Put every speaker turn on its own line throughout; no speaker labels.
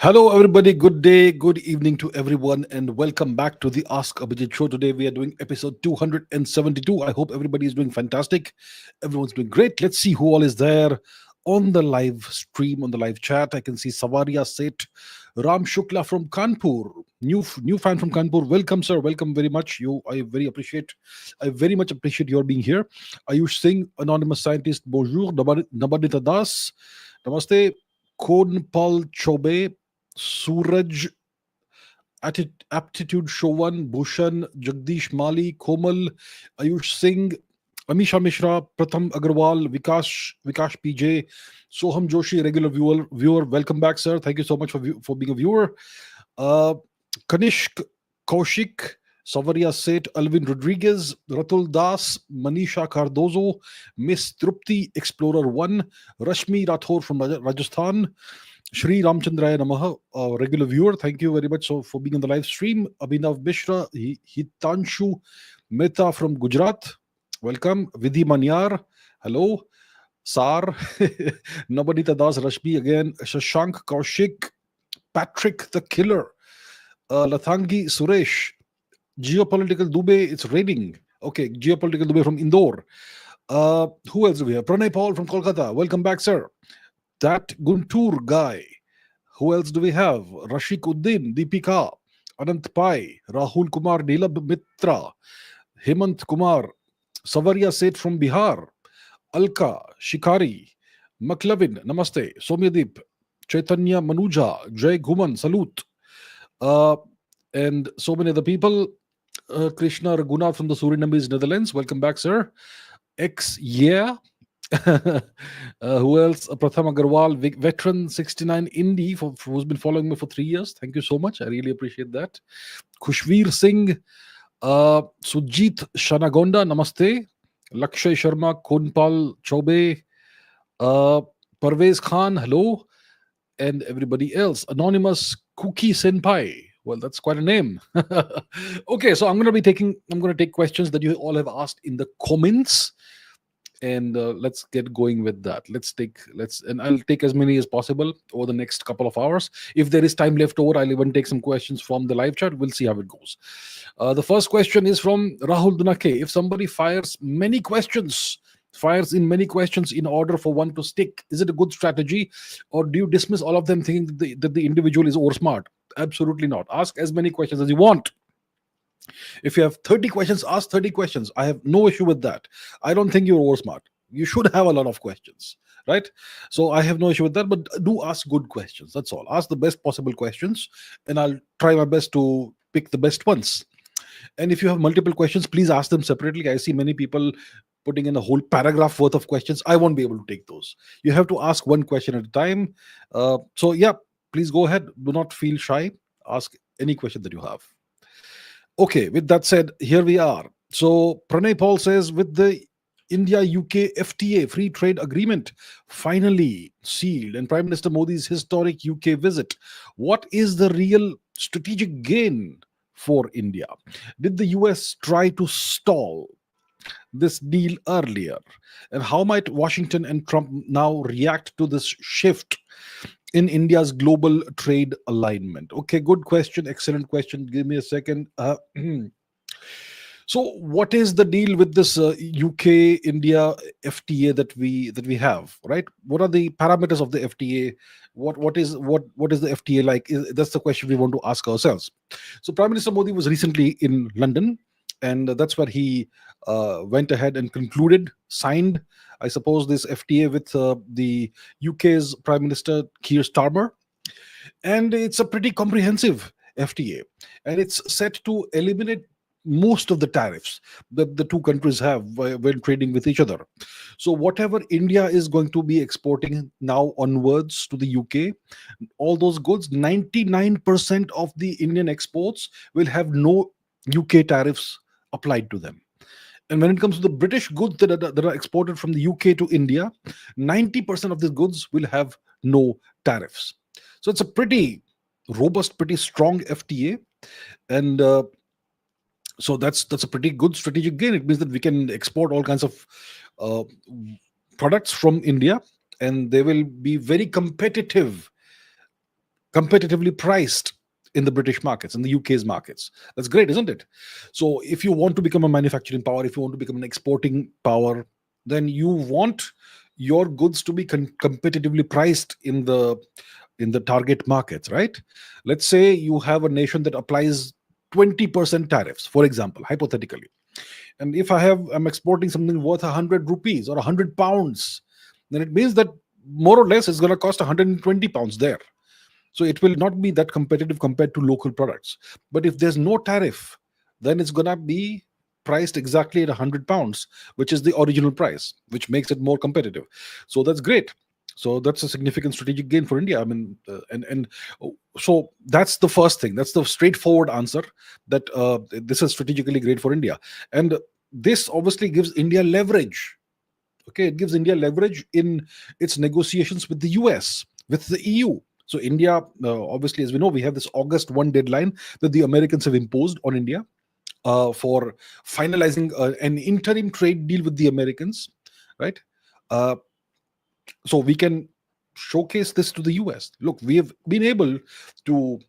Hello, everybody. Good day, good evening to everyone, and welcome back to the Ask Abhijit show. Today, we are doing episode 272. I hope everybody is doing fantastic. Everyone's doing great. Let's see who all is there on the live stream, on the live chat. I can see Savaria Seth, Ram Shukla from Kanpur, new fan from Kanpur. Welcome, sir. Welcome very much. I very much appreciate your being here. Ayush Singh, anonymous scientist. Bonjour, Nabadita Das. Namaste. Konpal Chobe, Suraj, Aptitude Showan, Bhushan, Jagdish Mali, Komal, Ayush Singh, Amisha Mishra, Pratham Agarwal, Vikash PJ, Soham Joshi, regular viewer. Welcome back, sir. Thank you so much for being a viewer. Uh, Kanishk Kaushik, Savaria Seth, Alvin Rodriguez, Ratul Das, Manisha Cardozo, Miss Trupti, Explorer 1, Rashmi Rathore from Rajasthan, Shri Ramchandraya Namaha, regular viewer. Thank you very much for being on the live stream. Abhinav Mishra, Hitanshu Mehta from Gujarat. Welcome. Vidhi Manyar. Hello. Sar. Nabadita Das Rashmi again. Shashank Kaushik. Patrick the Killer. Lathangi Suresh. Geopolitical Dubey. It's raining. Okay. Geopolitical Dubey from Indore. Who else do we have? Pranay Paul from Kolkata. Welcome back, sir. That Guntur guy. Who else do we have? Rashik Uddin, Deepika, Anant Pai, Rahul Kumar, Nilab Mitra, Hemant Kumar, Savaria Seth from Bihar, Alka, Shikari, Maklavin, Namaste, Somyadeep, Chaitanya Manuja, Jay Guman, Salute, uh, and so many other people. Krishna Raghunath from the Surinamese, Netherlands. Welcome back, sir. Yeah. Who else? Pratham Agarwal, veteran 69 Indie, who's been following me for 3 years. Thank you so much. I really appreciate that. Khushveer Singh, Sujit Shanagonda, Namaste. Lakshay Sharma, Konpal Chobe, Parvez Khan, hello. And everybody else. Anonymous Cookie Senpai. Well, that's quite a name. Okay, so I'm going to take questions that you all have asked in the comments, and let's get going with that. And I'll take as many as possible over the next couple of hours. If there is time left over, I'll even take some questions from the live chat. We'll see how it goes. The first question is from Rahul Dunake. If somebody fires in many questions in order for one to stick, is it a good strategy, or do you dismiss all of them thinking that the individual is over smart? Absolutely not. Ask as many questions as you want. If you have 30 questions, ask 30 questions. I have no issue with that. I don't think you're over smart. You should have a lot of questions, right? So I have no issue with that, but do ask good questions. That's all. Ask the best possible questions, and I'll try my best to pick the best ones. And if you have multiple questions, please ask them separately. I see many people putting in a whole paragraph worth of questions. I won't be able to take those. You have to ask one question at a time. So yeah, please go ahead. Do not feel shy. Ask any question that you have. Okay, with that said, here we are. So Pranay Paul says, with the India-UK FTA, free trade agreement, finally sealed, and Prime Minister Modi's historic UK visit, what is the real strategic gain for India? Did the US try to stall this deal earlier? And how might Washington and Trump now react to this shift in India's global trade alignment? Okay, good question. Excellent question. Give me a second. So what is the deal with this UK India FTA that we have, right? What are the parameters of the FTA? What is the FTA like? That's the question we want to ask ourselves. So Prime Minister Modi was recently in London, and that's where he went ahead and signed, I suppose, this FTA with the UK's Prime Minister Keir Starmer. And it's a pretty comprehensive FTA. And it's set to eliminate most of the tariffs that the two countries have when trading with each other. So whatever India is going to be exporting now onwards to the UK, all those goods, 99% of the Indian exports will have no UK tariffs applied to them. And when it comes to the British goods that are exported from the UK to India, 90% of these goods will have no tariffs. So it's a pretty robust, pretty strong FTA. And so that's a pretty good strategic gain. It means that we can export all kinds of products from India, and they will be very competitive competitively priced in the British markets, in the UK's markets. That's great, isn't it? So if you want to become a manufacturing power, if you want to become an exporting power, then you want your goods to be competitively priced in the target markets, right? Let's say you have a nation that applies 20% tariffs, for example, hypothetically. And if I'm exporting something worth 100 rupees or 100 pounds, then it means that more or less it's going to cost 120 pounds there. So it will not be that competitive compared to local products. But if there's no tariff, then it's going to be priced exactly at 100 pounds, which is the original price, which makes it more competitive. So that's great. So that's a significant strategic gain for India. I mean, so that's the first thing. That's the straightforward answer, that this is strategically great for India. And this obviously gives India leverage. Okay, it gives India leverage in its negotiations with the US, with the EU. So India, obviously, as we know, we have this August 1 deadline that the Americans have imposed on India for finalizing an interim trade deal with the Americans, right? So we can showcase this to the US. Look, we have been able to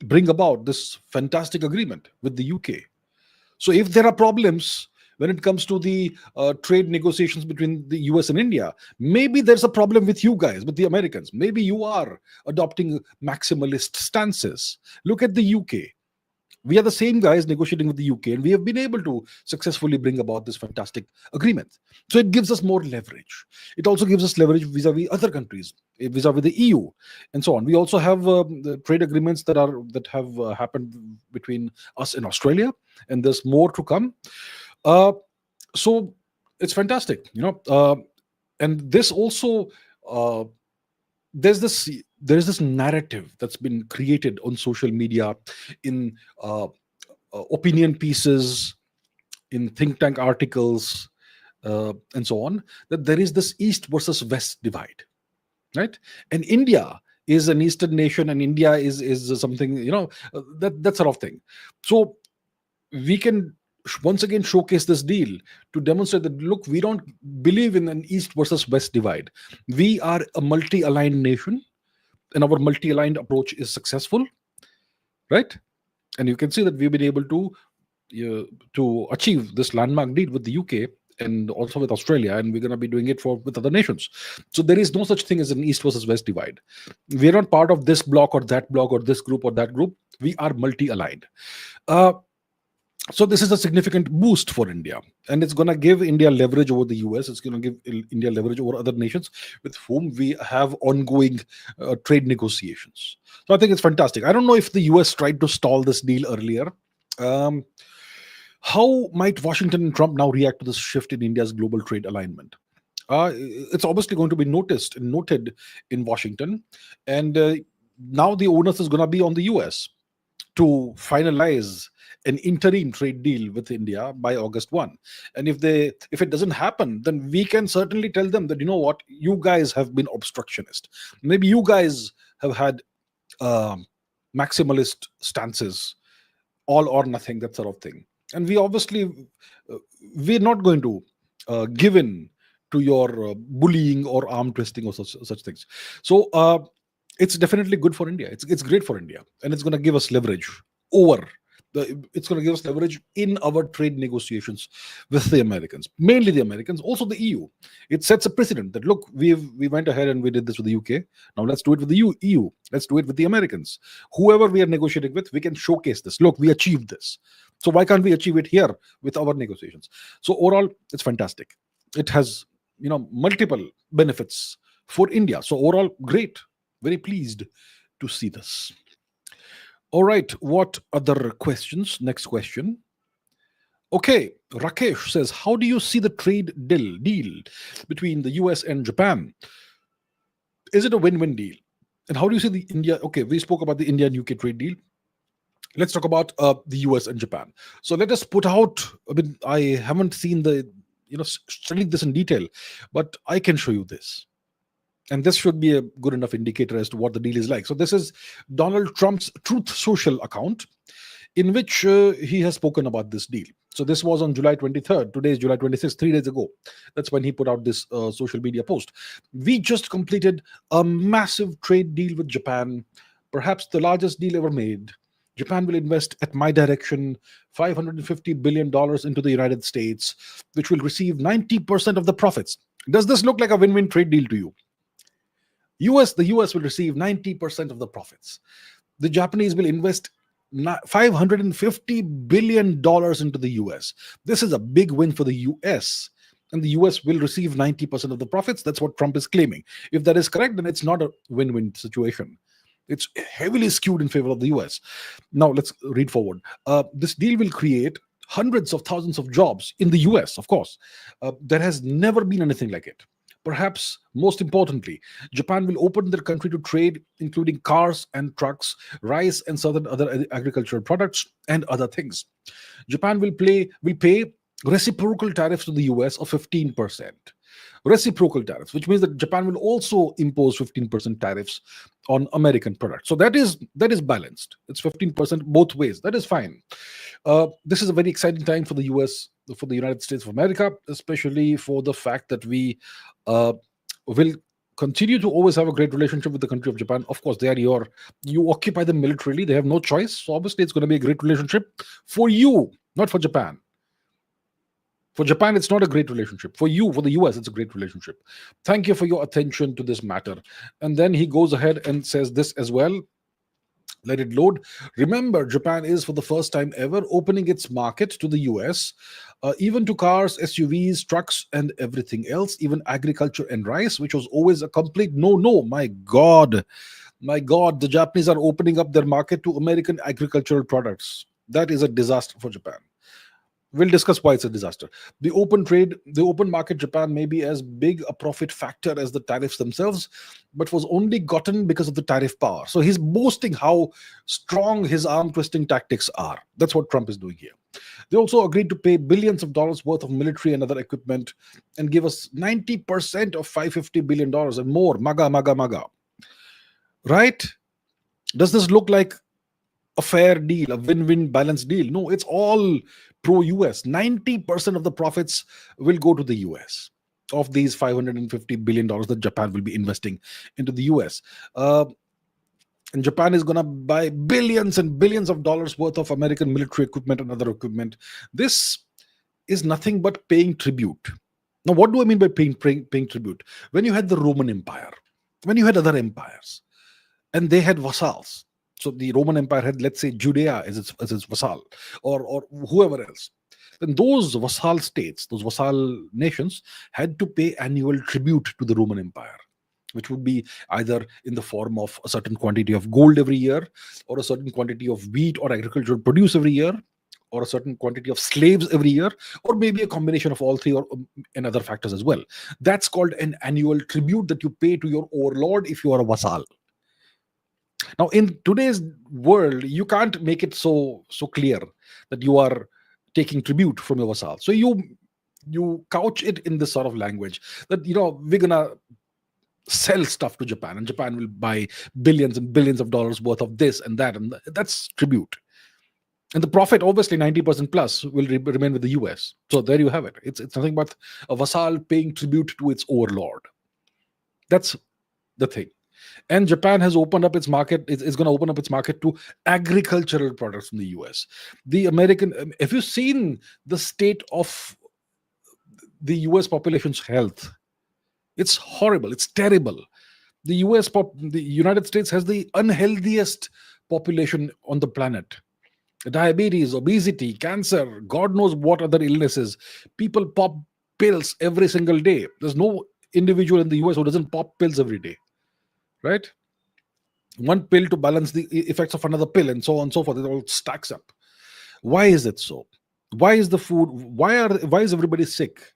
bring about this fantastic agreement with the UK. So if there are problems when it comes to the trade negotiations between the US and India, maybe there's a problem with you guys, with the Americans. Maybe you are adopting maximalist stances. Look at the UK. We are the same guys negotiating with the UK, and we have been able to successfully bring about this fantastic agreement. So it gives us more leverage. It also gives us leverage vis-a-vis other countries, vis-a-vis the EU, and so on. We also have the trade agreements that have happened between us and Australia, and there's more to come. So it's fantastic, and this also there is this narrative that's been created on social media, in opinion pieces, in think tank articles, and so on, that there is this East versus West divide, right? And India is an Eastern nation, and India is something, that sort of thing. So we can once again showcase this deal to demonstrate that, look, we don't believe in an East versus West divide. We are a multi-aligned nation, and our multi-aligned approach is successful, right? And you can see that we've been able to achieve this landmark deal with the UK and also with Australia, and we're going to be doing it with other nations. So there is no such thing as an East versus West divide. We're not part of this bloc or that bloc or this group or that group. We are multi-aligned. So this is a significant boost for India, and it's going to give India leverage over the US. It's going to give India leverage over other nations with whom we have ongoing trade negotiations. So I think it's fantastic. I don't know if the US tried to stall this deal earlier. How might Washington and Trump now react to this shift in India's global trade alignment? It's obviously going to be noticed and noted in Washington, and now the onus is going to be on the US to finalize an interim trade deal with India by August 1. And if it doesn't happen, then we can certainly tell them that, you know what, you guys have been obstructionist. Maybe you guys have had maximalist stances, all or nothing, that sort of thing. And we're not going to give in to your bullying or arm twisting or such things. So it's definitely good for India. It's great for India, and it's going to give us leverage over. It's going to give us leverage in our trade negotiations with the Americans, mainly the Americans, also the EU. It sets a precedent that, look, we went ahead and we did this with the UK. Now let's do it with the EU. Let's do it with the Americans. Whoever we are negotiating with, we can showcase this. Look, we achieved this. So why can't we achieve it here with our negotiations? So overall, it's fantastic. It has, multiple benefits for India. So overall, great. Very pleased to see this. All right, what other questions? Next question. Okay, Rakesh says, how do you see the trade deal between the US and Japan? Is it a win-win deal? And how do you see the India? Okay, we spoke about the India and UK trade deal. Let's talk about the US and Japan. So let us put out, I haven't seen studied this in detail, but I can show you this. And this should be a good enough indicator as to what the deal is like. So this is Donald Trump's Truth Social account, in which he has spoken about this deal. So this was on July 23rd. Today is July 26th, 3 days ago. That's when he put out this social media post. We just completed a massive trade deal with Japan, perhaps the largest deal ever made. Japan will invest, at my direction, $550 billion into the United States, which will receive 90% of the profits. Does this look like a win-win trade deal to you? The US will receive 90% of the profits. The Japanese will invest $550 billion into the US. This is a big win for the US. And the US will receive 90% of the profits. That's what Trump is claiming. If that is correct, then it's not a win-win situation. It's heavily skewed in favor of the US. Now, let's read forward. This deal will create hundreds of thousands of jobs in the US, of course. There has never been anything like it. Perhaps most importantly, Japan will open their country to trade, including cars and trucks, rice and certain other agricultural products, and other things. Japan will pay reciprocal tariffs to the US of 15%. Reciprocal tariffs, which means that Japan will also impose 15% tariffs on American products. So that is balanced. It's 15% both ways. That is fine. This is a very exciting time for the US, for the United States of America, especially for the fact that we will continue to always have a great relationship with the country of Japan. Of course, you occupy them militarily. They have no choice. So obviously, it's going to be a great relationship for you, not for Japan. For Japan, it's not a great relationship. For you, for the US, it's a great relationship. Thank you for your attention to this matter. And then he goes ahead and says this as well. Let it load. Remember, Japan is, for the first time ever, opening its market to the US, even to cars, SUVs, trucks, and everything else, even agriculture and rice, which was always a complete no. My God, the Japanese are opening up their market to American agricultural products. That is a disaster for Japan. We'll discuss why it's a disaster. The open market Japan may be as big a profit factor as the tariffs themselves, but was only gotten because of the tariff power. So he's boasting how strong his arm twisting tactics are. That's what Trump is doing here. They also agreed to pay billions of dollars worth of military and other equipment and give us 90% of $550 billion and more. MAGA. Right? Does this look like a fair deal, a win-win balanced deal? No, it's all pro-US. 90% of the profits will go to the US of these $550 billion that Japan will be investing into the US. And Japan is going to buy billions and billions of dollars worth of American military equipment and other equipment. This is nothing but paying tribute. Now, what do I mean by paying tribute? When you had the Roman Empire, when you had other empires, and they had vassals. So the Roman Empire had, let's say, Judea as its vassal, or whoever else. Then those vassal states, those vassal nations, had to pay annual tribute to the Roman Empire, which would be either in the form of a certain quantity of gold every year, or a certain quantity of wheat or agricultural produce every year, or a certain quantity of slaves every year, or maybe a combination of all three, and other factors as well. That's called an annual tribute that you pay to your overlord if you are a vassal. Now, in today's world, you can't make it so clear that you are taking tribute from your vassal. So you couch it in this sort of language that, we're gonna sell stuff to Japan, and Japan will buy billions and billions of dollars worth of this and that, and that's tribute. And the profit, obviously, 90% plus will remain with the US. So there you have it. It's nothing but a vassal paying tribute to its overlord. That's the thing. And Japan has opened up its market. It's going to open up its market to agricultural products from the US. The American, have you seen the state of the US population's health? It's horrible. It's terrible. The United States has the unhealthiest population on the planet. Diabetes, obesity, cancer, God knows what other illnesses. People pop pills every single day. There's no individual in the US who doesn't pop pills every day. Right? One pill to balance the effects of another pill, and so on and so forth. It all stacks up. Why is it so? Why is the food? Why is everybody sick?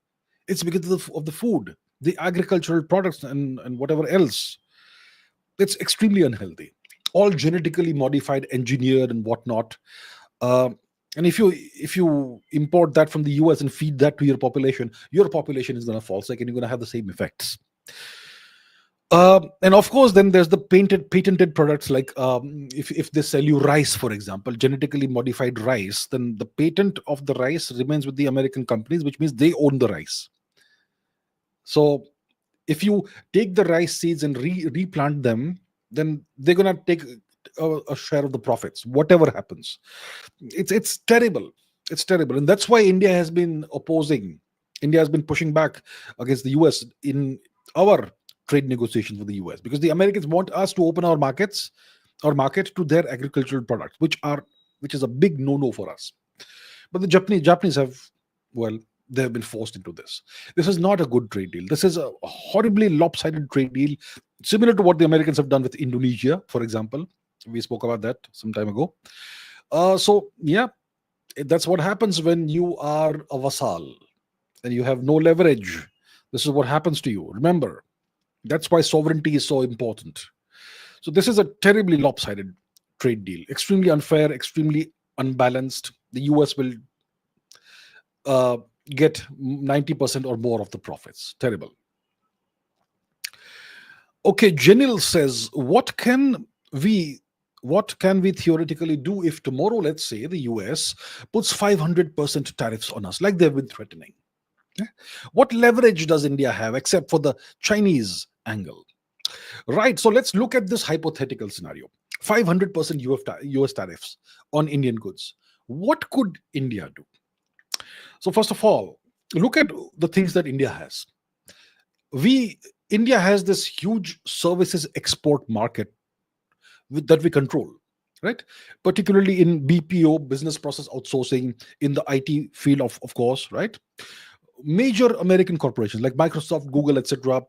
It's because of the food, the agricultural products, and whatever else. It's extremely unhealthy. All genetically modified, engineered, and whatnot. And if you import that from the US and feed that to your population is going to fall sick, and you're going to have the same effects. And of course, then there's the patented products like if they sell you rice, for example, genetically modified rice, then the patent of the rice remains with the American companies, which means they own the rice. So if you take the rice seeds and replant them, then they're gonna take a share of the profits, whatever happens. It's terrible. It's terrible, and that's why India has been opposing. India has been pushing back against the US in our trade negotiations with the US, because the Americans want us to open our market to their agricultural products, which is a big no-no for us. But the Japanese have, well, they have been forced into this. This is not a good trade deal. This is a horribly lopsided trade deal, similar to what the Americans have done with Indonesia, for example. We spoke about that some time ago. So yeah, that's what happens when you are a vassal and you have no leverage. This is what happens to you. Remember, that's why sovereignty is so important. So this is a terribly lopsided trade deal, extremely unfair, extremely unbalanced. The US will get 90% or more of the profits. Terrible. Okay, Janil says, what can we theoretically do if tomorrow, let's say, the US puts 500% tariffs on us, like they've been threatening? What leverage does India have except for the Chinese angle? Right. So let's look at this hypothetical scenario. 500% US tariffs on Indian goods. What could India do? So first of all, look at the things that India has. India has this huge services export market that we control, right? Particularly in BPO, business process outsourcing, in the IT field, of course, right? Major American corporations like Microsoft, Google, etc.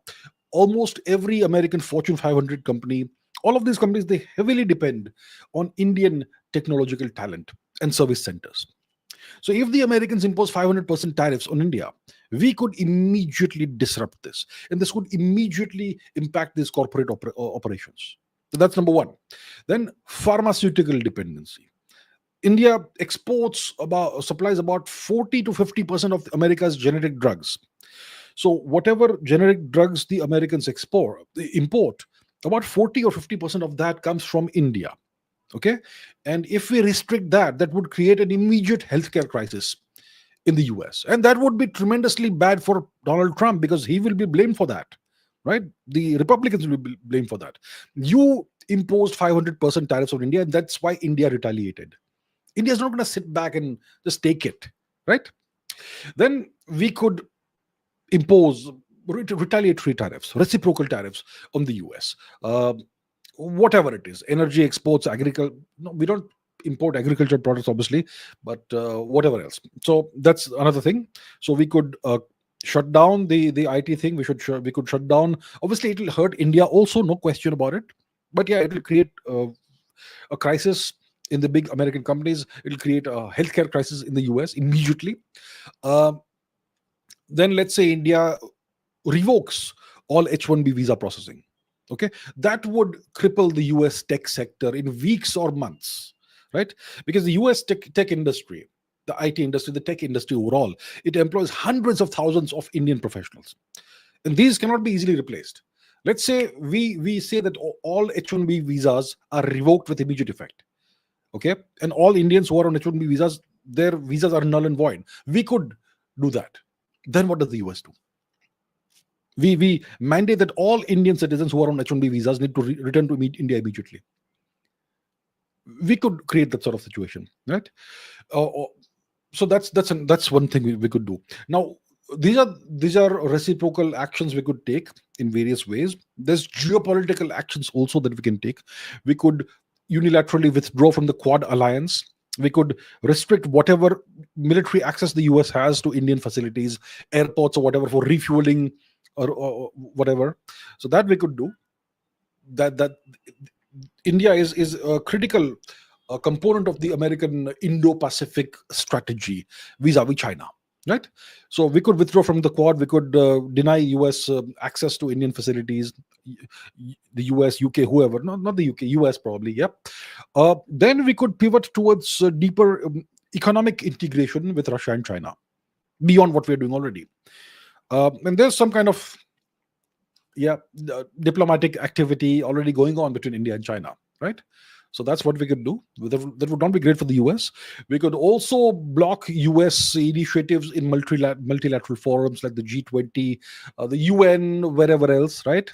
Almost every American Fortune 500 company, all of these companies, they heavily depend on Indian technological talent and service centers. So if the Americans impose 500% tariffs on India, we could immediately disrupt this, and this could immediately impact these corporate operations. So that's number one. Then pharmaceutical dependency. India supplies about 40 to 50% of America's generic drugs. So whatever generic drugs the Americans import, about 40 or 50% of that comes from India. Okay, and if we restrict that would create an immediate healthcare crisis in the US, and that would be tremendously bad for Donald Trump, because he will be blamed for that, right? The Republicans will be blamed for that. You imposed 500% tariffs on India, and that's why India retaliated. India is not going to sit back and just take it, right? Then we could impose retaliatory tariffs, reciprocal tariffs on the US. Whatever it is, energy exports, agriculture. No, we don't import agricultural products, obviously, but whatever else. So that's another thing. So we could shut down the IT thing. We could shut down. Obviously, it will hurt India also, no question about it. But yeah, it will create a crisis in the big American companies. It will create a healthcare crisis in the US immediately. Then let's say India revokes all H-1B visa processing. Okay, that would cripple the US tech sector in weeks or months, right? Because the US tech industry, the IT industry, the tech industry overall, it employs hundreds of thousands of Indian professionals, and these cannot be easily replaced. Let's say we say that all H-1B visas are revoked with immediate effect. Okay, and all Indians who are on H-1B visas, their visas are null and void. We could do that. Then what does the US do? We mandate that all Indian citizens who are on H-1B visas need to return to India immediately. We could create that sort of situation, right? So that's one thing we could do. Now, these are reciprocal actions we could take in various ways. There's geopolitical actions also that we can take. We could unilaterally withdraw from the Quad alliance. We could restrict whatever military access the US has to Indian facilities, airports, or whatever, for refueling or whatever. So that we could do. That India is a critical component of the American Indo-Pacific strategy vis-a-vis China, right? So we could withdraw from the Quad. We could deny US access to Indian facilities, the US, UK, whoever. Not the UK, US probably. Yep. Then we could pivot towards deeper economic integration with Russia and China beyond what we're doing already. And there's some kind of diplomatic activity already going on between India and China, right? So that's what we could do. That would not be great for the US. We could also block US initiatives in multilateral forums like the G20, the UN, wherever else, right?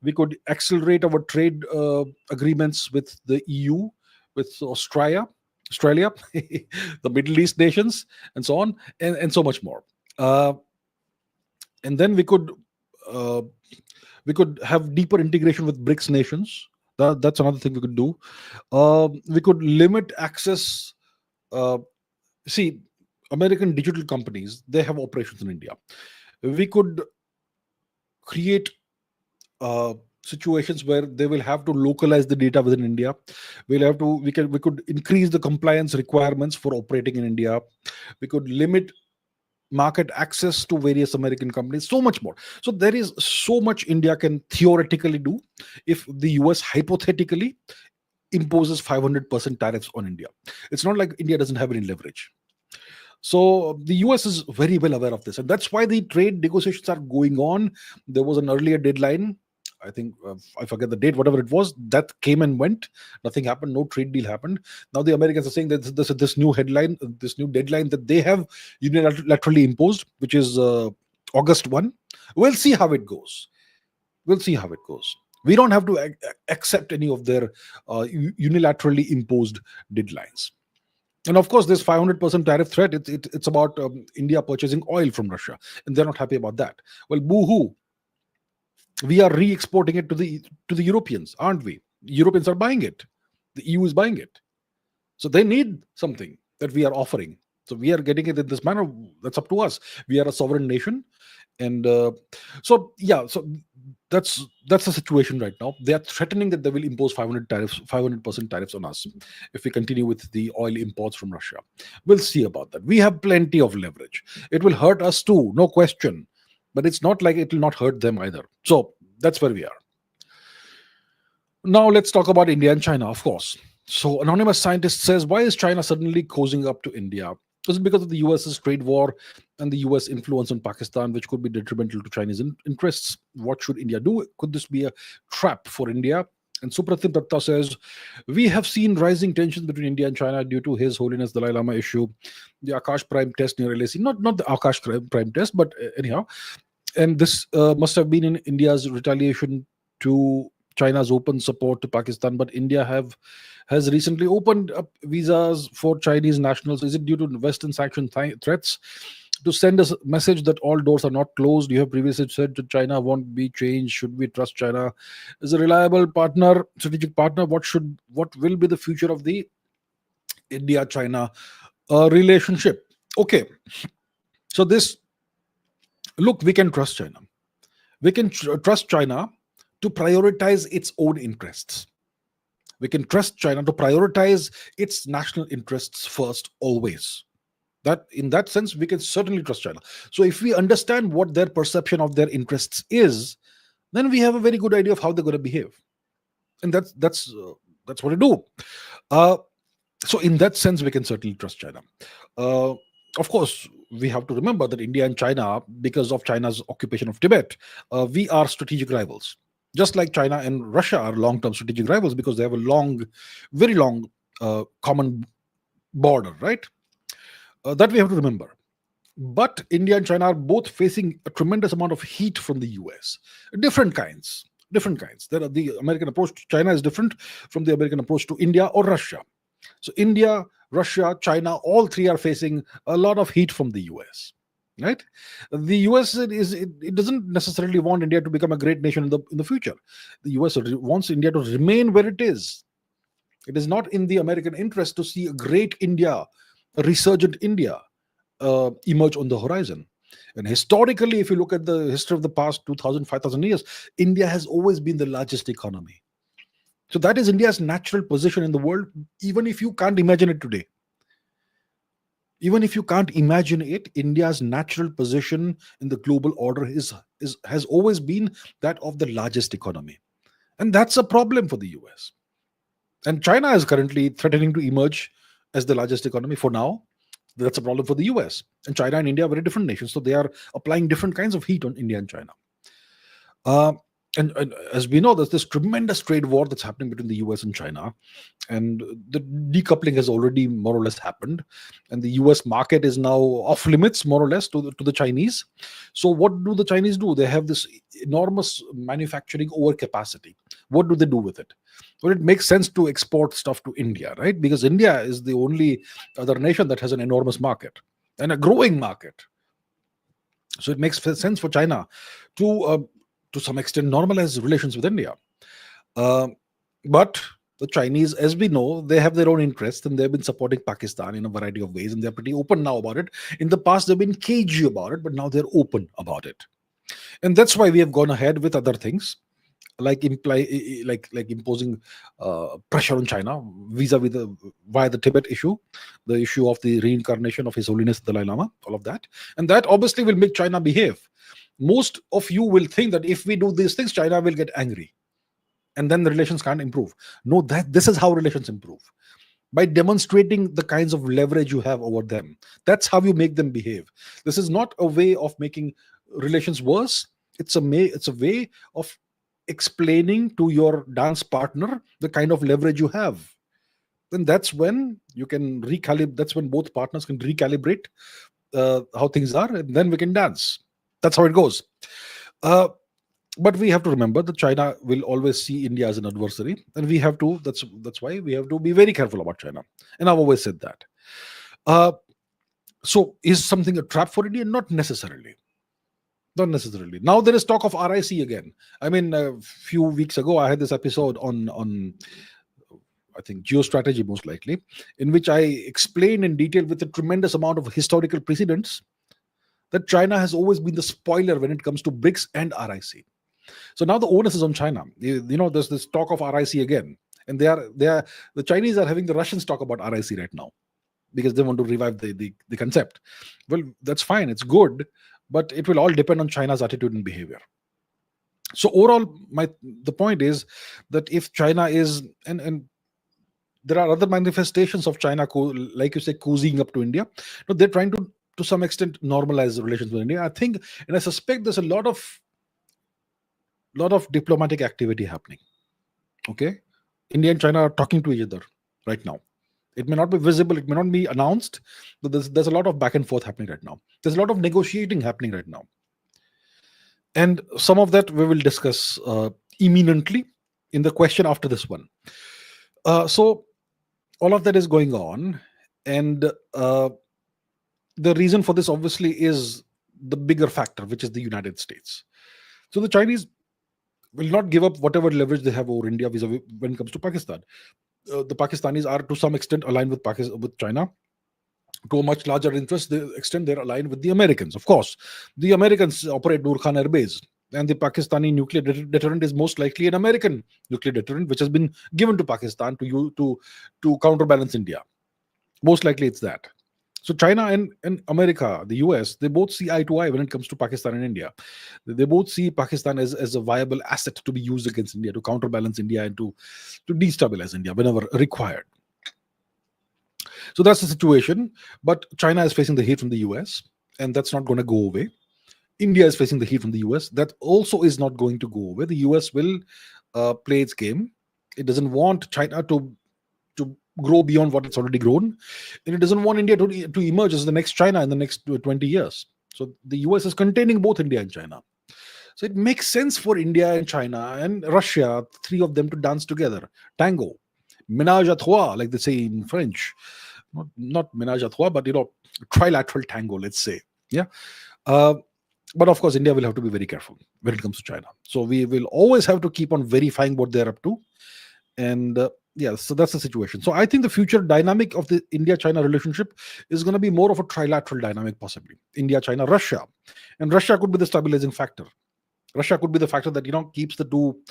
We could accelerate our trade agreements with the EU, with Australia, the Middle East nations, and so on, and so much more. And then uh, we could have deeper integration with BRICS nations. That's another thing we could do. We could limit access. Uh, See, American digital companies, they have operations in India. We could create uh, situations where they will have to localize the data within India. We could increase the compliance requirements for operating in India. We could limit market access to various American companies, so much more. So there is so much India can theoretically do if the US hypothetically imposes 500% tariffs on India. It's not like India doesn't have any leverage. So the US is very well aware of this, and that's why the trade negotiations are going on. There was an earlier deadline. I think I forget the date, whatever it was, that came and went. Nothing happened. No trade deal happened. Now the Americans are saying that this new deadline that they have unilaterally imposed, which is August 1. We'll see how it goes. We'll see how it goes. We don't have to accept any of their unilaterally imposed deadlines. And of course, this 500% tariff threat, it's about India purchasing oil from Russia, and they're not happy about that. Well, boo-hoo. We are re-exporting it to the Europeans, aren't we? Europeans are buying it. The EU is buying it. So they need something that we are offering. So we are getting it in this manner. That's up to us. We are a sovereign nation. And so that's the situation right now. They are threatening that they will impose 500% tariffs on us if we continue with the oil imports from Russia. We'll see about that. We have plenty of leverage. It will hurt us too, no question. But it's not like it will not hurt them either. So that's where we are. Now let's talk about India and China, of course. So anonymous scientist says, why is China suddenly cozying up to India? Is it because of the US's trade war and the US influence on Pakistan, which could be detrimental to Chinese interests? What should India do? Could this be a trap for India? And Supratim Datta says, we have seen rising tensions between India and China due to His Holiness Dalai Lama issue, the Akash Prime test near LAC. Not the Akash Prime test, but anyhow. And this must have been in India's retaliation to China's open support to Pakistan. But India has recently opened up visas for Chinese nationals. Is it due to Western sanction threats? To send a message that all doors are not closed. You have previously said that China won't be changed. Should we trust China as a reliable partner, strategic partner? What will be the future of the India-China relationship? Okay, so look, we can trust China. We can trust China to prioritize its own interests. We can trust China to prioritize its national interests first, always. That in that sense, we can certainly trust China. So if we understand what their perception of their interests is, then we have a very good idea of how they're going to behave, and that's what we do. So in that sense, we can certainly trust China. Of course, we have to remember that India and China, because of China's occupation of Tibet, we are strategic rivals. Just like China and Russia are long-term strategic rivals because they have a very long common border, right? That we have to remember. But India and China are both facing a tremendous amount of heat from the US. Different kinds. The American approach to China is different from the American approach to India or Russia. So India, Russia, China, all three are facing a lot of heat from the US. Right? The US it doesn't necessarily want India to become a great nation in the future. The US wants India to remain where it is. It is not in the American interest to see a great India, a resurgent India emerge on the horizon. And historically, if you look at the history of the past 2,000, 5,000 years, India has always been the largest economy. So that is India's natural position in the world, even if you can't imagine it today. Even if you can't imagine it, India's natural position in the global order has always been that of the largest economy. And that's a problem for the US. And China is currently threatening to emerge as the largest economy for now. That's a problem for the US. And China and India are very different nations. So they are applying different kinds of heat on India and China. and as we know, there's this tremendous trade war that's happening between the US and China, and the decoupling has already more or less happened, and the US market is now off limits more or less to the Chinese. So what do the Chinese do? They have this enormous manufacturing overcapacity. What do they do with it? Well, it makes sense to export stuff to India, right? Because India is the only other nation that has an enormous market and a growing market. So it makes sense for China to some extent normalize relations with India. But the Chinese, as we know, they have their own interests, and they've been supporting Pakistan in a variety of ways, and they're pretty open now about it. In the past, they've been cagey about it, but now they're open about it. And that's why we have gone ahead with other things, like imposing pressure on China vis-a-vis via the Tibet issue, the issue of the reincarnation of His Holiness Dalai Lama, all of that. And that obviously will make China behave. Most of you will think that if we do these things, China will get angry, and then the relations can't improve. No, this is how relations improve. By demonstrating the kinds of leverage you have over them. That's how you make them behave. This is not a way of making relations worse. It's a way of explaining to your dance partner the kind of leverage you have. Then that's when you can recalibrate. That's when both partners can recalibrate how things are, and then we can dance. That's how it goes. But we have to remember that China will always see India as an adversary, and we have to. That's why we have to be very careful about China. And I've always said that. So, is something a trap for India? Not necessarily. Not necessarily. Now there is talk of RIC again. I mean, a few weeks ago, I had this episode on I think geostrategy, most likely, in which I explained in detail with a tremendous amount of historical precedents that China has always been the spoiler when it comes to BRICS and RIC. So now the onus is on China. There's this talk of RIC again, and the Chinese are having the Russians talk about RIC right now because they want to revive the concept. Well, that's fine. It's good, but it will all depend on China's attitude and behavior. So overall, the point is that if China is and there are other manifestations of China, like you say, cozying up to India. No, they're trying to some extent normalize relations with India. I think, and I suspect there's a lot of diplomatic activity happening. Okay, India and China are talking to each other right now. It may not be visible, it may not be announced, but there's a lot of back and forth happening right now. There's a lot of negotiating happening right now. And some of that we will discuss imminently in the question after this one. So all of that is going on, and the reason for this obviously is the bigger factor, which is the United States. So the Chinese will not give up whatever leverage they have over India vis-a-vis when it comes to Pakistan. The Pakistanis are to some extent aligned with China. To a much larger extent, they're aligned with the Americans. Of course, the Americans operate Nur Khan Air Base, and the Pakistani nuclear deterrent is most likely an American nuclear deterrent, which has been given to Pakistan to counterbalance India. Most likely, it's that. So China and America, the US, they both see eye to eye when it comes to Pakistan and India. They both see Pakistan as a viable asset to be used against India, to counterbalance India and to destabilize India whenever required. So that's the situation. But China is facing the heat from the US, and that's not going to go away. India is facing the heat from the US. That also is not going to go away. The US will play its game. It doesn't want China to grow beyond what it's already grown, and it doesn't want India to emerge as the next China in the next 20 years. So the US is containing both India and China. So it makes sense for India and China and Russia, three of them, to dance together. Tango. Ménage à trois, like they say in French. Not ménage à trois, but trilateral tango, let's say. Yeah. But of course, India will have to be very careful when it comes to China. So we will always have to keep on verifying what they're up to. And so that's the situation. So I think the future dynamic of the India-China relationship is going to be more of a trilateral dynamic, possibly. India, China, Russia. And Russia could be the stabilizing factor. Russia could be the factor that, keeps the two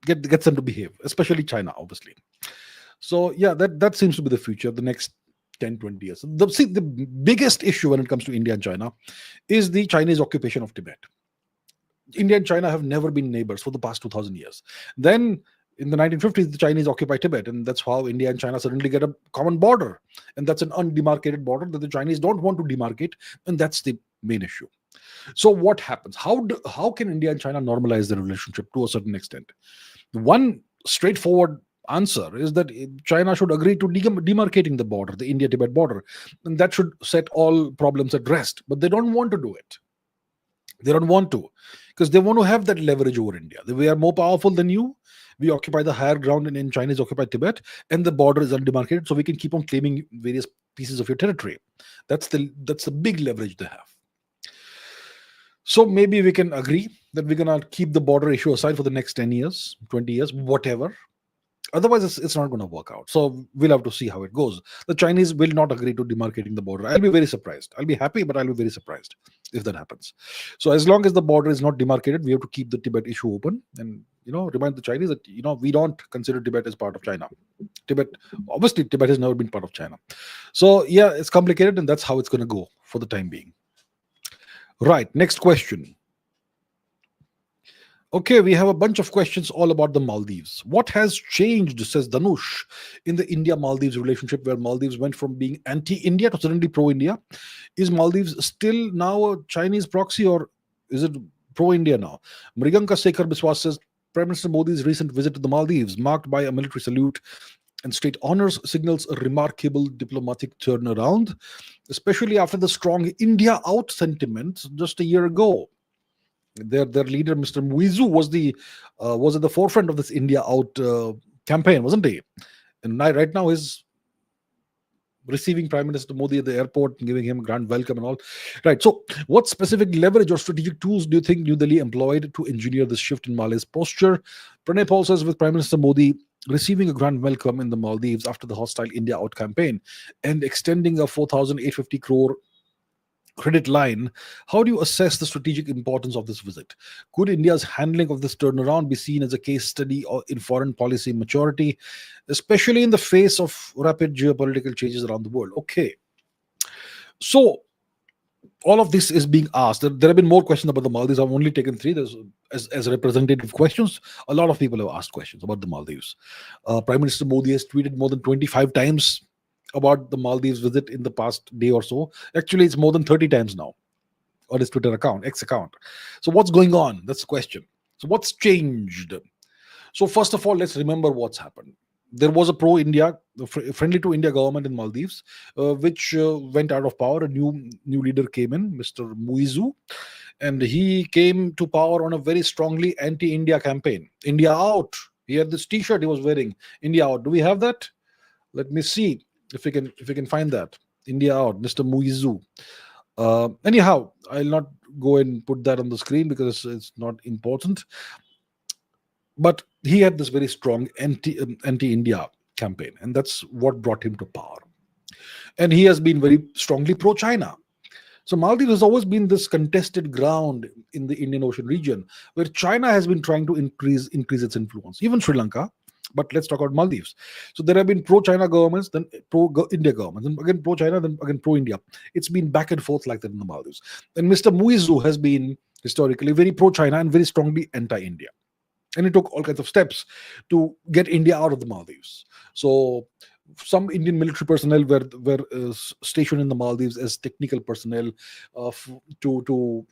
gets them to behave, especially China, obviously. So that seems to be the future, the next 10, 20 years. The biggest issue when it comes to India and China is the Chinese occupation of Tibet. India and China have never been neighbors for the past 2,000 years. Then in the 1950s, the Chinese occupied Tibet, and that's how India and China suddenly get a common border. And that's an undemarcated border that the Chinese don't want to demarcate, and that's the main issue. So what happens? How can India and China normalize their relationship to a certain extent? One straightforward answer is that China should agree to demarcating the border, the India-Tibet border, and that should set all problems at rest. But they don't want to do it. They don't want to, because they want to have that leverage over India. We are more powerful than you. We occupy the higher ground in Chinese occupied Tibet, and the border is undemarcated, so we can keep on claiming various pieces of your territory. That's the big leverage they have. So maybe we can agree that we're gonna keep the border issue aside for the next 10 years, 20 years, whatever. Otherwise, it's not going to work out. So we'll have to see how it goes. The Chinese will not agree to demarcating the border. I'll be very surprised. I'll be happy, but I'll be very surprised if that happens. So as long as the border is not demarcated, we have to keep the Tibet issue open and remind the Chinese that we don't consider Tibet as part of China. Obviously, Tibet has never been part of China. So yeah, it's complicated, and that's how it's going to go for the time being. Right. Next question. Okay, we have a bunch of questions all about the Maldives. What has changed, says Danush, in the India-Maldives relationship, where Maldives went from being anti-India to suddenly pro-India? Is Maldives still now a Chinese proxy, or is it pro-India now? Mriganka Sekhar Biswas says, Prime Minister Modi's recent visit to the Maldives, marked by a military salute and state honors, signals a remarkable diplomatic turnaround, especially after the strong India out sentiment just a year ago. Their leader, Mr. Muizu, was at the forefront of this India out campaign, wasn't he? And right now is receiving Prime Minister Modi at the airport and giving him a grand welcome and all. Right. So, what specific leverage or strategic tools do you think New Delhi employed to engineer this shift in Mali's posture? Pranay Paul says, with Prime Minister Modi receiving a grand welcome in the Maldives after the hostile India out campaign and extending a 4,850 crore credit line, how do you assess the strategic importance of this visit? Could India's handling of this turnaround be seen as a case study in foreign policy maturity, especially in the face of rapid geopolitical changes around the world? Okay. So, all of this is being asked. There have been more questions about the Maldives. I've only taken three. There's as representative questions. A lot of people have asked questions about the Maldives. Prime Minister Modi has tweeted more than 25 times about the Maldives visit in the past day or so. Actually, it's more than 30 times now on his Twitter account, X account. So what's going on? That's the question. So what's changed? So first of all, let's remember what's happened. There was a pro-India, friendly to India government in Maldives, which went out of power. A new leader came in, Mr. Muizu, and he came to power on a very strongly anti-India campaign. India out. He had this T-shirt he was wearing. India out. Do we have that? Let me see if we can find that. India out, Mr. Muizu. Anyhow, I'll not go and put that on the screen because it's not important. But he had this very strong anti-India campaign, and that's what brought him to power. And he has been very strongly pro-China. So Maldives has always been this contested ground in the Indian Ocean region, where China has been trying to increase its influence, even Sri Lanka. But let's talk about Maldives. So there have been pro-China governments, then pro-India governments, and again pro-China, then again pro-India. It's been back and forth like that in the Maldives. And Mr. Muizu has been historically very pro-China and very strongly anti-India. And he took all kinds of steps to get India out of the Maldives. So some Indian military personnel were stationed in the Maldives as technical personnel to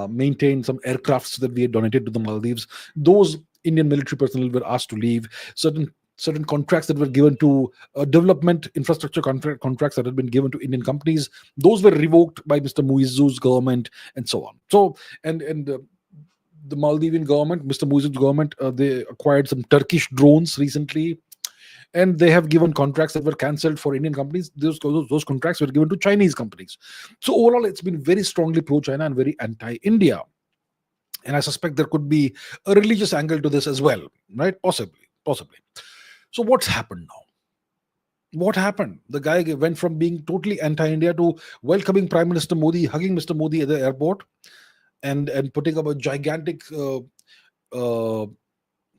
maintain some aircrafts that we had donated to the Maldives. Those Indian military personnel were asked to leave. Certain contracts that were given to development infrastructure contracts that had been given to Indian companies, those were revoked by Mr. Muizu's government and so on. So the Maldivian government, Mr. Muizu's government, they acquired some Turkish drones recently, and they have given contracts that were cancelled for Indian companies. Those contracts were given to Chinese companies. So overall, it's been very strongly pro-China and very anti-India. And I suspect there could be a religious angle to this as well, right? Possibly. So what's happened now? What happened? The guy went from being totally anti-India to welcoming Prime Minister Modi, hugging Mr. Modi at the airport, and putting up a gigantic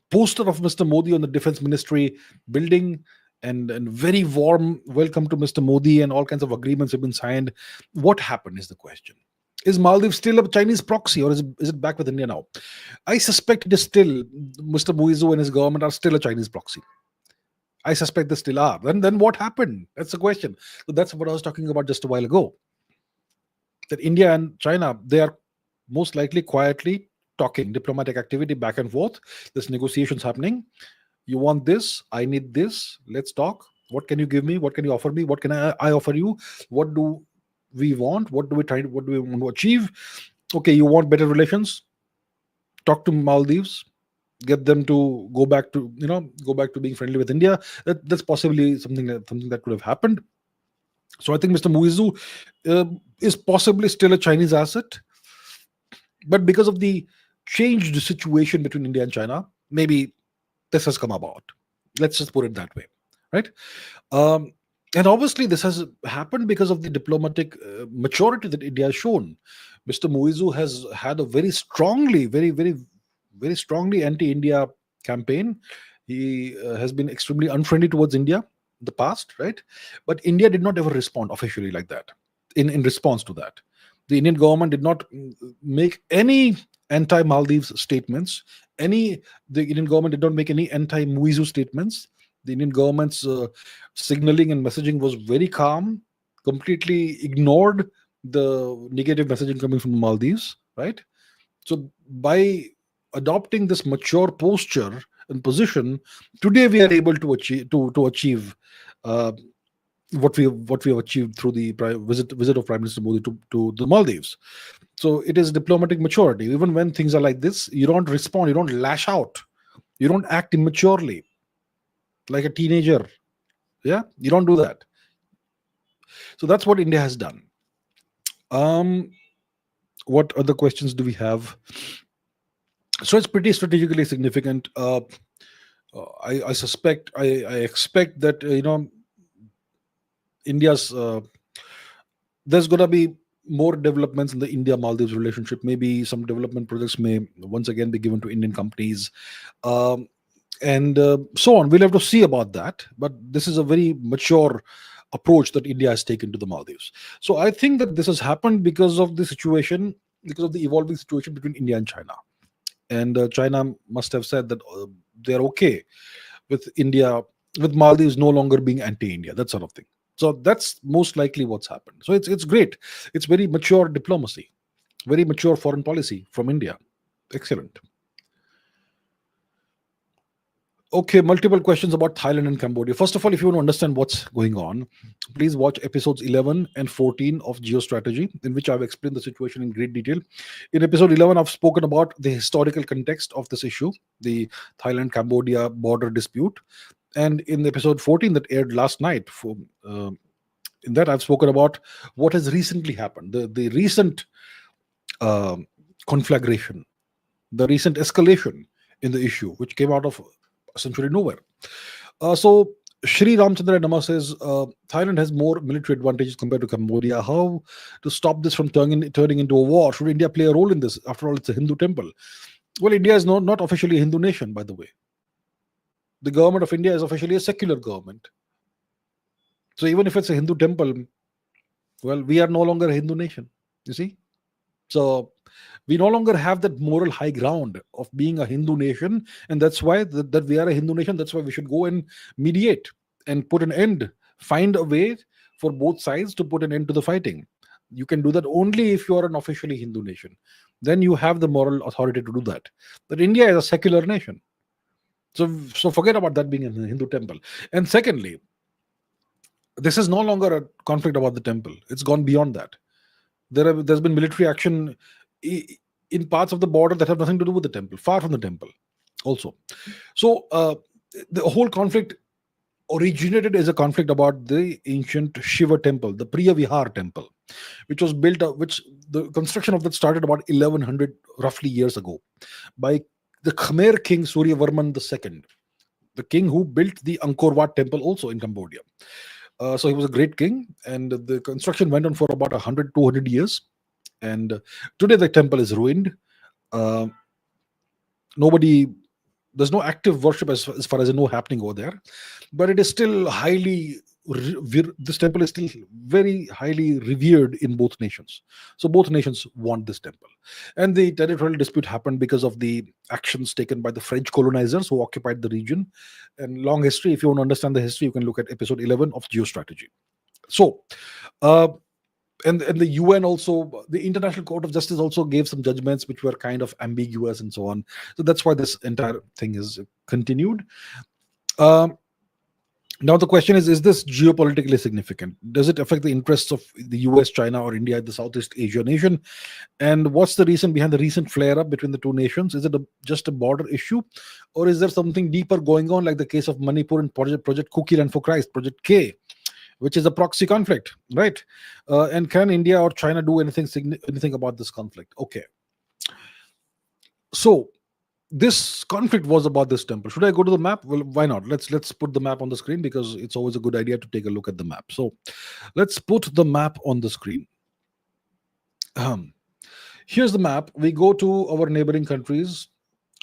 poster of Mr. Modi on the Defense Ministry building, and very warm welcome to Mr. Modi, and all kinds of agreements have been signed. What happened is the question. Is Maldives still a Chinese proxy, or is it back with India now? I suspect it is still. Mr. Muizu and his government are still a Chinese proxy. I suspect they still are. Then what happened? That's the question. So that's what I was talking about just a while ago. that India and China, they are most likely quietly talking, diplomatic activity back and forth. There's negotiations happening. You want this? I need this. Let's talk. What can you give me? What can you offer me? What can I offer you? What do we want? What do we try? What do we want to achieve? Okay, you want better relations? Talk to Maldives. Get them to go back to being friendly with India. That's possibly something that could have happened. So I think Mr. Muizu is possibly still a Chinese asset, but because of the changed situation between India and China, maybe this has come about. Let's just put it that way, right? Um, and obviously, this has happened because of the diplomatic maturity that India has shown. Mr. Muizu has had a very strongly anti-India campaign. He has been extremely unfriendly towards India in the past, right? But India did not ever respond officially like that. In response to that, the Indian government did not make any anti-Maldives statements. The Indian government did not make any anti-Muizu statements. The Indian government's signaling and messaging was very calm, completely ignored the negative messaging coming from the Maldives, right? So by adopting this mature posture and position, today we are able to achieve uh, what we have achieved through the visit of Prime Minister Modi to the Maldives. So it is diplomatic maturity. Even when things are like this, you don't respond, you don't lash out, you don't act immaturely like a teenager. Yeah, you don't do that. So that's what India has done. Um, what other questions do we have? So it's pretty strategically significant. I suspect, I expect that India's there's going to be more developments in the India Maldives relationship. Maybe some development projects may once again be given to Indian companies, and so on. We'll have to see about that. But this is a very mature approach that India has taken to the Maldives. So I think that this has happened because of the situation, because of the evolving situation between India and China. And China must have said that they're okay with India, with Maldives no longer being anti-India, that sort of thing. So that's most likely what's happened. So it's great. It's very mature diplomacy, very mature foreign policy from India. Excellent. Okay, multiple questions about Thailand and Cambodia. First of all, if you want to understand what's going on, please watch episodes 11 and 14 of Geostrategy, in which I've explained the situation in great detail. In episode 11, I've spoken about the historical context of this issue, the Thailand-Cambodia border dispute. And in episode 14 that aired last night, in that I've spoken about what has recently happened, the recent uh, conflagration, the recent escalation in the issue, which came out of essentially nowhere. So Shri Ramchandra Nama says Thailand has more military advantages compared to Cambodia. How to stop this from turning into a war? Should India play a role in this? After all, it's a Hindu temple. Well, India is not officially a Hindu nation, by the way. The government of India is officially a secular government. So even if it's a Hindu temple, well, we are no longer a Hindu nation, you see. So we no longer have that moral high ground of being a Hindu nation, and that's why that we are a Hindu nation. That's why we should go and mediate and put an end, find a way for both sides to put an end to the fighting. You can do that only if you are an officially Hindu nation. Then you have the moral authority to do that. But India is a secular nation. So forget about that being a Hindu temple. And secondly, this is no longer a conflict about the temple. It's gone beyond that. There's been military action in parts of the border that have nothing to do with the temple, far from the temple also. So the whole conflict originated as a conflict about the ancient Shiva temple, the Priya Vihar temple, which was built up, which the construction of that started about 1100 roughly years ago by the Khmer king Suryavarman II, the king who built the Angkor Wat temple also in Cambodia. So he was a great king, and the construction went on for about 100, 200 years. And today the temple is ruined. There's no active worship as far as I know happening over there, but it is still this temple is still very highly revered in both nations. So both nations want this temple. And the territorial dispute happened because of the actions taken by the French colonizers who occupied the region. And long history, if you want to understand the history, you can look at episode 11 of Geostrategy. So and the UN also, the International Court of Justice also gave some judgments which were kind of ambiguous and so on. So that's why this entire thing is continued. Um, Now the question is this geopolitically significant? Does it affect the interests of the US, China, or India, the Southeast Asia nation? And what's the reason behind the recent flare-up between the two nations? Is it just a border issue, or is there something deeper going on, like the case of Manipur and Project Cookie Land for Christ, Project K, which is a proxy conflict, right? And can India or China do anything about this conflict? Okay, so this conflict was about this temple. Should I go to the map? Well, why not? Let's put the map on the screen, because it's always a good idea to take a look at the map. So let's put the map on the screen. Here's the map. We go to our neighboring countries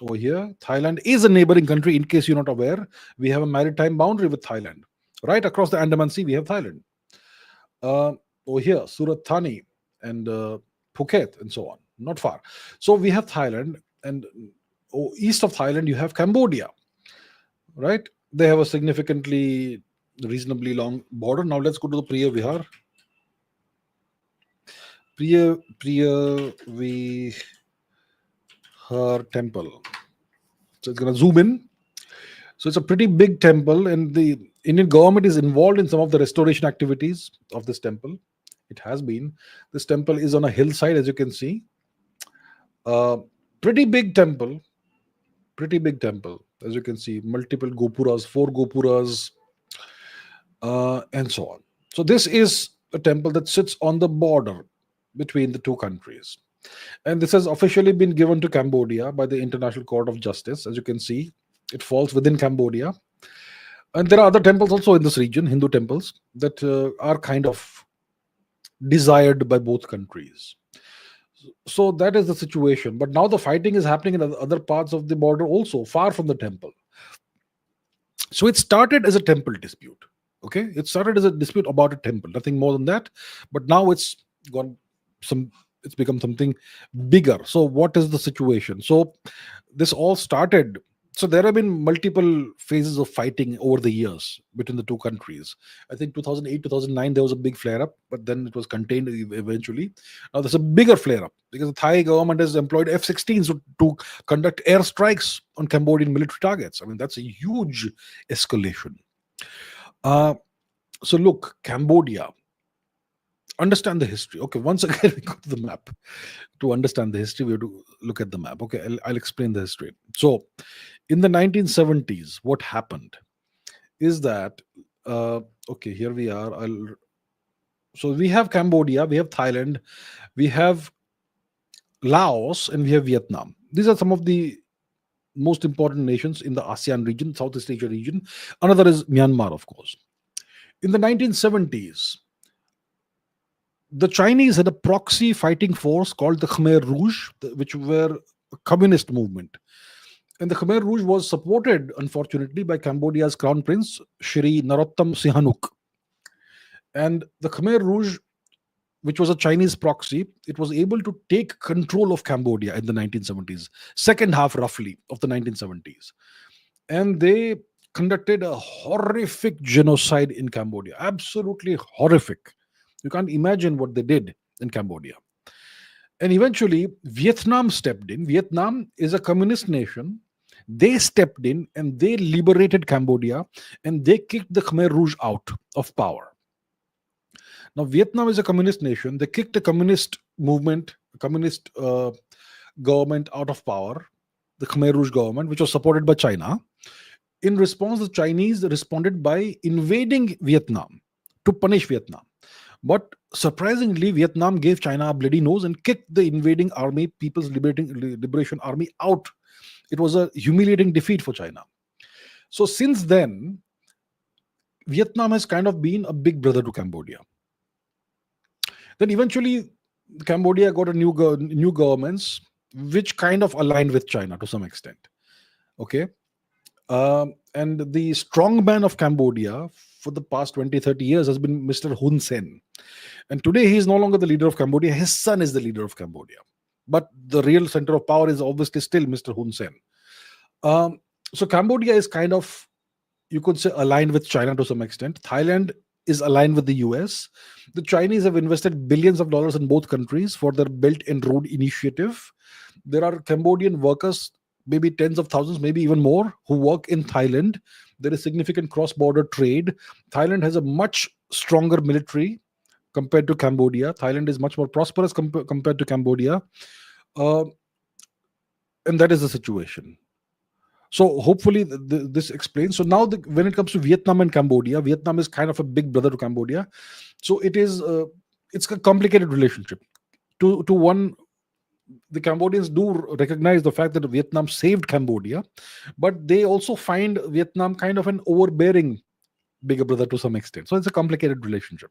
over here. Thailand is a neighboring country, in case you're not aware. We have a maritime boundary with Thailand. Right across the Andaman Sea, we have Thailand. Over here, Surat Thani and Phuket and so on. Not far. So we have Thailand, and east of Thailand, you have Cambodia, right? They have a reasonably long border. Now let's go to the Priya Vihar. Priya Vihar temple. So it's going to zoom in. So it's a pretty big temple, and the Indian government is involved in some of the restoration activities of this temple. It has been. This temple is on a hillside, as you can see. Pretty big temple, as you can see. Multiple gopuras, 4 gopuras, and so on. So this is a temple that sits on the border between the two countries, and this has officially been given to Cambodia by the International Court of Justice. As you can see, it falls within Cambodia. And there are other temples also in this region, Hindu temples, that are kind of desired by both countries. So that is the situation. But now the fighting is happening in other parts of the border also, far from the temple. So it started as a temple dispute. Okay, it started as a dispute about a temple, nothing more than that. But now it's become something bigger. So what is the situation? So this all started. So there have been multiple phases of fighting over the years between the two countries. I think 2008, 2009, there was a big flare-up, but then it was contained eventually. Now there's a bigger flare-up because the Thai government has employed F-16s to conduct airstrikes on Cambodian military targets. I mean, that's a huge escalation. So look, Cambodia. Understand the history. Okay, once again, we go to the map. To understand the history, we have to look at the map. Okay, I'll explain the history. So, in the 1970s, what happened is that, okay, here we are. So we have Cambodia, we have Thailand, we have Laos, and we have Vietnam. These are some of the most important nations in the ASEAN region, Southeast Asia region. Another is Myanmar, of course. In the 1970s, the Chinese had a proxy fighting force called the Khmer Rouge, which were a communist movement. And the Khmer Rouge was supported, unfortunately, by Cambodia's crown prince, Shri Narottam Sihanouk. And the Khmer Rouge, which was a Chinese proxy, it was able to take control of Cambodia in the 1970s, second half roughly of the 1970s. And they conducted a horrific genocide in Cambodia, absolutely horrific. You can't imagine what they did in Cambodia. And eventually, Vietnam stepped in. Vietnam is a communist nation. They stepped in and they liberated Cambodia, and they kicked the Khmer Rouge out of power. Now, Vietnam is a communist nation. They kicked the communist movement, communist government out of power, the Khmer Rouge government, which was supported by China. In response, the Chinese responded by invading Vietnam to punish Vietnam. But surprisingly, Vietnam gave China a bloody nose and kicked the invading army, People's Liberation Army, out. It was a humiliating defeat for China. So since then, Vietnam has kind of been a big brother to Cambodia. Then eventually, Cambodia got a new governments, which kind of aligned with China to some extent. Okay. And the strongman of Cambodia for the past 20, 30 years has been Mr. Hun Sen. And today he is no longer the leader of Cambodia. His son is the leader of Cambodia. But the real center of power is obviously still Mr. Hun Sen. So Cambodia is kind of, you could say, aligned with China to some extent. Thailand is aligned with the US. The Chinese have invested billions of dollars in both countries for their Belt and Road initiative. There are Cambodian workers, maybe tens of thousands, maybe even more, who work in Thailand. There is significant cross border trade. Thailand has a much stronger military compared to Cambodia. Thailand is much more prosperous compared to Cambodia. Uh, and that is the situation. So hopefully this explains. So now when it comes to Vietnam and Cambodia, Vietnam is kind of a big brother to Cambodia. So it's a complicated relationship. To one, the Cambodians do recognize the fact that Vietnam saved Cambodia, but they also find Vietnam kind of an overbearing bigger brother to some extent. So it's a complicated relationship.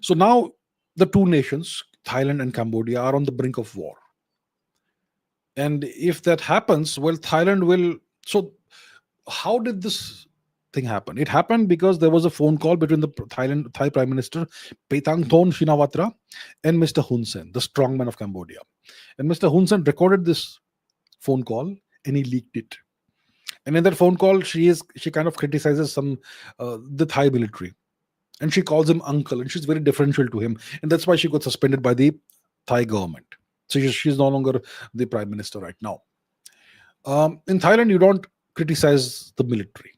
So now the two nations, Thailand and Cambodia, are on the brink of war. And if that happens, well, Thailand will. So, how did this thing happen? It happened because there was a phone call between the Thai Prime Minister Paetongtarn Shinawatra and Mr. Hun Sen, the strongman of Cambodia. And Mr. Hun Sen recorded this phone call and he leaked it. And in that phone call, she kind of criticizes the Thai military, and she calls him uncle, and she's very differential to him, and that's why she got suspended by the Thai government. So she's no longer the prime minister right now. In Thailand, you don't criticize the military.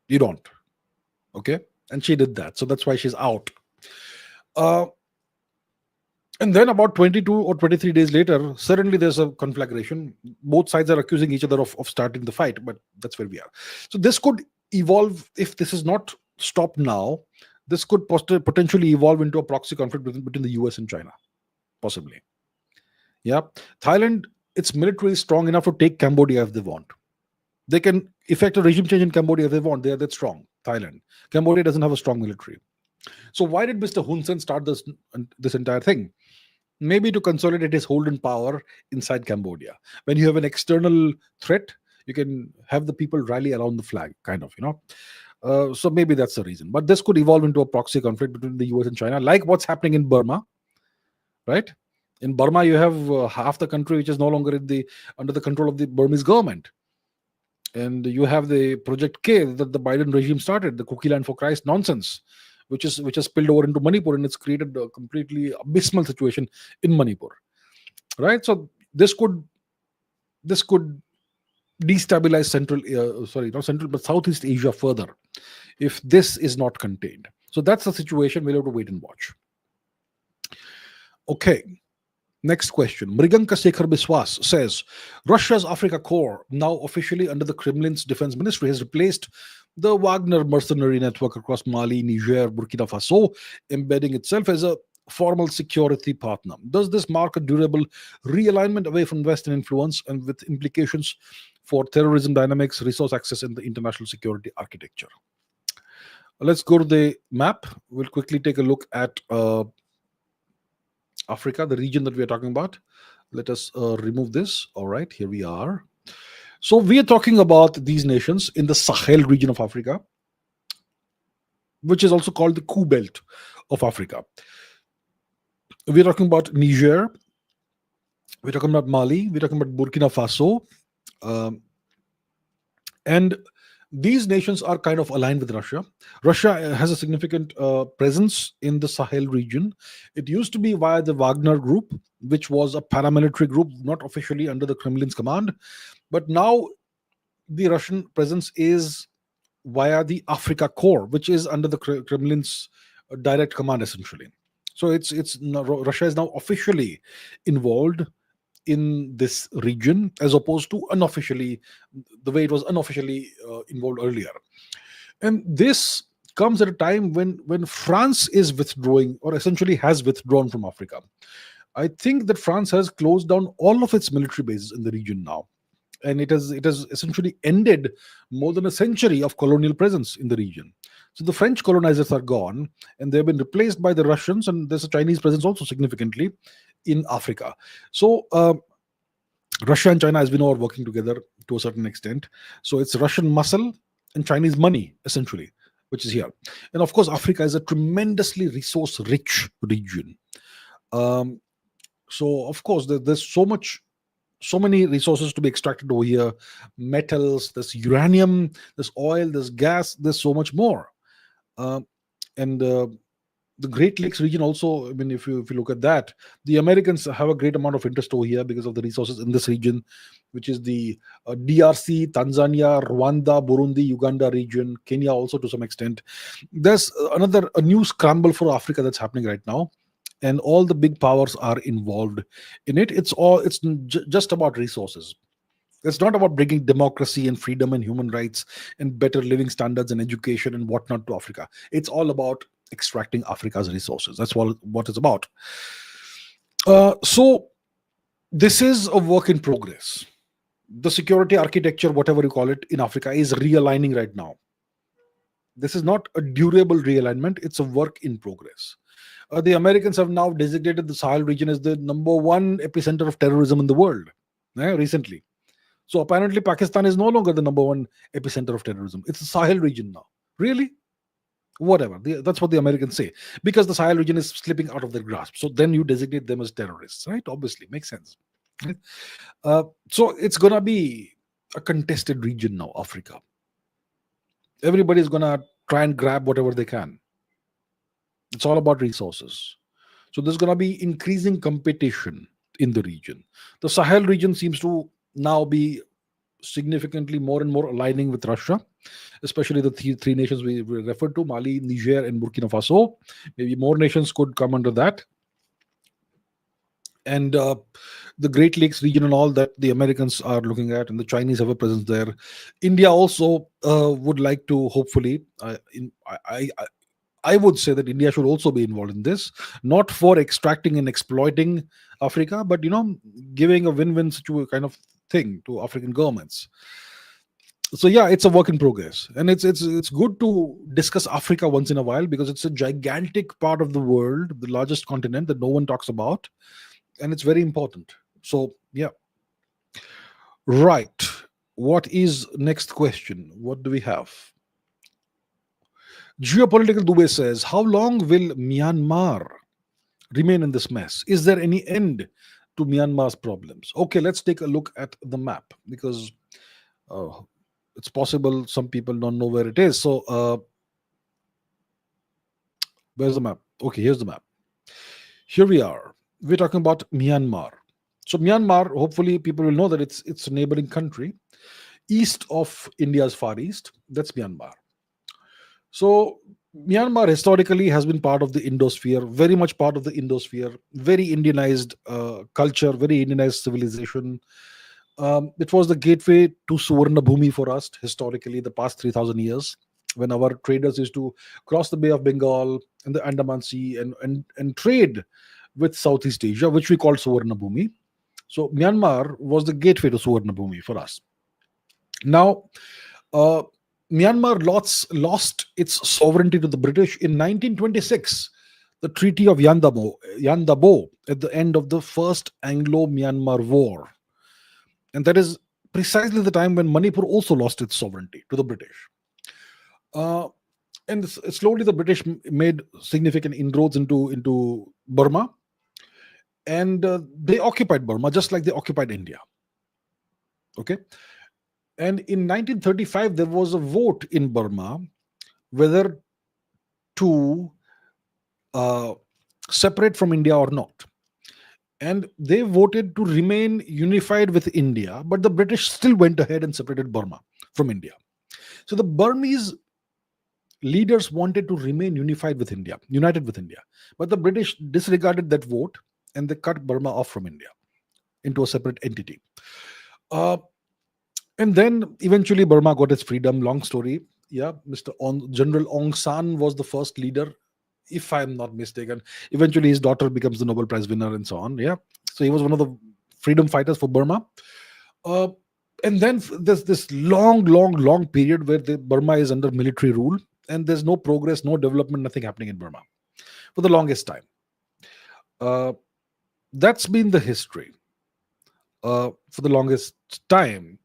You don't. Okay? And she did that. So that's why she's out. And then about 22 or 23 days later, suddenly there's a conflagration. Both sides are accusing each other of starting the fight, but that's where we are. So this could evolve, if this is not stopped now, this could potentially evolve into a proxy conflict between the US and China. Possibly. Yeah, Thailand, its military is strong enough to take Cambodia if they want. They can effect a regime change in Cambodia if they want. They are that strong. Thailand. Cambodia doesn't have a strong military. So why did Mr. Hun Sen start this entire thing? Maybe to consolidate his hold in power inside Cambodia. When you have an external threat, you can have the people rally around the flag, kind of, So maybe that's the reason. But this could evolve into a proxy conflict between the US and China, like what's happening in Burma, right? In Burma, you have half the country which is no longer under the control of the Burmese government. And you have the Project K that the Biden regime started, the Cookie Land for Christ nonsense, which has spilled over into Manipur, and it's created a completely abysmal situation in Manipur. Right? So this could destabilize Southeast Asia further if this is not contained. So that's the situation. We'll have to wait and watch. Okay. Next question. Mriganka Sekhar Biswas says, Russia's Africa Corps, now officially under the Kremlin's defense ministry, has replaced the Wagner mercenary network across Mali, Niger, Burkina Faso, embedding itself as a formal security partner. Does this mark a durable realignment away from Western influence and with implications for terrorism dynamics, resource access, and the international security architecture? Let's go to the map. We'll quickly take a look at Africa, the region that we are talking about. Let us remove this. All right, here we are. So we are talking about these nations in the Sahel region of Africa, which is also called the Coup Belt of Africa. We're talking about Niger. We're talking about Mali. We're talking about Burkina Faso. And these nations are kind of aligned with Russia. Russia has a significant presence in the Sahel region. It used to be via the Wagner group, which was a paramilitary group, not officially under the Kremlin's command. But now the Russian presence is via the Africa Corps, which is under the Kremlin's direct command, essentially. So Russia is now officially involved in this region, as opposed to unofficially, the way it was unofficially involved earlier. And this comes at a time when France is withdrawing, or essentially has withdrawn from Africa. I think that France has closed down all of its military bases in the region now. And it has essentially ended more than a century of colonial presence in the region. So the French colonizers are gone, and they've been replaced by the Russians, and there's a Chinese presence also significantly in Africa. So Russia and China, as we know, are working together to a certain extent. So it's Russian muscle and Chinese money, essentially, which is here. And of course, Africa is a tremendously resource-rich region. So of course, there's so many resources to be extracted over here. Metals, there's uranium, there's oil, there's gas, there's so much more. Uh, and the Great Lakes region also, I mean, if you look at that, the Americans have a great amount of interest over here because of the resources in this region, which is the DRC, Tanzania, Rwanda, Burundi, Uganda region, Kenya also to some extent. There's a new scramble for Africa that's happening right now, and all the big powers are involved in it. It's just about resources. It's not about bringing democracy and freedom and human rights and better living standards and education and whatnot to Africa. It's all about extracting Africa's resources. That's what it's about. So this is a work in progress. The security architecture, whatever you call it, in Africa is realigning right now. This is not a durable realignment, it's a work in progress. The Americans have now designated the Sahel region as the number one epicenter of terrorism in the world recently. So apparently Pakistan is no longer the number one epicenter of terrorism. It's the Sahel region now. Really? Whatever. That's what the Americans say. Because the Sahel region is slipping out of their grasp. So then you designate them as terrorists, right? Obviously. Makes sense. Right? So it's going to be a contested region now, Africa. Everybody's going to try and grab whatever they can. It's all about resources. So there's going to be increasing competition in the region. The Sahel region seems to now be significantly more and more aligning with Russia, especially the three nations we referred to, Mali, Niger, and Burkina Faso. Maybe more nations could come under that. And the Great Lakes region and all that the Americans are looking at, and the Chinese have a presence there. India also would like to, hopefully, I would say that India should also be involved in this, not for extracting and exploiting Africa, but giving a win-win kind of thing to African governments. So yeah, it's a work in progress, and it's good to discuss Africa once in a while because it's a gigantic part of the world, the largest continent that no one talks about, and it's very important. So yeah, right. What is next question? What do we have? Geopolitical Dubey says, how long will Myanmar remain in this mess? Is there any end to Myanmar's problems? Okay, let's take a look at the map because it's possible some people don't know where it is. So where's the map? Okay, here's the map. Here we are. We're talking about Myanmar. So Myanmar, hopefully people will know that it's a neighboring country east of India's Far East. That's Myanmar. So Myanmar historically has been part of the Indosphere, very much part of the Indosphere, very Indianized culture, very Indianized civilization. It was the gateway to Suvarna Bhumi for us historically, the past 3,000 years, when our traders used to cross the Bay of Bengal and the Andaman Sea and trade with Southeast Asia, which we called Suvarna Bhumi. So Myanmar was the gateway to Suvarna Bhumi for us. Now, Myanmar lost its sovereignty to the British in 1926, the Treaty of Yandabo at the end of the First Anglo-Myanmar War. And that is precisely the time when Manipur also lost its sovereignty to the British. And slowly the British made significant inroads into Burma. And they occupied Burma just like they occupied India. Okay. And in 1935, there was a vote in Burma whether to separate from India or not. And they voted to remain unified with India, but the British still went ahead and separated Burma from India. So the Burmese leaders wanted to remain united with India, but the British disregarded that vote and they cut Burma off from India into a separate entity. And then eventually Burma got its freedom. Long story. Yeah, General Aung San was the first leader, if I'm not mistaken. Eventually his daughter becomes the Nobel Prize winner and so on. Yeah, so he was one of the freedom fighters for Burma. And then there's this long period where Burma is under military rule and there's no progress, no development, nothing happening in Burma for the longest time. That's been the history for the longest time.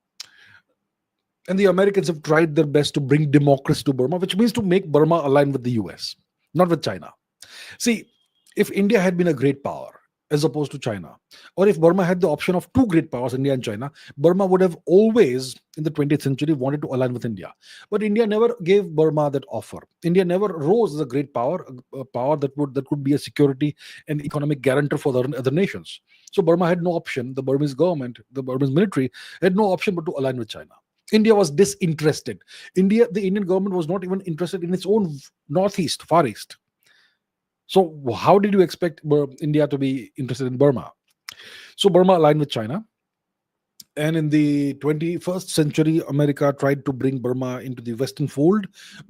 And the Americans have tried their best to bring democracy to Burma, which means to make Burma align with the US, not with China. See, if India had been a great power as opposed to China. Or if Burma had the option of two great powers, India and China, Burma would have always, in the 20th century, wanted to align with India. But India never gave Burma that offer. India never rose as a great power, a power that could be a security and economic guarantor for the other nations. So Burma had no option. The Burmese government, the Burmese military, had no option but to align with China. India was disinterested. The Indian government was not even interested in its own northeast, far east. So how did you expect India to be interested in Burma? So Burma aligned with China. And in the 21st century, America tried to bring Burma into the Western fold.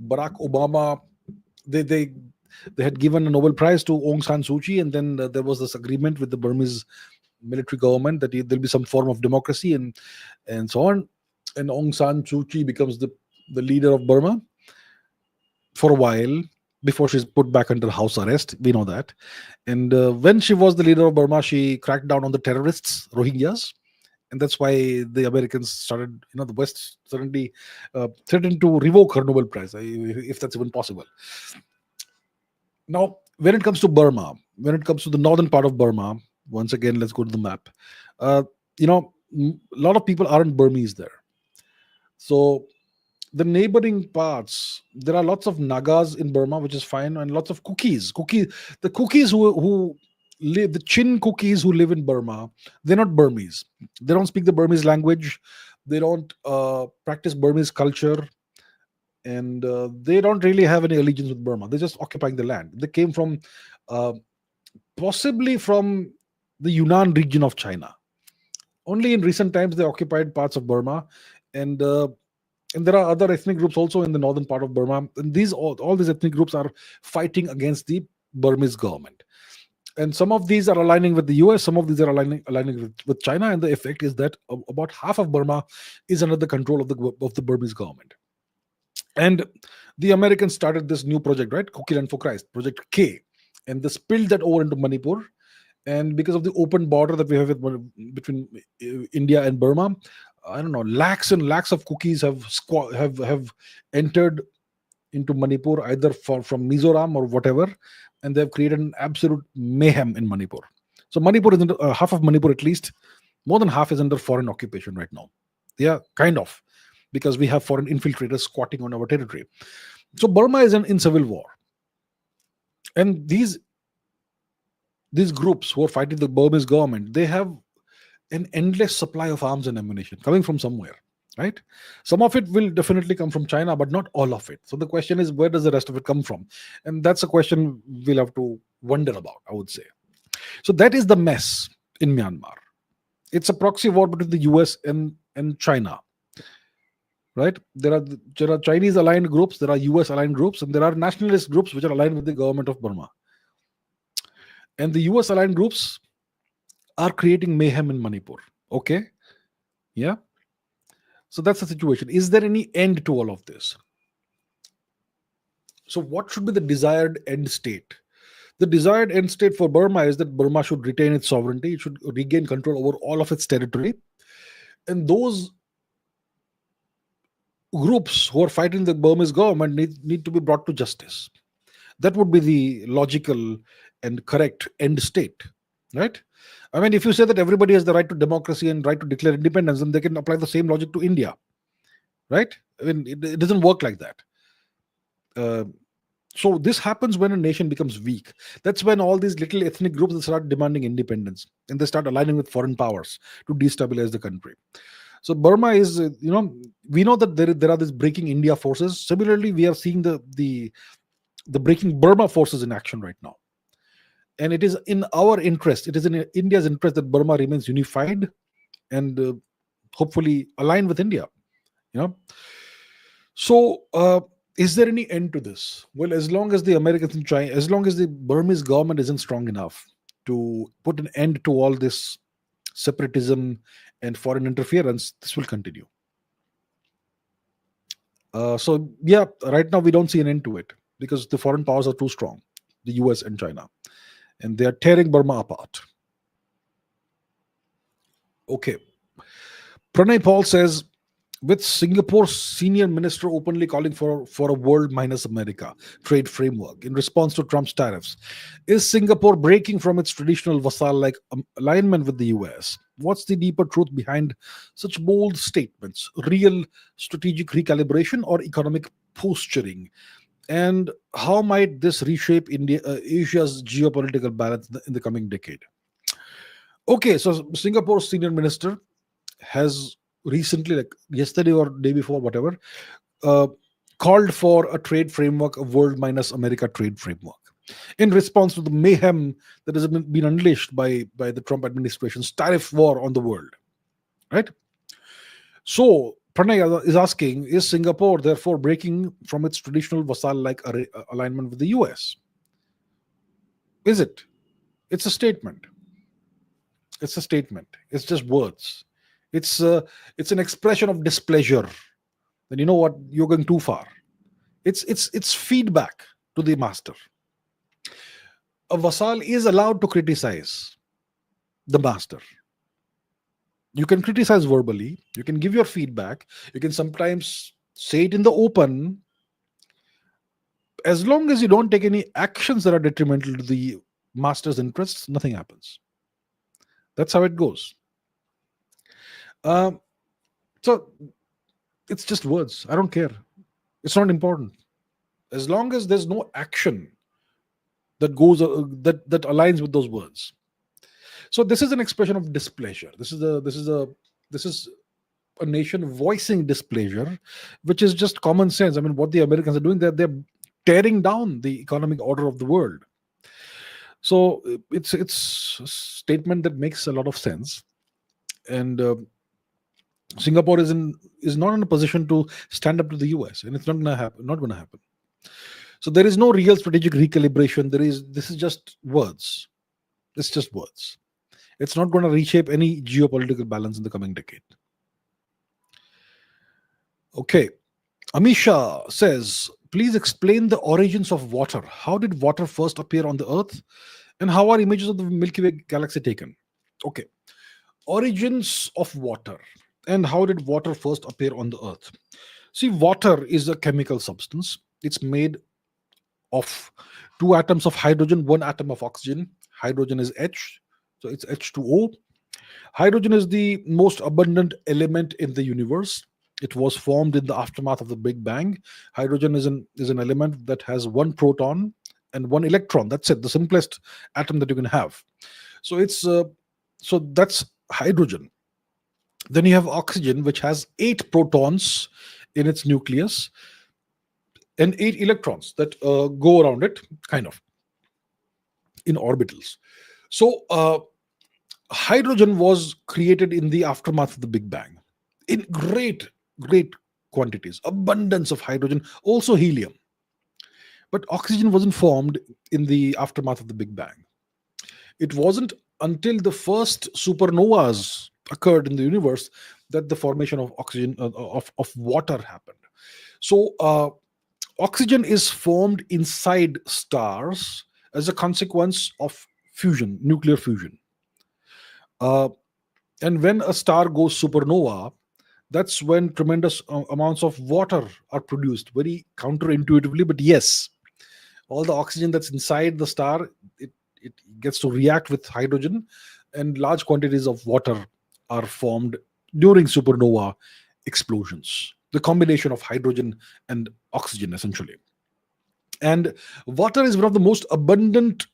Barack Obama, they had given a Nobel Prize to Aung San Suu Kyi, and then there was this agreement with the Burmese military government that there'll be some form of democracy and so on. And Aung San Suu Kyi becomes the leader of Burma for a while, before she's put back under house arrest. We know that. And when she was the leader of Burma, she cracked down on the terrorists, Rohingyas. And that's why the Americans started, the West suddenly threatened to revoke her Nobel Prize, if that's even possible. Now, when it comes to Burma, when it comes to the northern part of Burma, once again, let's go to the map. A lot of people aren't Burmese there. So the neighboring parts, there are lots of Nagas in Burma, which is fine, and lots of Kukis. The Kukis who live, the Chin Kukis who live in Burma, they're not Burmese. They don't speak the Burmese language. They don't practice Burmese culture, and they don't really have any allegiance with Burma. They're just occupying the land. They came from possibly from the Yunnan region of China. Only in recent times they occupied parts of Burma, and there are other ethnic groups also in the northern part of Burma. And all these ethnic groups are fighting against the Burmese government. And some of these are aligning with the US, some of these are aligning with China. And the effect is that about half of Burma is under the control of the Burmese government. And the Americans started this new project, right? Cookie Land for Christ, Project K. And they spilled that over into Manipur. And because of the open border that we have between India and Burma, I don't know, lakhs and lakhs of Kukis have entered into Manipur, either from Mizoram or whatever, and they've created an absolute mayhem in Manipur. So Manipur is half of Manipur, at least more than half, is under foreign occupation right now. Yeah, kind of, because we have foreign infiltrators squatting on our territory. So Burma is in civil war, and these groups who are fighting the Burmese government, they have an endless supply of arms and ammunition coming from somewhere, right? Some of it will definitely come from China, but not all of it. So the question is, where does the rest of it come from? And that's a question we'll have to wonder about, I would say. So that is the mess in Myanmar. It's a proxy war between the US and China, right? There are Chinese aligned groups, there are US aligned groups, and there are nationalist groups which are aligned with the government of Burma. And the US aligned groups are creating mayhem in Manipur. Okay? Yeah? So that's the situation. Is there any end to all of this? So what should be the desired end state? The desired end state for Burma is that Burma should retain its sovereignty. It should regain control over all of its territory. And those groups who are fighting the Burmese government need to be brought to justice. That would be the logical and correct end state, right? I mean, if you say that everybody has the right to democracy and right to declare independence, then they can apply the same logic to India, right? I mean, it doesn't work like that. So this happens when a nation becomes weak. That's when all these little ethnic groups start demanding independence, and they start aligning with foreign powers to destabilize the country. So Burma is, we know that there are these breaking India forces. Similarly, we are seeing the breaking Burma forces in action right now. And it is in our interest, it is in India's interest that Burma remains unified and hopefully aligned with India. So is there any end to this? Well, as long as the Americans in China, as long as the Burmese government isn't strong enough to put an end to all this separatism and foreign interference, this will continue. So yeah, right now we don't see an end to it because the foreign powers are too strong, the US and China, and they are tearing Burma apart. Okay. Pranay Paul says, with Singapore's senior minister openly calling for a world minus America trade framework in response to Trump's tariffs. Is Singapore breaking from its traditional vassal-like alignment with the US? What's the deeper truth behind such bold statements? Real strategic recalibration or economic posturing? And how might this reshape Asia's geopolitical balance in the coming decade? Okay, so Singapore's senior minister has recently, like yesterday or day before, whatever, uh, called for a trade framework, a world minus America trade framework, in response to the mayhem that has been unleashed by the Trump administration's tariff war on the world. Right. So Pranay is asking: is Singapore therefore breaking from its traditional vassal-like alignment with the US? Is it? It's a statement. It's a statement. It's just words. It's an expression of displeasure. Then you know what, you're going too far. It's feedback to the master. A vassal is allowed to criticize the master. You can criticize verbally. You can give your feedback. You can sometimes say it in the open. As long as you don't take any actions that are detrimental to the master's interests, nothing happens. That's how it goes. So it's just words. I don't care. It's not important. As long as there's no action that goes that aligns with those words. So this is an expression of displeasure. This is a nation voicing displeasure, which is just common sense. I mean, what the Americans are doing, they're tearing down the economic order of the world. So it's a statement that makes a lot of sense, and Singapore is not in a position to stand up to the US, and it's not going to happen. Not going to happen. So there is no real strategic recalibration. This is just words. It's just words. It's not going to reshape any geopolitical balance in the coming decade. Okay. Amisha says, please explain the origins of water. How did water first appear on the Earth? And how are images of the Milky Way galaxy taken? Okay. Origins of water. And how did water first appear on the Earth? See, water is a chemical substance. It's made of two atoms of hydrogen, one atom of oxygen. Hydrogen is H, so it's H2O. Hydrogen is the most abundant element in the universe. It was formed in the aftermath of the Big Bang. Hydrogen is an element that has one proton and one electron. That's it, the simplest atom that you can have. So so that's hydrogen. Then you have oxygen, which has 8 protons in its nucleus and 8 electrons that go around it, kind of, in orbitals. So hydrogen was created in the aftermath of the Big Bang in great quantities, abundance of hydrogen, also helium. But oxygen wasn't formed in the aftermath of the Big Bang. It wasn't until the first supernovas occurred in the universe that the formation of oxygen of water happened. So oxygen is formed inside stars as a consequence of fusion, nuclear fusion. And when a star goes supernova, that's when tremendous amounts of water are produced, very counterintuitively, but yes, all the oxygen that's inside the star, it gets to react with hydrogen, and large quantities of water are formed during supernova explosions, the combination of hydrogen and oxygen, essentially. And water is one of the most abundant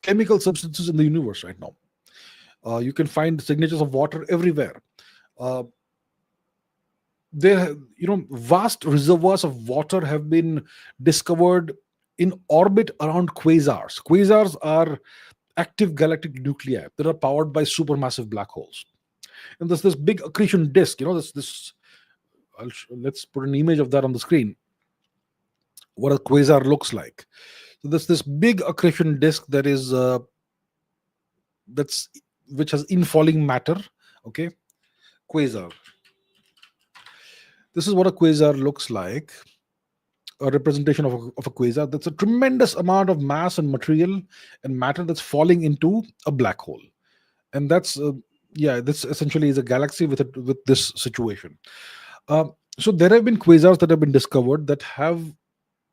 chemical substances in the universe right now. You can find signatures of water everywhere. Vast reservoirs of water have been discovered in orbit around quasars. Quasars are active galactic nuclei that are powered by supermassive black holes. And there's this big accretion disk. Let's put an image of that on the screen. What a quasar looks like. So there's this big accretion disk that is which has infalling matter. Okay, quasar. This is what a quasar looks like. A representation of a quasar. That's a tremendous amount of mass and material and matter that's falling into a black hole, and that's Yeah, this essentially is a galaxy with with this situation. So there have been quasars that have been discovered that have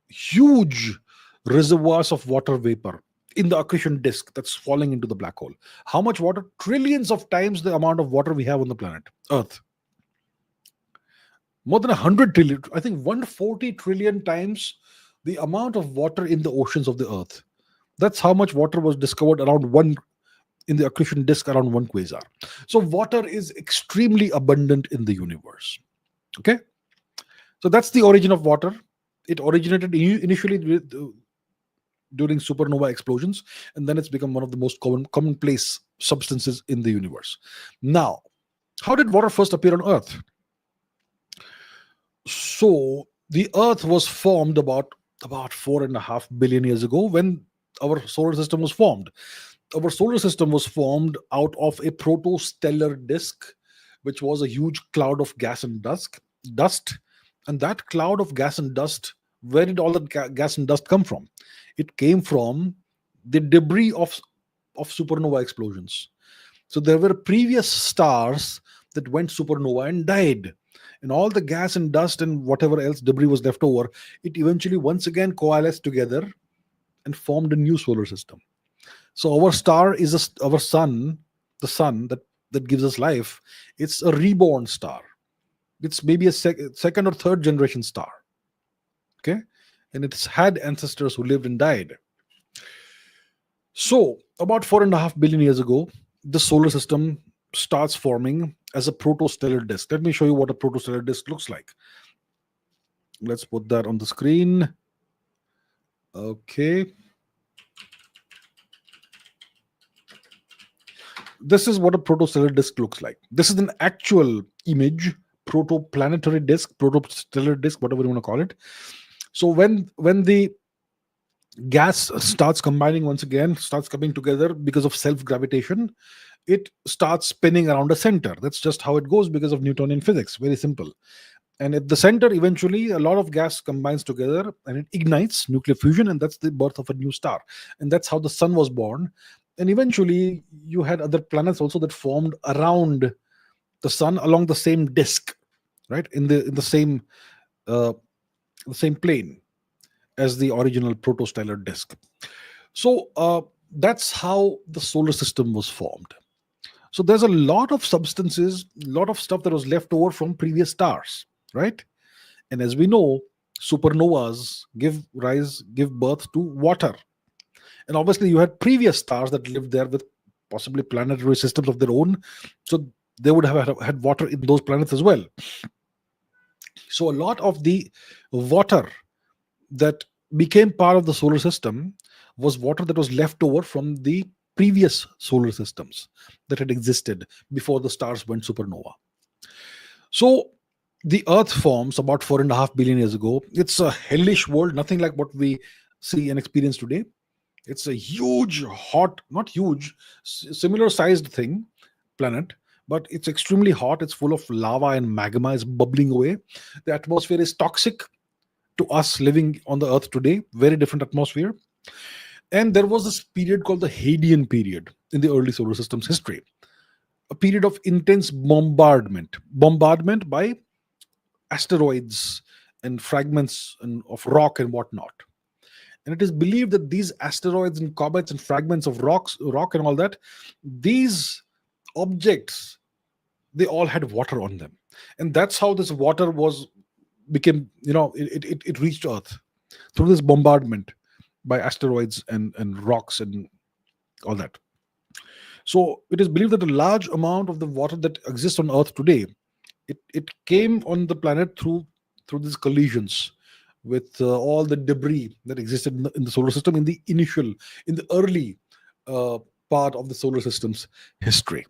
huge reservoirs of water vapor in the accretion disk that's falling into the black hole. How much water? Trillions of times the amount of water we have on the planet Earth. More than 100 trillion, I think 140 trillion times the amount of water in the oceans of the Earth. That's how much water was discovered around one in the accretion disk around one quasar. So water is extremely abundant in the universe. Okay, so that's the origin of water. It originated initially during supernova explosions, and then it's become one of the most commonplace substances in the universe. Now, how did water first appear on Earth? So the Earth was formed about 4.5 billion years ago when our solar system was formed. Our solar system was formed out of a protostellar disk, which was a huge cloud of gas and dust. And that cloud of gas and dust, where did all that gas and dust come from? It came from the debris of supernova explosions. So there were previous stars that went supernova and died. And all the gas and dust and whatever else debris was left over, it eventually once again coalesced together and formed a new solar system. So our star is our sun, the sun that gives us life. It's a reborn star. It's maybe a second or third generation star. Okay, and it's had ancestors who lived and died. So about 4.5 billion years ago, the solar system starts forming as a protostellar disk. Let me show you what a protostellar disk looks like. Let's put that on the screen. Okay. This is what a protostellar disk looks like. This is an actual image, protoplanetary disk, protostellar disk, whatever you want to call it. So when the gas starts combining once again, starts coming together because of self-gravitation, it starts spinning around a center. That's just how it goes because of Newtonian physics. Very simple. And at the center, eventually, a lot of gas combines together and it ignites nuclear fusion, and that's the birth of a new star. And that's how the sun was born. And eventually, you had other planets also that formed around the sun along the same disk, right? In the same plane as the original protostellar disk. So that's how the solar system was formed. So there's a lot of substances, a lot of stuff that was left over from previous stars, right? And as we know, supernovas give birth to water. And obviously, you had previous stars that lived there with possibly planetary systems of their own. So they would have had water in those planets as well. So a lot of the water that became part of the solar system was water that was left over from the previous solar systems that had existed before the stars went supernova. So the Earth forms about 4.5 billion years ago. It's a hellish world, nothing like what we see and experience today. It's a huge, hot, not huge, similar sized thing, planet, but it's extremely hot. It's full of lava and magma is bubbling away. The atmosphere is toxic to us living on the Earth today, very different atmosphere. And there was this period called the Hadean period in the early solar system's history, a period of intense bombardment by asteroids and fragments of rock and whatnot. And it is believed that these asteroids and comets and fragments of rock and all that, these objects, they all had water on them. And that's how this water became, it reached Earth through this bombardment by asteroids and rocks and all that. So it is believed that a large amount of the water that exists on Earth today, it came on the planet through these collisions with all the debris that existed in the solar system in the early part of the solar system's history.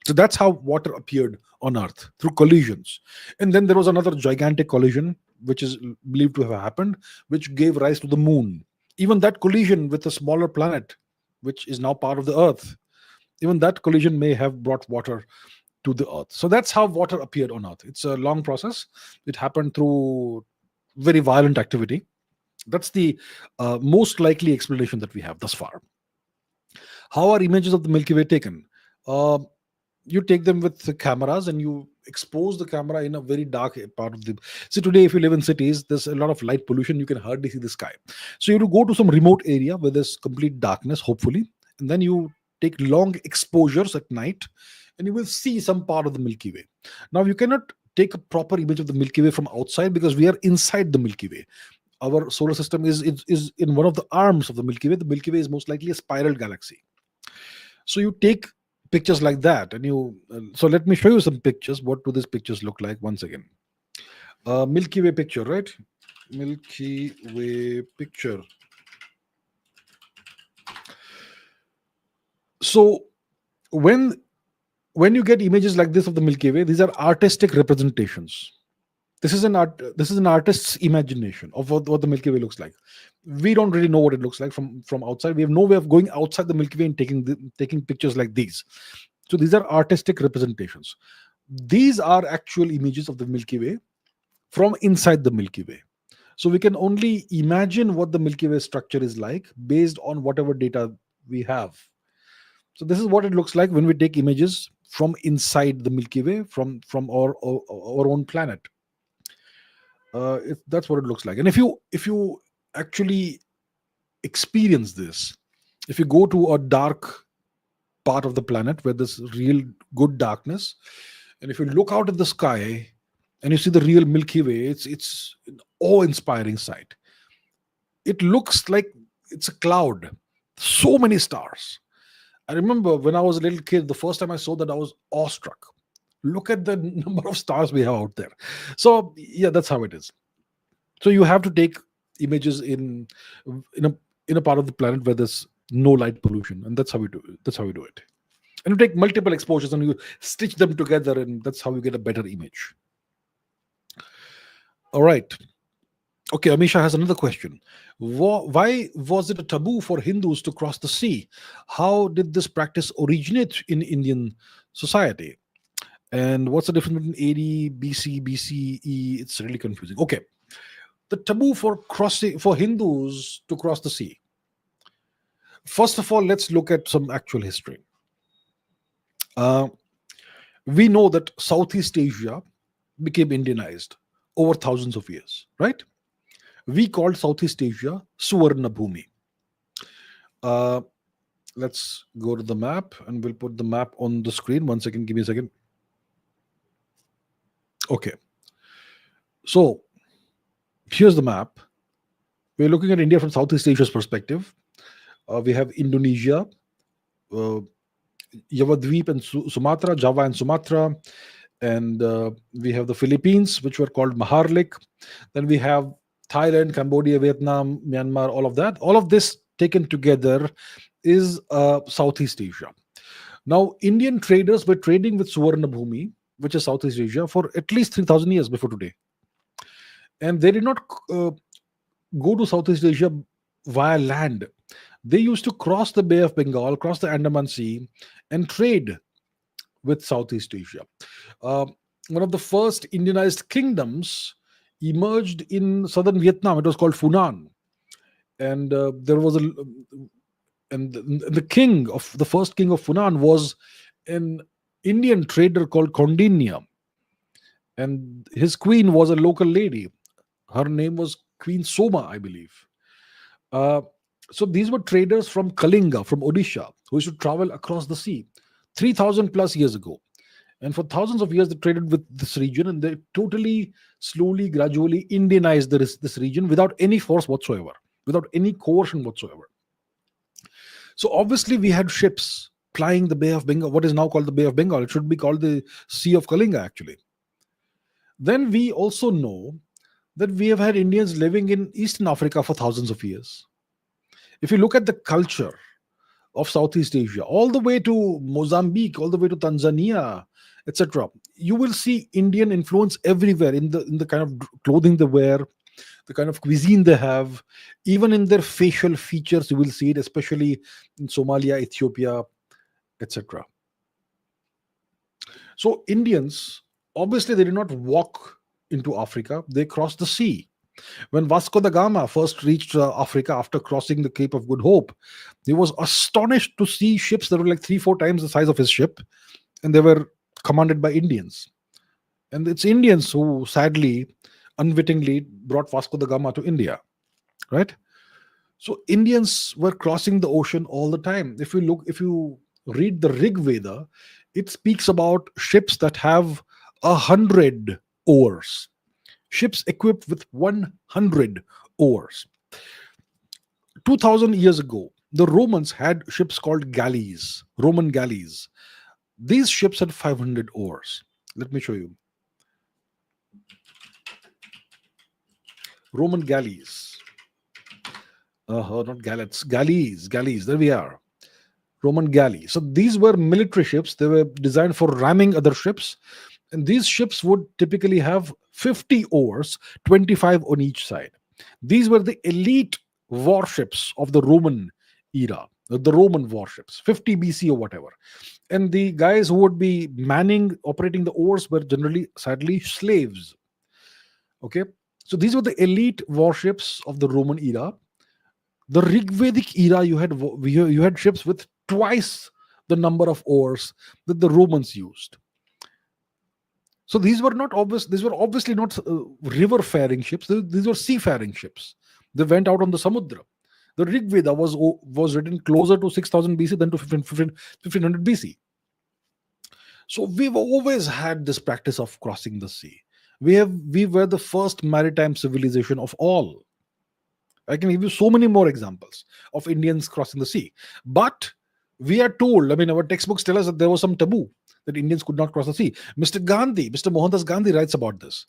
So that's how water appeared on Earth, through collisions. And then there was another gigantic collision, which is believed to have happened, which gave rise to the moon. Even that collision with a smaller planet, which is now part of the Earth, even that collision may have brought water to the Earth. So that's how water appeared on Earth. It's a long process. It happened through very violent activity. That's the most likely explanation that we have thus far. How are images of the Milky Way taken? you take them with the cameras and you expose the camera in a very dark part of the. See, today if you live in cities, there's a lot of light pollution, you can hardly see the sky. So you have to go to some remote area where there's complete darkness, hopefully, and then you take long exposures at night, and you will see some part of the Milky Way. Now you cannot take a proper image of the Milky Way from outside because we are inside the Milky Way. Our solar system is in one of the arms of the Milky Way. The Milky Way is most likely a spiral galaxy. So you take pictures like that, and so let me show you some pictures. What do these pictures look like once again? Milky Way picture, right? Milky Way picture. So when you get images like this of the Milky Way, these are artistic representations. This is an artist's imagination of what the Milky Way looks like. We don't really know what it looks like from outside. We have no way of going outside the Milky Way and taking pictures like these. So these are artistic representations. These are actual images of the Milky Way from inside the Milky Way. So we can only imagine what the Milky Way structure is like based on whatever data we have. So this is what it looks like when we take images from inside the Milky Way, from our own planet. That's what it looks like. And if you actually experience this, if you go to a dark part of the planet where there's real good darkness, and if you look out at the sky and you see the real Milky Way, it's an awe-inspiring sight. It looks like it's a cloud, so many stars. I remember when I was a little kid, the first time I saw that, I was awestruck. Look at the number of stars we have out there. So yeah, that's how it is. So you have to take images in a part of the planet where there's no light pollution, and that's how we do it. And you take multiple exposures and you stitch them together, and that's how you get a better image. All right. Okay, Amisha has another question. Why was it a taboo for Hindus to cross the sea? How did this practice originate in Indian society? And what's the difference between AD, BC, BCE? It's really confusing. Okay. The taboo for Hindus to cross the sea. First of all, let's look at some actual history. We know that Southeast Asia became Indianized over thousands of years, right? We called Southeast Asia Suvarna Bhumi. Let's go to the map, and we'll put the map on the screen. 1 second, give me a second. Okay. So here's the map. We're looking at India from Southeast Asia's perspective. We have Indonesia, Yavadweep and Sumatra, Java and Sumatra, and we have the Philippines, which were called Maharlik. Then we have Thailand, Cambodia, Vietnam, Myanmar, all of that. All of this taken together is Southeast Asia. Now, Indian traders were trading with Suvarna Bhumi, which is Southeast Asia, for at least 3,000 years before today. And they did not go to Southeast Asia via land. They used to cross the Bay of Bengal, cross the Andaman Sea, and trade with Southeast Asia. One of the first Indianized kingdoms emerged in southern Vietnam. It was called Funan. And there was the first king of Funan was an Indian trader called Kondinya. And his queen was a local lady. Her name was Queen Soma, I believe. So these were traders from Kalinga, from Odisha, who used to travel across the sea 3,000 plus years ago. And for thousands of years, they traded with this region, and they totally, slowly, gradually Indianized this region without any force whatsoever, without any coercion whatsoever. So obviously, we had ships plying the Bay of Bengal, what is now called the Bay of Bengal. It should be called the Sea of Kalinga, actually. Then we also know that we have had Indians living in Eastern Africa for thousands of years. If you look at the culture of Southeast Asia, all the way to Mozambique, all the way to Tanzania, etc., you will see Indian influence everywhere in the kind of clothing they wear, the kind of cuisine they have, even in their facial features. You will see it, especially in Somalia, Ethiopia, etc. So Indians, obviously, they did not walk into Africa; they crossed the sea. When Vasco da Gama first reached Africa after crossing the Cape of Good Hope, he was astonished to see ships that were like 3-4 times the size of his ship, and they were commanded by Indians. And it's Indians who sadly, unwittingly brought Vasco da Gama to India, right? So Indians were crossing the ocean all the time. If you read the Rigveda, it speaks about ships that have 100 oars, ships equipped with 100 oars. 2000 years ago, the Romans had ships called galleys, Roman galleys. These ships had 500 oars. Let me show you. Roman galleys. Not galleys, galleys. There we are. Roman galley. So these were military ships. They were designed for ramming other ships. And these ships would typically have 50 oars, 25 on each side. These were the elite warships of the Roman era, the Roman warships, 50 BC or whatever. And the guys who would be operating the oars were generally, sadly, slaves. Okay. So these were the elite warships of the Roman era. The Rigvedic era, you had ships with twice the number of oars that the Romans used. So these were obviously not river faring ships. These were seafaring ships. They went out on the Samudra. The Rigveda was written closer to 6000 BC than to 1500 BC. So we've always had this practice of crossing the sea. We were the first maritime civilization of all. I can give you so many more examples of Indians crossing the sea. But we are told, our textbooks tell us that there was some taboo, that Indians could not cross the sea. Mr. Mohandas Gandhi writes about this,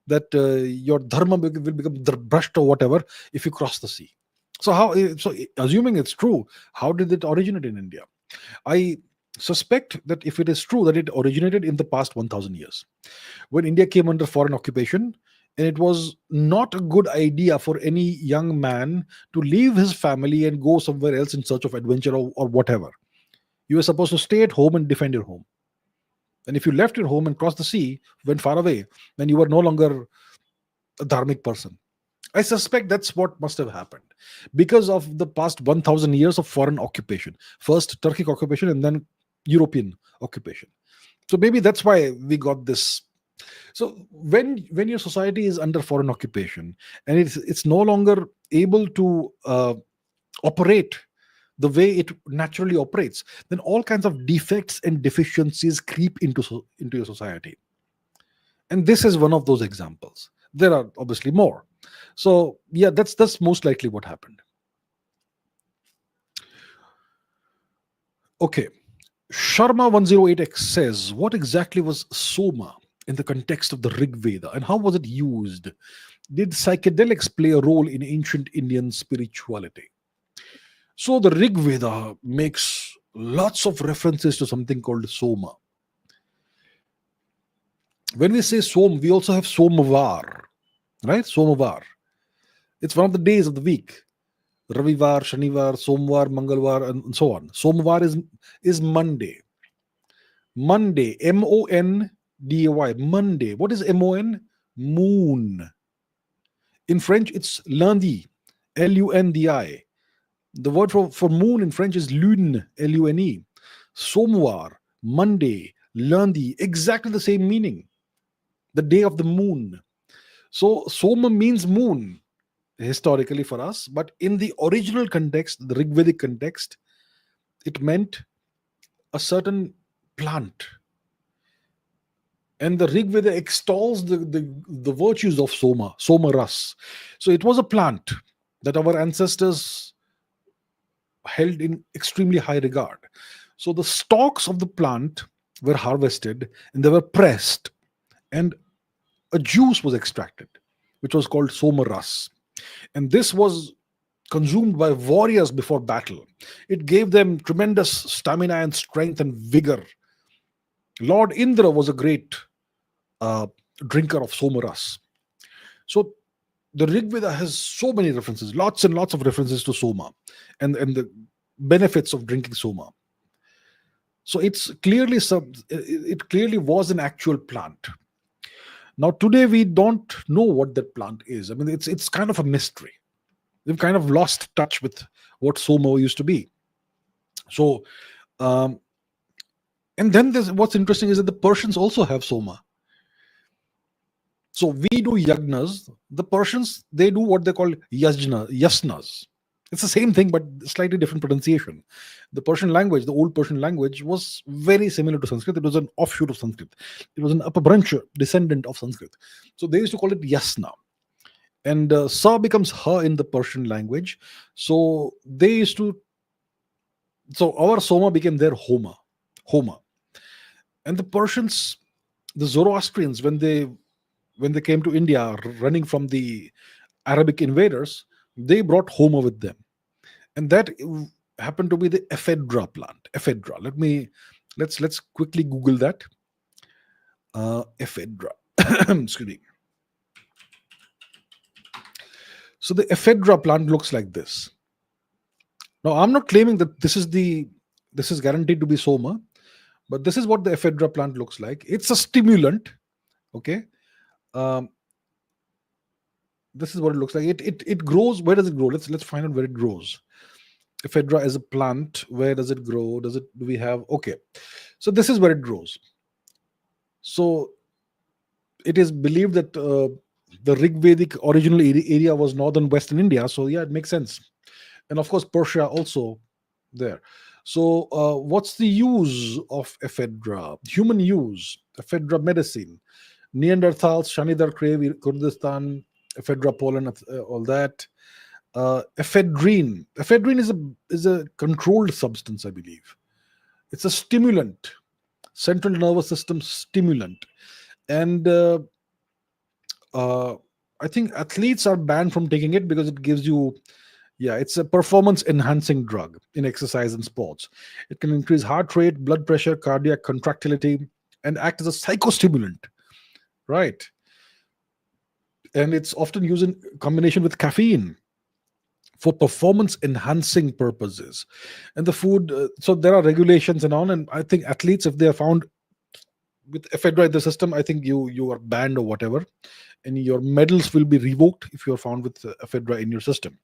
that your dharma will become brushed or whatever if you cross the sea. So assuming it's true, how did it originate in India? I suspect that if it is true that it originated in the past 1000 years, when India came under foreign occupation, and it was not a good idea for any young man to leave his family and go somewhere else in search of adventure or whatever. You were supposed to stay at home and defend your home. And if you left your home and crossed the sea, went far away, then you were no longer a dharmic person. I suspect that's what must have happened because of the past 1000 years of foreign occupation. First Turkic occupation and then European occupation. So maybe that's why we got this. So when your society is under foreign occupation and it's no longer able to operate the way it naturally operates, then all kinds of defects and deficiencies creep into your society. And this is one of those examples. There are obviously more. So yeah, that's most likely what happened. Okay. Sharma 108X says, what exactly was Soma in the context of the Rigveda, and how was it used? Did psychedelics play a role in ancient Indian spirituality? So the Rigveda makes lots of references to something called Soma. When we say Som, we also have Somavar, right? Somavar. It's one of the days of the week. Ravivar, Shanivar, Somvar, Mangalvar, and so on. Somavar is Monday. Monday, M-O-N-D-A-Y, Monday. What is M-O-N? Moon. In French, it's lundi, L-U-N-D-I. The word for moon in French is lune, L-U-N-E. Somvar, Monday, lundi, exactly the same meaning. The day of the moon. So Soma means moon, historically for us, but in the original context, the Rigvedic context, it meant a certain plant. And the Rigveda extols the virtues of Soma Ras. So it was a plant that our ancestors held in extremely high regard. So the stalks of the plant were harvested and they were pressed, and a juice was extracted, which was called Soma Ras. And this was consumed by warriors before battle. It gave them tremendous stamina and strength and vigor. Lord Indra was a great drinker of Soma Ras. So the Rigveda has so many references, lots and lots of references to Soma and the benefits of drinking Soma. So it clearly was an actual plant. Now today we don't know what that plant is. I mean, it's kind of a mystery. We've kind of lost touch with what Soma used to be. So And then what's interesting is that the Persians also have Soma. So we do yagnas. The Persians, they do what they call yasnas. It's the same thing, but slightly different pronunciation. The Persian language, the old Persian language, was very similar to Sanskrit. It was an offshoot of Sanskrit. It was an upper branch, descendant of Sanskrit. So they used to call it yasna. And sa becomes ha in the Persian language. So they used to, so our Soma became their Homa. And the Persians, the Zoroastrians, when they came to India running from the Arabic invaders, they brought Homa with them. And that happened to be the ephedra plant. Ephedra. Let's quickly Google that. Ephedra. Excuse me. So the ephedra plant looks like this. Now I'm not claiming that this is guaranteed to be Soma, but this is what the ephedra plant looks like. It's a stimulant. Okay. This is what it looks like. It grows. Where does it grow? Let's find out where it grows. Ephedra as a plant. Where does it grow? Do we have? Okay. So this is where it grows. So it is believed that the Rigvedic original area was northern western India. So yeah, it makes sense. And of course, Persia also there. So what's the use of ephedra? Human use. Ephedra medicine. Neanderthals, Shanidar Crave, Kurdistan, ephedra pollen, all that. Ephedrine. Ephedrine is a controlled substance, I believe. It's a stimulant, central nervous system stimulant. And I think athletes are banned from taking it because it gives you, it's a performance enhancing drug in exercise and sports. It can increase heart rate, blood pressure, cardiac contractility, and act as a psychostimulant. Right. And it's often used in combination with caffeine for performance enhancing purposes. And the food, so there are regulations and on, and I think athletes, if they are found with ephedra in the system, I think you are banned or whatever, and your medals will be revoked if you are found with ephedra in your system.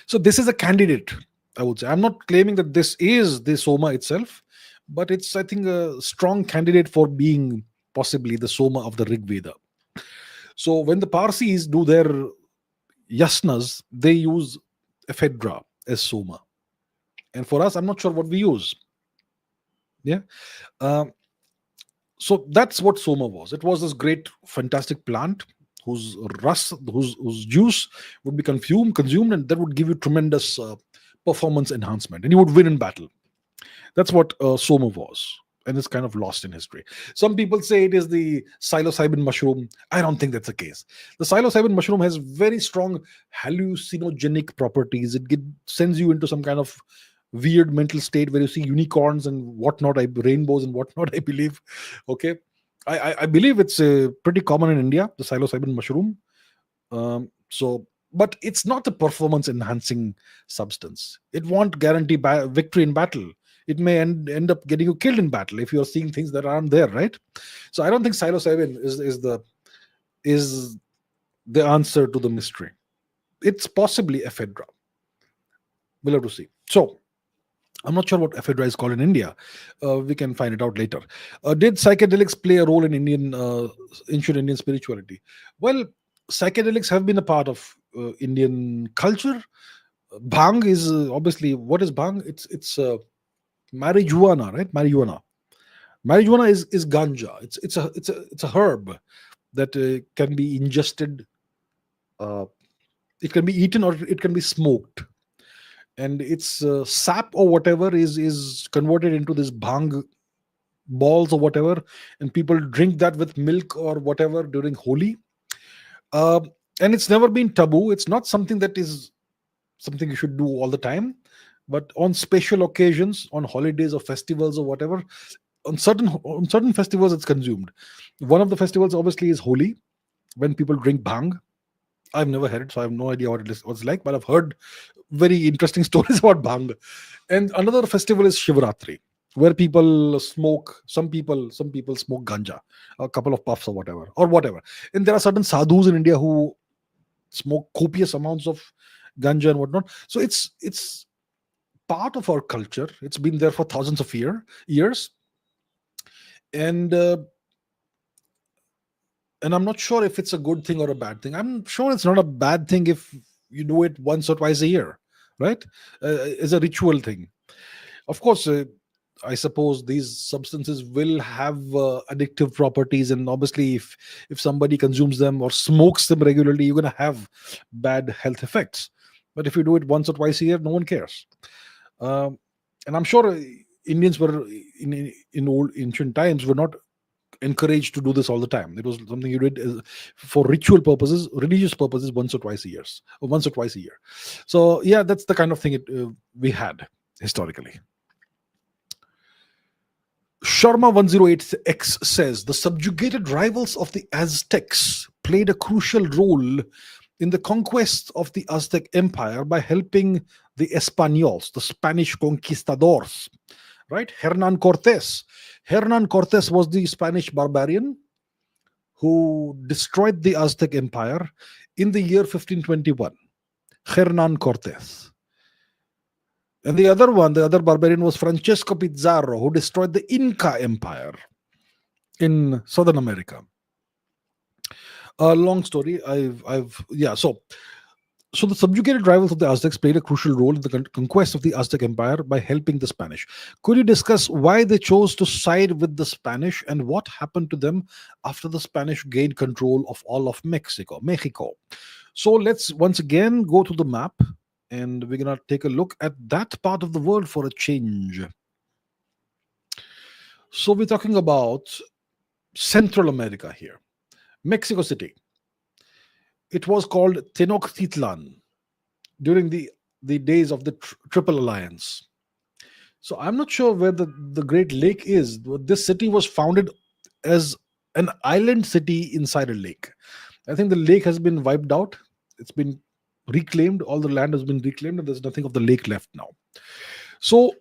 So this is a candidate, I would say. I'm not claiming that this is the Soma itself, but it's, I think, a strong candidate for being possibly the Soma of the Rigveda. So when the Parsis do their yasnas, they use ephedra as Soma. And for us, I'm not sure what we use. Yeah. So that's what Soma was. It was this great, fantastic plant whose juice would be consumed, and that would give you tremendous performance enhancement, and you would win in battle. That's what Soma was. And it's kind of lost in history. Some people say it is the psilocybin mushroom. I don't think that's the case. The psilocybin mushroom has very strong hallucinogenic properties. It sends you into some kind of weird mental state where you see unicorns and whatnot, rainbows and whatnot, I believe. Okay. I believe it's pretty common in India, the psilocybin mushroom. But it's not a performance enhancing substance. It won't guarantee victory in battle. It may end up getting you killed in battle if you're seeing things that aren't there, right? So I don't think psilocybin is the answer to the mystery. It's possibly ephedra. We'll have to see. So I'm not sure what ephedra is called in India. We can find it out later. Did psychedelics play a role in ancient Indian spirituality? Well, psychedelics have been a part of Indian culture. Bhang is obviously, what is bhang? It's marijuana, right? Marijuana is ganja. It's a herb that can be ingested. It can be eaten or it can be smoked, and its sap or whatever is converted into this bhang balls or whatever, and people drink that with milk or whatever during Holi. And it's never been taboo. It's not something that is something you should do all the time. But on special occasions, on holidays or festivals or whatever, on certain festivals, it's consumed. One of the festivals, obviously, is Holi, when people drink bhang. I've never had it, so I have no idea what it's like, but I've heard very interesting stories about bhang. And another festival is Shivratri, where people smoke. Some people smoke ganja, a couple of puffs or whatever. And there are certain sadhus in India who smoke copious amounts of ganja and whatnot. So it's part of our culture. It's been there for thousands of years, and I'm not sure if it's a good thing or a bad thing. I'm sure it's not a bad thing if you do it once or twice a year, right? It's a ritual thing. Of course, I suppose these substances will have addictive properties, and obviously, if somebody consumes them or smokes them regularly, you're going to have bad health effects. But if you do it once or twice a year, no one cares. Um, and I'm sure Indians were in old ancient times were not encouraged to do this all the time. It was something you did for ritual purposes, religious purposes, once or twice a year. So yeah, that's the kind of thing we had historically. Sharma 108X says the subjugated rivals of the Aztecs played a crucial role in the conquest of the Aztec Empire by helping the Españols, the Spanish conquistadors, right? Hernan Cortés. Hernan Cortés was the Spanish barbarian who destroyed the Aztec Empire in the year 1521. Hernan Cortés. And the other barbarian was Francisco Pizarro, who destroyed the Inca Empire in Southern America. A long story. So the subjugated rivals of the Aztecs played a crucial role in the conquest of the Aztec Empire by helping the Spanish. Could you discuss why they chose to side with the Spanish and what happened to them after the Spanish gained control of all of Mexico? So let's once again go to the map, and we're going to take a look at that part of the world for a change. So we're talking about Central America here. Mexico City. It was called Tenochtitlan during the days of the Triple Alliance. So I'm not sure where the Great Lake is. This city was founded as an island city inside a lake. I think the lake has been wiped out. It's been reclaimed. All the land has been reclaimed, and there's nothing of the lake left now. So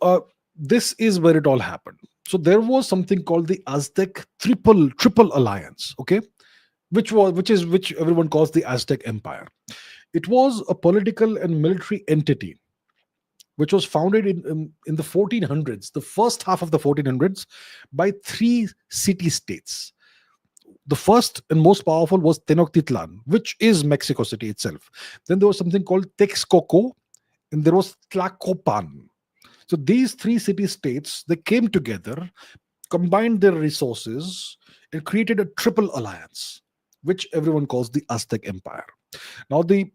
this is where it all happened. So there was something called the Aztec Triple Alliance. Okay. Which everyone calls the Aztec Empire. It was a political and military entity which was founded in the 1400s, the first half of the 1400s, by 3 city-states. The first and most powerful was Tenochtitlan, which is Mexico City itself. Then there was something called Texcoco, and there was Tlacopan. So these 3 city-states, they came together, combined their resources, and created a triple alliance, which everyone calls the Aztec Empire. Now, the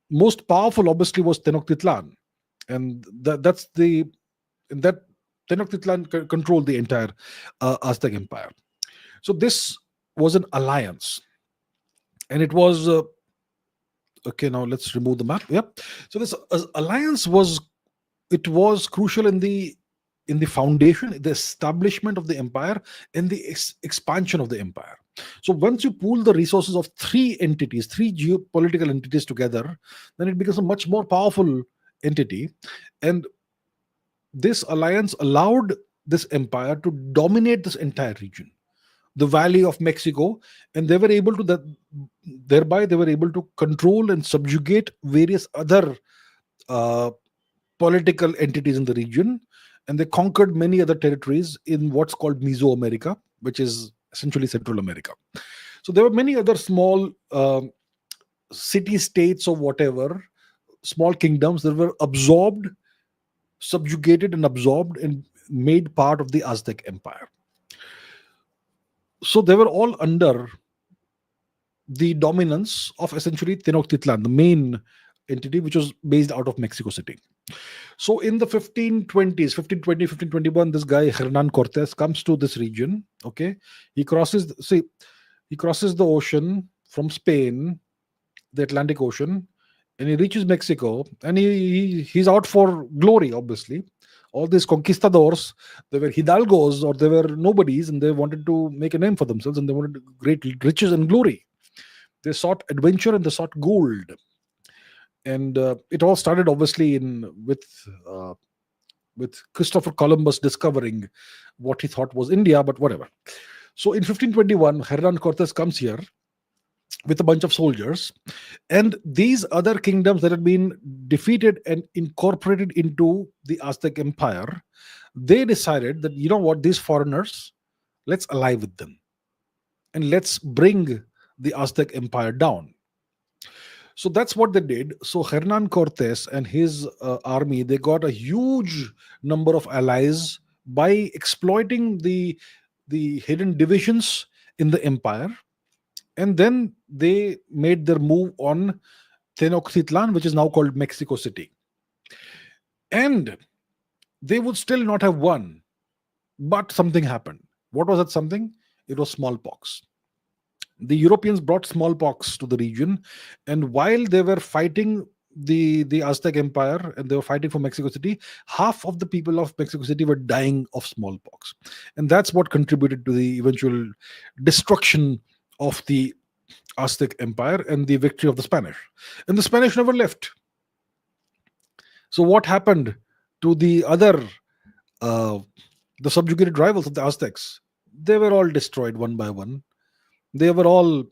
most powerful, obviously, was Tenochtitlan, and that Tenochtitlan controlled the entire Aztec Empire. So this was an alliance, and it was okay. Now let's remove the map. Yep. So this alliance was crucial in the foundation, the establishment of the empire, and the expansion of the empire. So once you pool the resources of 3 geopolitical entities together, then it becomes a much more powerful entity. And this alliance allowed this empire to dominate this entire region, the Valley of Mexico, and they were able to thereby they were able to control and subjugate various other political entities in the region, and they conquered many other territories in what's called Mesoamerica, which is essentially Central America. So there were many other small city-states or whatever, small kingdoms that were subjugated and made part of the Aztec Empire. So they were all under the dominance of essentially Tenochtitlan, the main entity, which was based out of Mexico City. So in the 1521, this guy Hernan Cortés comes to this region. Okay, he crosses the ocean from Spain, the Atlantic Ocean, and he reaches Mexico, and he's out for glory. Obviously, all these conquistadors, they were hidalgos or they were nobodies, and they wanted to make a name for themselves, and they wanted great riches and glory. They sought adventure and they sought gold. And it all started obviously with Christopher Columbus discovering what he thought was India, but whatever. So in 1521, Hernan Cortés comes here with a bunch of soldiers. And these other kingdoms that had been defeated and incorporated into the Aztec Empire, they decided that, you know what, these foreigners, let's ally with them and let's bring the Aztec Empire down. So that's what they did. So Hernan Cortes and his army, they got a huge number of allies by exploiting the hidden divisions in the empire, and then they made their move on Tenochtitlan, which is now called Mexico City. And they would still not have won, but something happened. What was that something? It was smallpox. The Europeans brought smallpox to the region, and while they were fighting the Aztec Empire and they were fighting for Mexico City, half of the people of Mexico City were dying of smallpox, and that's what contributed to the eventual destruction of the Aztec Empire and the victory of the Spanish. And the Spanish never left. So what happened to the other the subjugated rivals of the Aztecs? They were all destroyed one by one. They were all,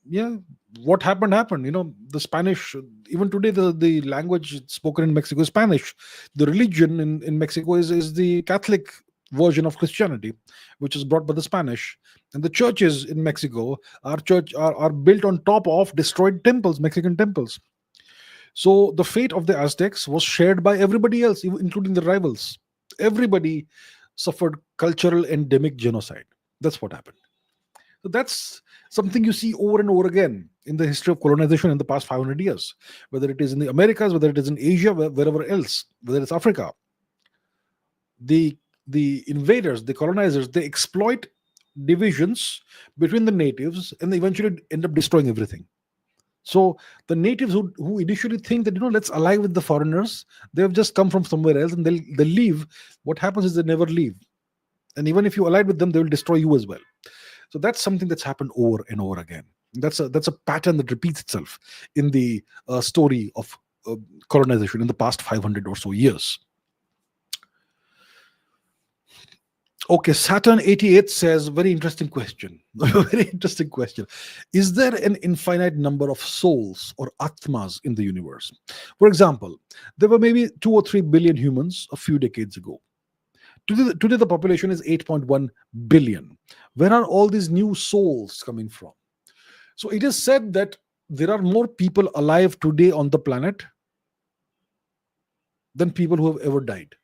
yeah, what happened. The Spanish, even today, the language spoken in Mexico is Spanish. The religion in Mexico is the Catholic version of Christianity, which is brought by the Spanish. And the churches in Mexico are built on top of destroyed temples, Mexican temples. So the fate of the Aztecs was shared by everybody else, including the rivals. Everybody suffered cultural endemic genocide. That's what happened. So that's something you see over and over again in the history of colonization in the past 500 years, whether it is in the Americas, whether it is in Asia, wherever else, whether it's Africa. The invaders, the colonizers, they exploit divisions between the natives and they eventually end up destroying everything. So the natives who initially think that, let's ally with the foreigners, they have just come from somewhere else and they'll leave. What happens is they never leave. And even if you allied with them, they will destroy you as well. So that's something that's happened over and over again. That's a pattern that repeats itself in the story of colonization in the past 500 or so years. Okay, Saturn 88 says, very interesting question. Very interesting question. Is there an infinite number of souls or atmas in the universe? For example, there were maybe 2 or 3 billion humans a few decades ago. Today the population is 8.1 billion. Where are all these new souls coming from? So it is said that there are more people alive today on the planet than people who have ever died.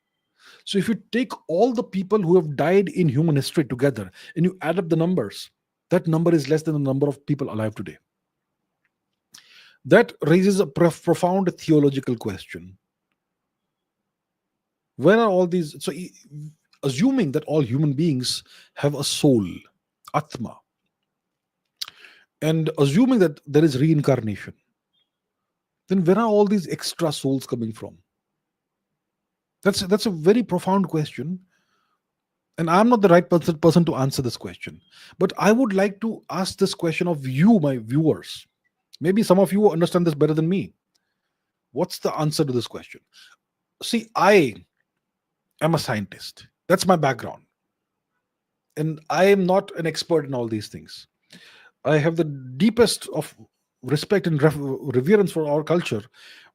So if you take all the people who have died in human history together and you add up the numbers, that number is less than the number of people alive today. That raises a profound theological question. Where are all these? So assuming that all human beings have a soul, atma, and assuming that there is reincarnation, then where are all these extra souls coming from? That's a very profound question, and I'm not the right person to answer this question. But I would like to ask this question of you, my viewers. Maybe some of you understand this better than me. What's the answer to this question? See, I am a scientist. That's my background. And I am not an expert in all these things. I have the deepest of respect and reverence for our culture,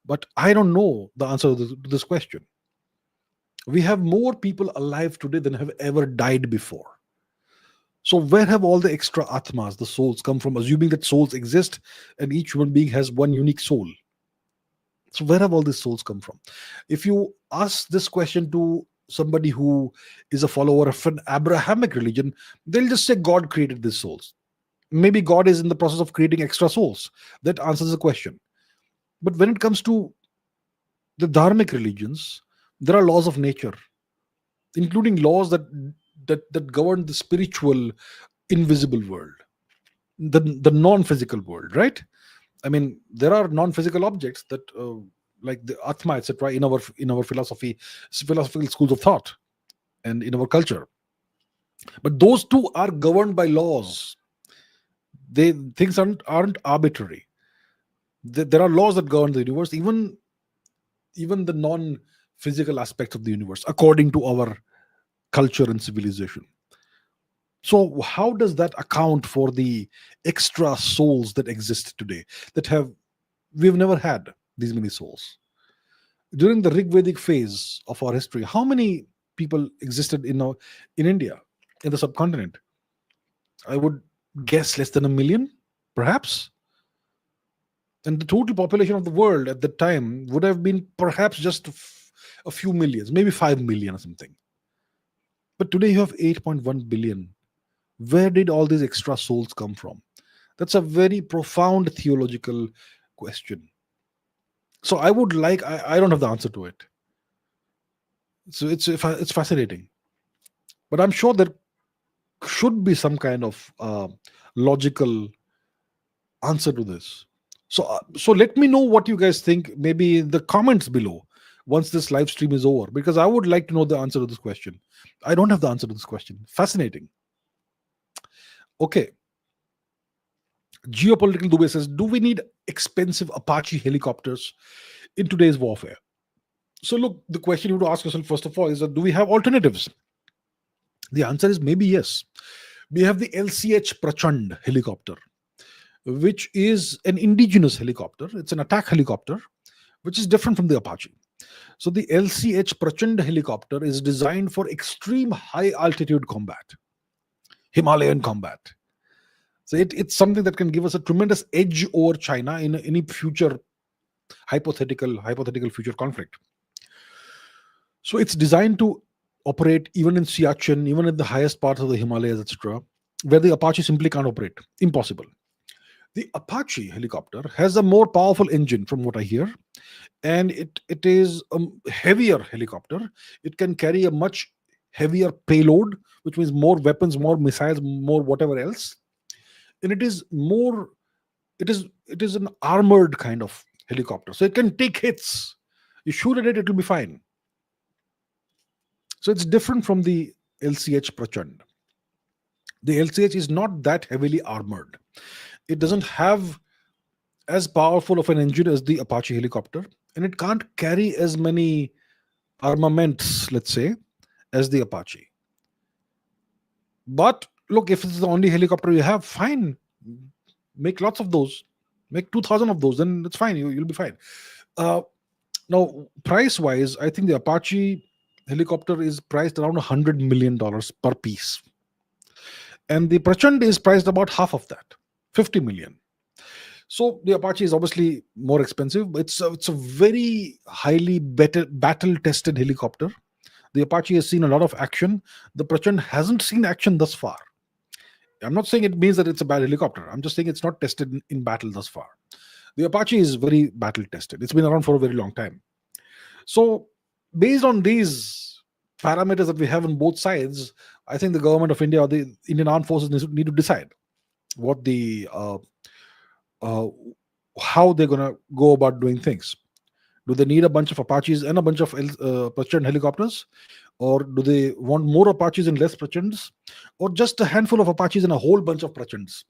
but I don't know the answer to this question. We have more people alive today than have ever died before. So where have all the extra atmas, the souls, come from, assuming that souls exist and each human being has one unique soul? So where have all these souls come from? If you ask this question to somebody who is a follower of an Abrahamic religion, they'll just say God created these souls. Maybe God is in the process of creating extra souls. That answers the question. But when it comes to the dharmic religions, there are laws of nature, including laws that govern the spiritual, invisible world, the non-physical world, right? I mean, there are non-physical objects that, like the Atma, etc., in our philosophical schools of thought, and in our culture. But those two are governed by laws. Things aren't arbitrary. There are laws that govern the universe, even the non-physical aspects of the universe, according to our culture and civilization. So how does that account for the extra souls that exist today, that have we've never had these many souls? During the Rigvedic phase of our history, how many people existed in India, in the subcontinent? I would guess less than a million, perhaps. And the total population of the world at that time would have been perhaps just a few millions, maybe 5 million or something. But today you have 8.1 billion. Where did all these extra souls come from? That's a very profound theological question. So I don't have the answer to it. So it's fascinating. But I'm sure there should be some kind of logical answer to this. So let me know what you guys think, maybe in the comments below once this live stream is over, because I would like to know the answer to this question. I don't have the answer to this question. Fascinating. Okay. Geopolitical Dubey says, do we need expensive Apache helicopters in today's warfare? So look, the question you have to ask yourself first of all is that, do we have alternatives? The answer is maybe yes. We have the LCH Prachand helicopter, which is an indigenous helicopter. It's an attack helicopter, which is different from the Apache. So the LCH Prachand helicopter is designed for extreme high altitude combat, Himalayan combat. So it's something that can give us a tremendous edge over China in any future hypothetical future conflict. So it's designed to operate even in Siachen, even in the highest parts of the Himalayas, etc., where the Apache simply can't operate. Impossible. The Apache helicopter has a more powerful engine, from what I hear, and it is a heavier helicopter. It can carry a much heavier payload, which means more weapons, more missiles, more whatever else. And it is an armored kind of helicopter, so it can take hits. You shoot at it, it will be fine. So it's different from the LCH Prachand. The LCH is not that heavily armored. It doesn't have as powerful of an engine as the Apache helicopter, and it can't carry as many armaments, let's say, as the Apache. But look, if it's the only helicopter you have, fine. Make lots of those. Make 2,000 of those, then it's fine. You'll be fine. Now, price-wise, I think the Apache helicopter is priced around $100 million per piece. And the Prachand is priced about half of that, 50 million. So the Apache is obviously more expensive. It's a very highly battle-tested helicopter. The Apache has seen a lot of action. The Prachand hasn't seen action thus far. I'm not saying it means that it's a bad helicopter. I'm just saying it's not tested in battle thus far. The Apache is very battle-tested. It's been around for a very long time. So based on these parameters that we have on both sides, I think the government of India or the Indian Armed Forces need to decide what how they're going to go about doing things. Do they need a bunch of Apaches and a bunch of Prachand helicopters? Or do they want more Apaches and less Prachands? Or just a handful of Apaches and a whole bunch of Prachands?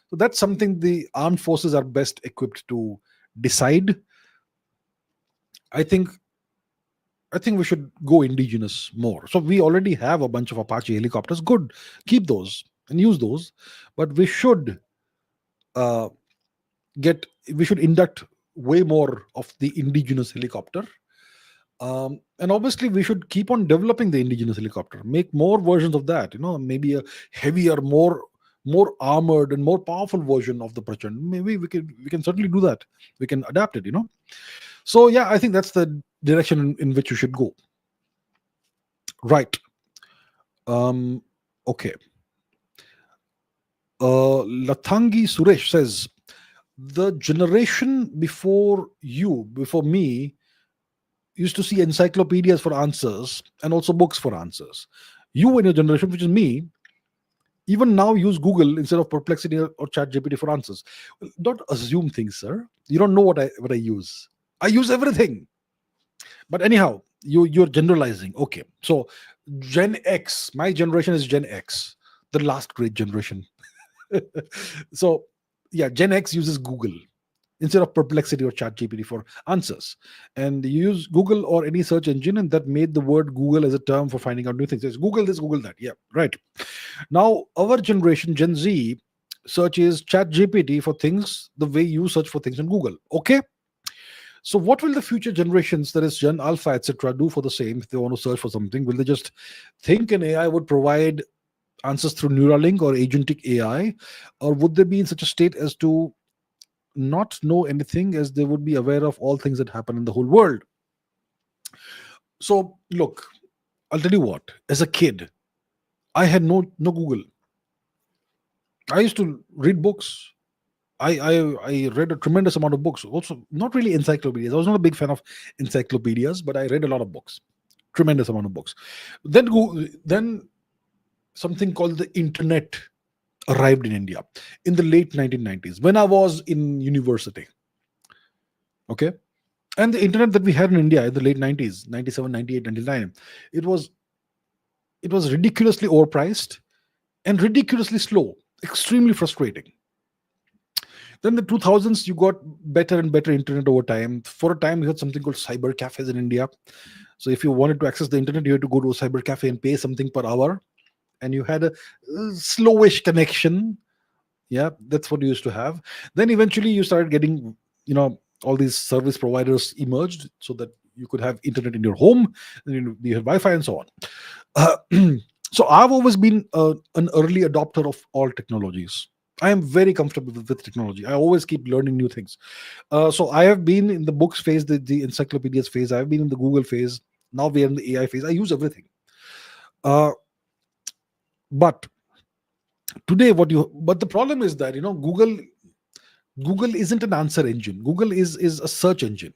So that's something the armed forces are best equipped to decide. I think we should go indigenous more. So we already have a bunch of Apache helicopters. Good, keep those and use those. But we should induct way more of the indigenous helicopter. And obviously we should keep on developing the indigenous helicopter, make more versions of that, maybe a heavier, more armored and more powerful version of the Prachand. Maybe we can certainly do that. We can adapt it, So yeah, I think that's the direction in which you should go. Right. Okay. Lathangi Suresh says, the generation before me, used to see encyclopedias for answers and also books for answers. You and your generation, which is me, even now use Google instead of Perplexity or ChatGPT for answers. Don't assume things, sir. You don't know what I use. I use everything. But anyhow, you're generalizing. Okay, so Gen X, my generation is Gen X, the last great generation. So yeah, Gen X uses Google. instead of Perplexity or ChatGPT for answers. And you use Google or any search engine, and that made the word Google as a term for finding out new things. It's Google this, Google that. Yeah, right. Now, our generation, Gen Z, searches ChatGPT for things the way you search for things in Google. Okay. So, what will the future generations, that is Gen Alpha, etc., do for the same if they want to search for something? Will they just think an AI would provide answers through Neuralink or agentic AI, or would they be in such a state as to not know anything, as they would be aware of all things that happen in the whole world? So, look, I'll tell you what. As a kid, I had no Google. I used to read books. I read a tremendous amount of books. Also, not really encyclopedias. I was not a big fan of encyclopedias, but I read a lot of books. Tremendous amount of books. Then something called the internet arrived in India in the late 1990s when I was in university. Okay. And the internet that we had in India in the late 90s, 97, 98, 99, it was ridiculously overpriced and ridiculously slow, extremely frustrating. Then the 2000s, you got better and better internet over time. For a time, you had something called cyber cafes in India. So if you wanted to access the internet, you had to go to a cyber cafe and pay something per hour. And you had a slowish connection. Yeah, that's what you used to have. Then eventually you started getting, all these service providers emerged so that you could have internet in your home, and you had Wi-Fi and so on. Uh, so I've always been an early adopter of all technologies. I am very comfortable with technology. I always keep learning new things. So I have been in the books phase, the encyclopedias phase. I've been in the Google phase. Now we are in the AI phase. I use everything. But today, but the problem is that Google isn't an answer engine. Google is a search engine.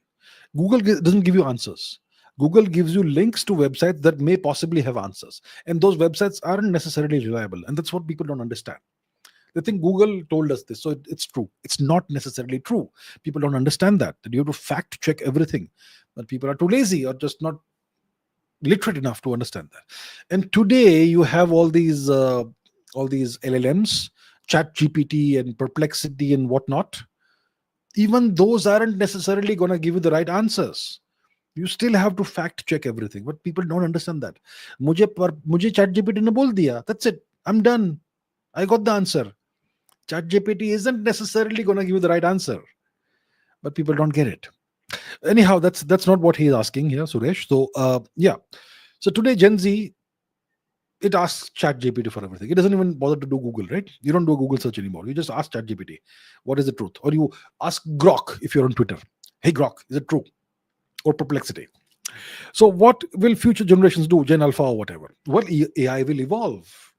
Google doesn't give you answers. Google gives you links to websites that may possibly have answers, and those websites aren't necessarily reliable. And that's what people don't understand. They think Google told us this, so it's true. It's not necessarily true. People don't understand that you have to fact check everything, but people are too lazy or just not literate enough to understand that. And today you have all these LLMs, ChatGPT and Perplexity and whatnot. Even those aren't necessarily going to give you the right answers. You still have to fact check everything, but people don't understand that. मुझे ChatGPT ने बोल दिया. That's it. I'm done. I got the answer. ChatGPT isn't necessarily going to give you the right answer, but people don't get it. Anyhow, that's not what he's asking here, Suresh. So so today Gen Z, it asks ChatGPT for everything. It doesn't even bother to do Google, right? You don't do a Google search anymore. You just ask ChatGPT, what is the truth? Or you ask Grok if you're on Twitter. Hey Grok, is it true? Or Perplexity. So what will future generations do, Gen Alpha or whatever? Well, AI will evolve.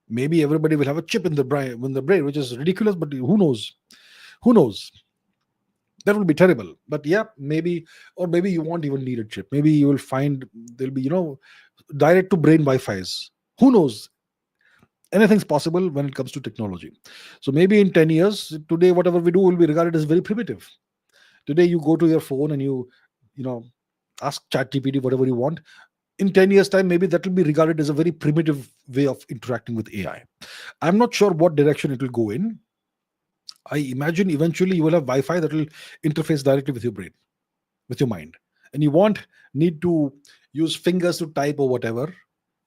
Maybe everybody will have a chip in the brain, which is ridiculous, but who knows? Who knows? That will be terrible. But yeah, maybe you won't even need a chip. Maybe you will find there'll be, direct to brain Wi-Fi's. Who knows? Anything's possible when it comes to technology. So maybe in 10 years, today, whatever we do will be regarded as very primitive. Today, you go to your phone and you ask ChatGPT whatever you want. In 10 years' time, maybe that will be regarded as a very primitive way of interacting with AI. I'm not sure what direction it will go in. I imagine eventually you will have Wi-Fi that will interface directly with your brain, with your mind. And you won't need to use fingers to type or whatever,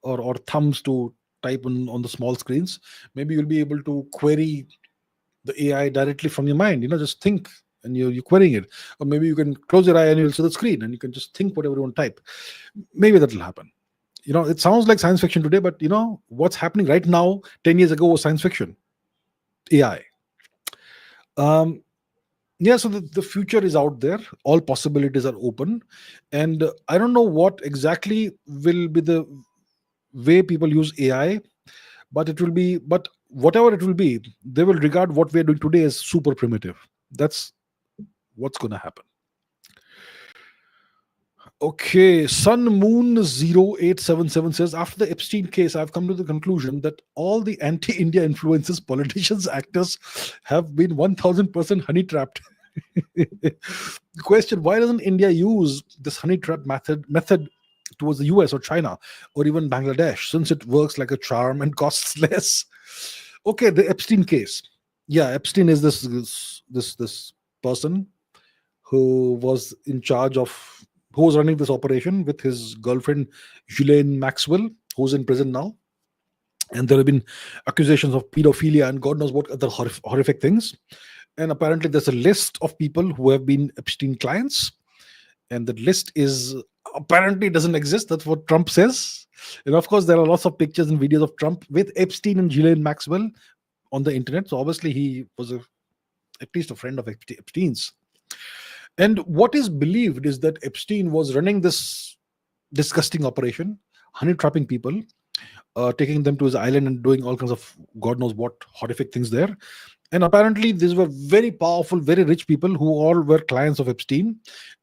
or thumbs to type on the small screens. Maybe you'll be able to query the AI directly from your mind. Just think and you're querying it. Or maybe you can close your eye and you'll see the screen and you can just think whatever you want to type. Maybe that will happen. It sounds like science fiction today, but what's happening right now, 10 years ago was science fiction. AI. So the future is out there. All possibilities are open. And I don't know what exactly will be the way people use AI, but whatever it will be, they will regard what we're doing today as super primitive. That's what's going to happen. Okay, Sun Moon 0877 says, after the Epstein case, I've come to the conclusion that all the anti-India influencers, politicians, actors have been 1000% honey trapped. Question: why doesn't India use this honey trap method towards the US or China or even Bangladesh, since it works like a charm and costs less? Okay, the Epstein case. Yeah, Epstein is this person who was in charge of, who was running this operation with his girlfriend, Ghislaine Maxwell, who's in prison now. And there have been accusations of pedophilia and God knows what other horrific things. And apparently there's a list of people who have been Epstein clients. And the list is apparently doesn't exist. That's what Trump says. And of course, there are lots of pictures and videos of Trump with Epstein and Ghislaine Maxwell on the internet. So obviously he was at least a friend of Epstein's. And what is believed is that Epstein was running this disgusting operation, honey trapping people, taking them to his island and doing all kinds of God knows what horrific things there. And apparently these were very powerful, very rich people who all were clients of Epstein.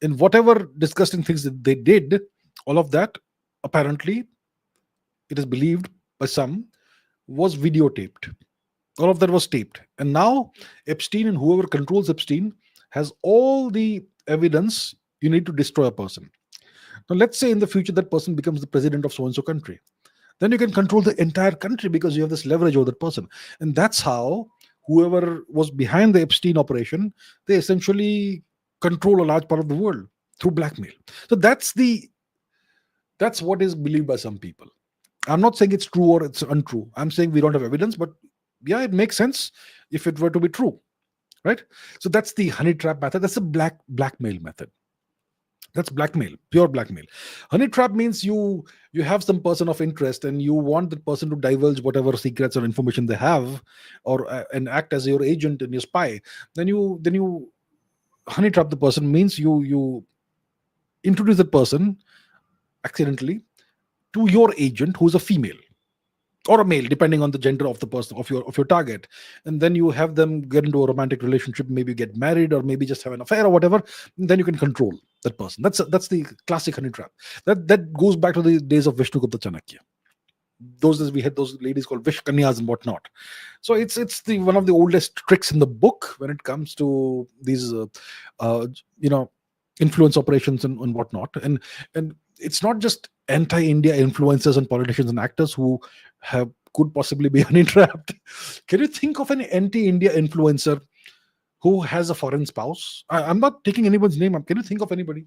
And whatever disgusting things that they did, all of that, apparently, it is believed by some, was videotaped. All of that was taped. And now Epstein and whoever controls Epstein has all the evidence you need to destroy a person. Now let's say in the future that person becomes the president of so-and-so country. Then you can control the entire country because you have this leverage over that person. And that's how whoever was behind the Epstein operation, they essentially control a large part of the world through blackmail. So that's what is believed by some people. I'm not saying it's true or it's untrue. I'm saying we don't have evidence, but yeah, it makes sense if it were to be true, right? So that's the honey trap method. That's a blackmail method. That's blackmail, pure blackmail. Honey trap means you have some person of interest and you want that person to divulge whatever secrets or information they have, or and act as your agent and your spy. Then you honey trap the person means you introduce the person accidentally to your agent who's a female or a male, depending on the gender of the person of your target. And then you have them get into a romantic relationship, maybe get married or maybe just have an affair or whatever. And then you can control that person. That's the classic honey trap. That goes back to the days of Vishnugupta Chanakya. Those days we had those ladies called Vish Kanyas and whatnot. So it's one of the oldest tricks in the book when it comes to these influence operations and whatnot. And it's not just anti-India influencers and politicians and actors who could possibly be honey trapped. Can you think of any anti-India influencer who has a foreign spouse? I'm not taking anyone's name. Can you think of anybody?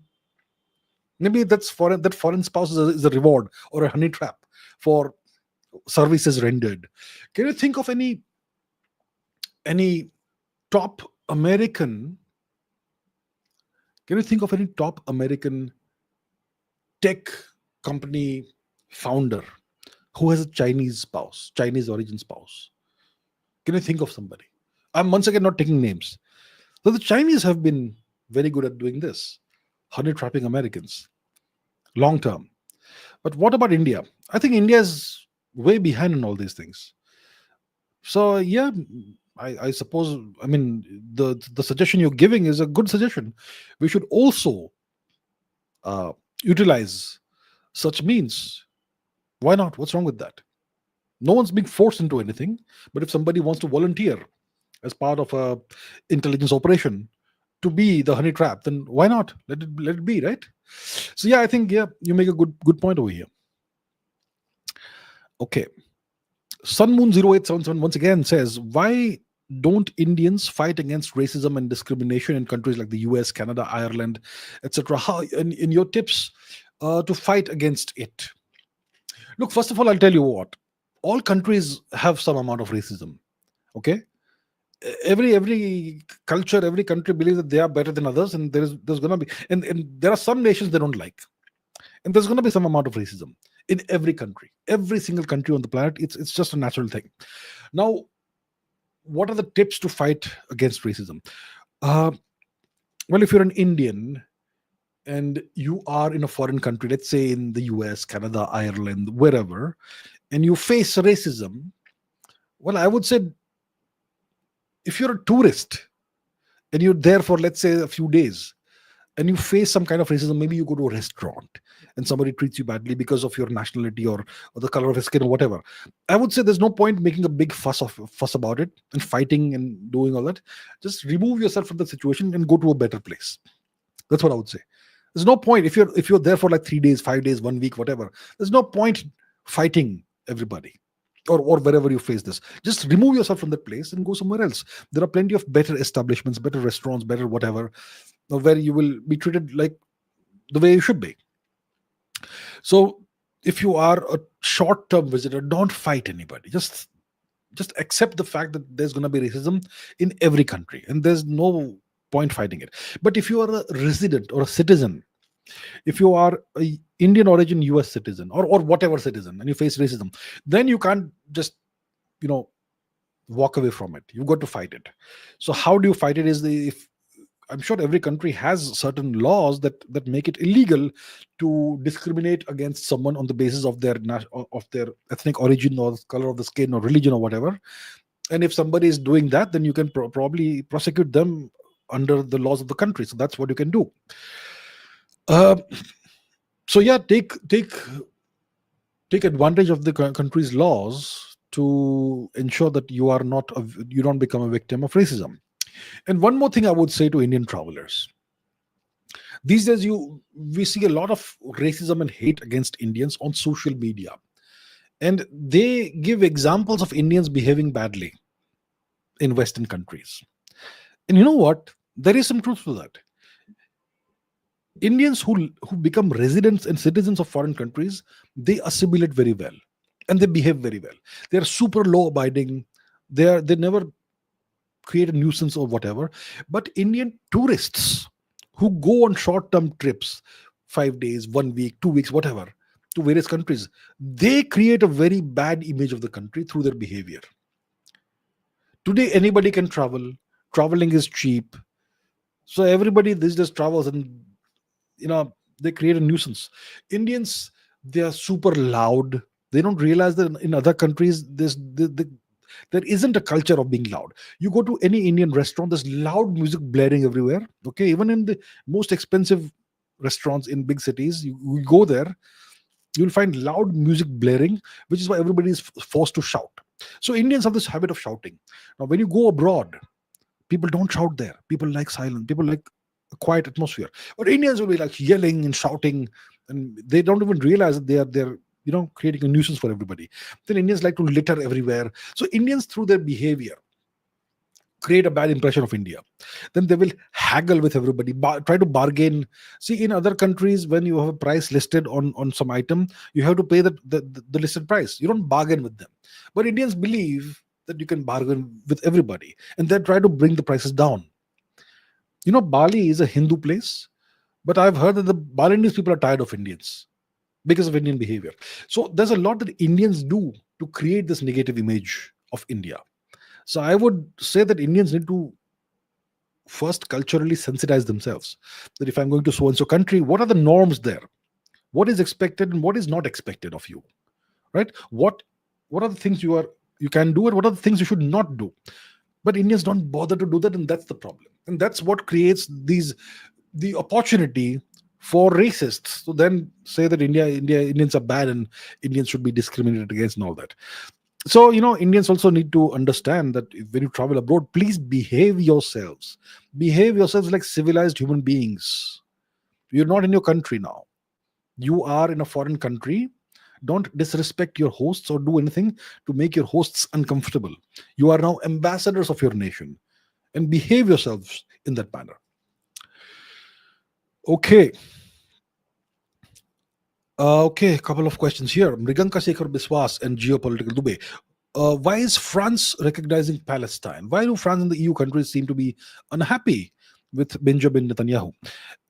Maybe that foreign spouse is a reward or a honey trap for services rendered. Can you think of any top American? Can you think of any top American tech company founder who has a Chinese origin spouse? Can you think of somebody? I'm once again not taking names. So the Chinese have been very good at doing this, honey trapping Americans, long term. But what about India? I think India is way behind in all these things. So yeah, I suppose, I mean, the suggestion you're giving is a good suggestion. We should also utilize such means. Why not? What's wrong with that? No one's being forced into anything. But if somebody wants to volunteer as part of a intelligence operation to be the honey trap, then why not? Let it be, right? So yeah, I think you make a good point over here. Okay. Sunmoon0877 once again says, why don't Indians fight against racism and discrimination in countries like the US, Canada, Ireland, etc.? How in your tips to fight against it? Look, first of all, I'll tell you what. All countries have some amount of racism. Okay? Every culture, every country believes that they are better than others, and there's going to be, and there are some nations they don't like. And there's going to be some amount of racism in every country, every single country on the planet. It's just a natural thing. Now, what are the tips to fight against racism? Well, if you're an Indian and you are in a foreign country, let's say in the US, Canada, Ireland, wherever, and you face racism, well, I would say if you're a tourist and you're there for, let's say, a few days, and you face some kind of racism, maybe you go to a restaurant and somebody treats you badly because of your nationality or the color of your skin or whatever. I would say there's no point making a big fuss about it and fighting and doing all that. Just remove yourself from the situation and go to a better place. That's what I would say. There's no point if you're there for like 3 days, 5 days, 1 week, whatever. There's no point fighting everybody. or wherever you face this. Just remove yourself from that place and go somewhere else. There are plenty of better establishments, better restaurants, better whatever, where you will be treated like the way you should be. So if you are a short-term visitor, don't fight anybody. Just accept the fact that there's going to be racism in every country, and there's no point fighting it. But if you are a resident or a citizen, if you are a Indian origin US citizen, or whatever citizen, and you face racism, then you can't just, you know, walk away from it. You've got to fight it. So how do you fight it? If I'm sure every country has certain laws that make it illegal to discriminate against someone on the basis of of their ethnic origin, or the color of the skin, or religion, or whatever. And if somebody is doing that, then you can probably prosecute them under the laws of the country. So that's what you can do. Uh, so yeah, take advantage of the country's laws to ensure that you don't become a victim of racism. And one more thing I would say to Indian travelers: these days, we see a lot of racism and hate against Indians on social media, and they give examples of Indians behaving badly in Western countries. And you know what? There is some truth to that. Indians who become residents and citizens of foreign countries, they assimilate very well, and they behave very well. They are super law abiding. They never create a nuisance or whatever. But Indian tourists who go on short term trips, 5 days, 1 week, 2 weeks, whatever, to various countries, they create a very bad image of the country through their behavior. Today, anybody can travel. Traveling is cheap. So everybody these days travels, and they create a nuisance. Indians, they are super loud. They don't realize that in other countries there isn't a culture of being loud. You go to any Indian restaurant, there's loud music blaring everywhere. Okay, even in the most expensive restaurants in big cities, you go there, you'll find loud music blaring, which is why everybody is forced to shout. So Indians have this habit of shouting. Now, when you go abroad, people don't shout there. People like silence. People like a quiet atmosphere. But Indians will be like yelling and shouting, and they don't even realize that they're creating a nuisance for everybody. Then Indians like to litter everywhere. So Indians, through their behavior, create a bad impression of India. Then they will haggle with everybody, try to bargain. See, in other countries, when you have a price listed on some item, you have to pay the listed price. You don't bargain with them. But Indians believe that you can bargain with everybody, and they try to bring the prices down. Bali is a Hindu place, but I've heard that the Balinese people are tired of Indians because of Indian behavior. So there's a lot that Indians do to create this negative image of India. So I would say that Indians need to first culturally sensitize themselves. That if I'm going to so and so country, what are the norms there? What is expected and what is not expected of you? Right? What are the things you can do, and what are the things you should not do? But Indians don't bother to do that, and that's the problem. And that's what creates the opportunity for racists to then say that Indians are bad and Indians should be discriminated against and all that. So, Indians also need to understand that when you travel abroad, please behave yourselves. Behave yourselves like civilized human beings. You're not in your country now. You are in a foreign country. Don't disrespect your hosts or do anything to make your hosts uncomfortable. You are now ambassadors of your nation, and behave yourselves in that manner. Okay. A couple of questions here. Mriganka Sekhar Biswas and Geopolitical Dubey. Why is France recognizing Palestine? Why do France and the EU countries seem to be unhappy with Benjamin Netanyahu?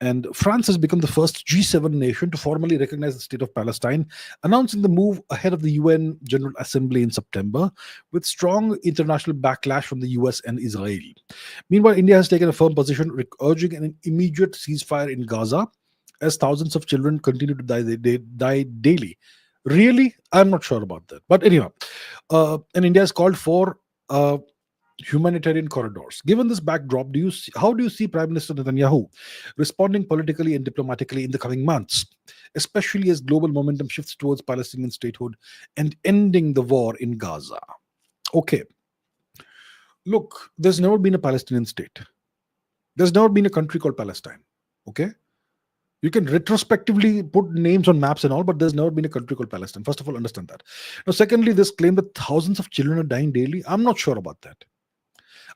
And France has become the first G7 nation to formally recognize the state of Palestine, announcing the move ahead of the UN General Assembly in September, with strong international backlash from the US and Israel. Meanwhile, India has taken a firm position, urging an immediate ceasefire in Gaza, as thousands of children continue to die daily. Really? I'm not sure about that. But anyway, and India has called for humanitarian corridors. Given this backdrop, how do you see Prime Minister Netanyahu responding politically and diplomatically in the coming months, especially as global momentum shifts towards Palestinian statehood and ending the war in Gaza? Okay. Look, there's never been a Palestinian state. There's never been a country called Palestine. Okay? You can retrospectively put names on maps and all, but there's never been a country called Palestine. First of all, understand that. Now, secondly, this claim that thousands of children are dying daily, I'm not sure about that.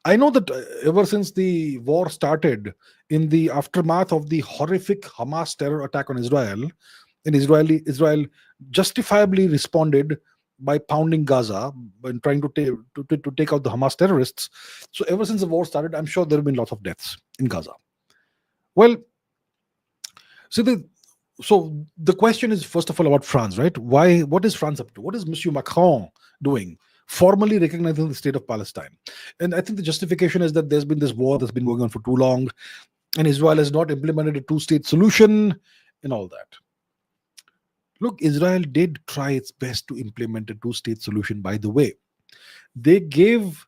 I know that ever since the war started, in the aftermath of the horrific Hamas terror attack on Israel, and Israel justifiably responded by pounding Gaza and trying to take out the Hamas terrorists. So ever since the war started, I'm sure there have been lots of deaths in Gaza. Well, so the question is first of all about France, right? What is France up to? What is Monsieur Macron doing? Formally recognizing the state of Palestine. And I think the justification is that there's been this war that's been going on for too long, and Israel has not implemented a two-state solution and all that. Look, Israel did try its best to implement a two-state solution, by the way. They gave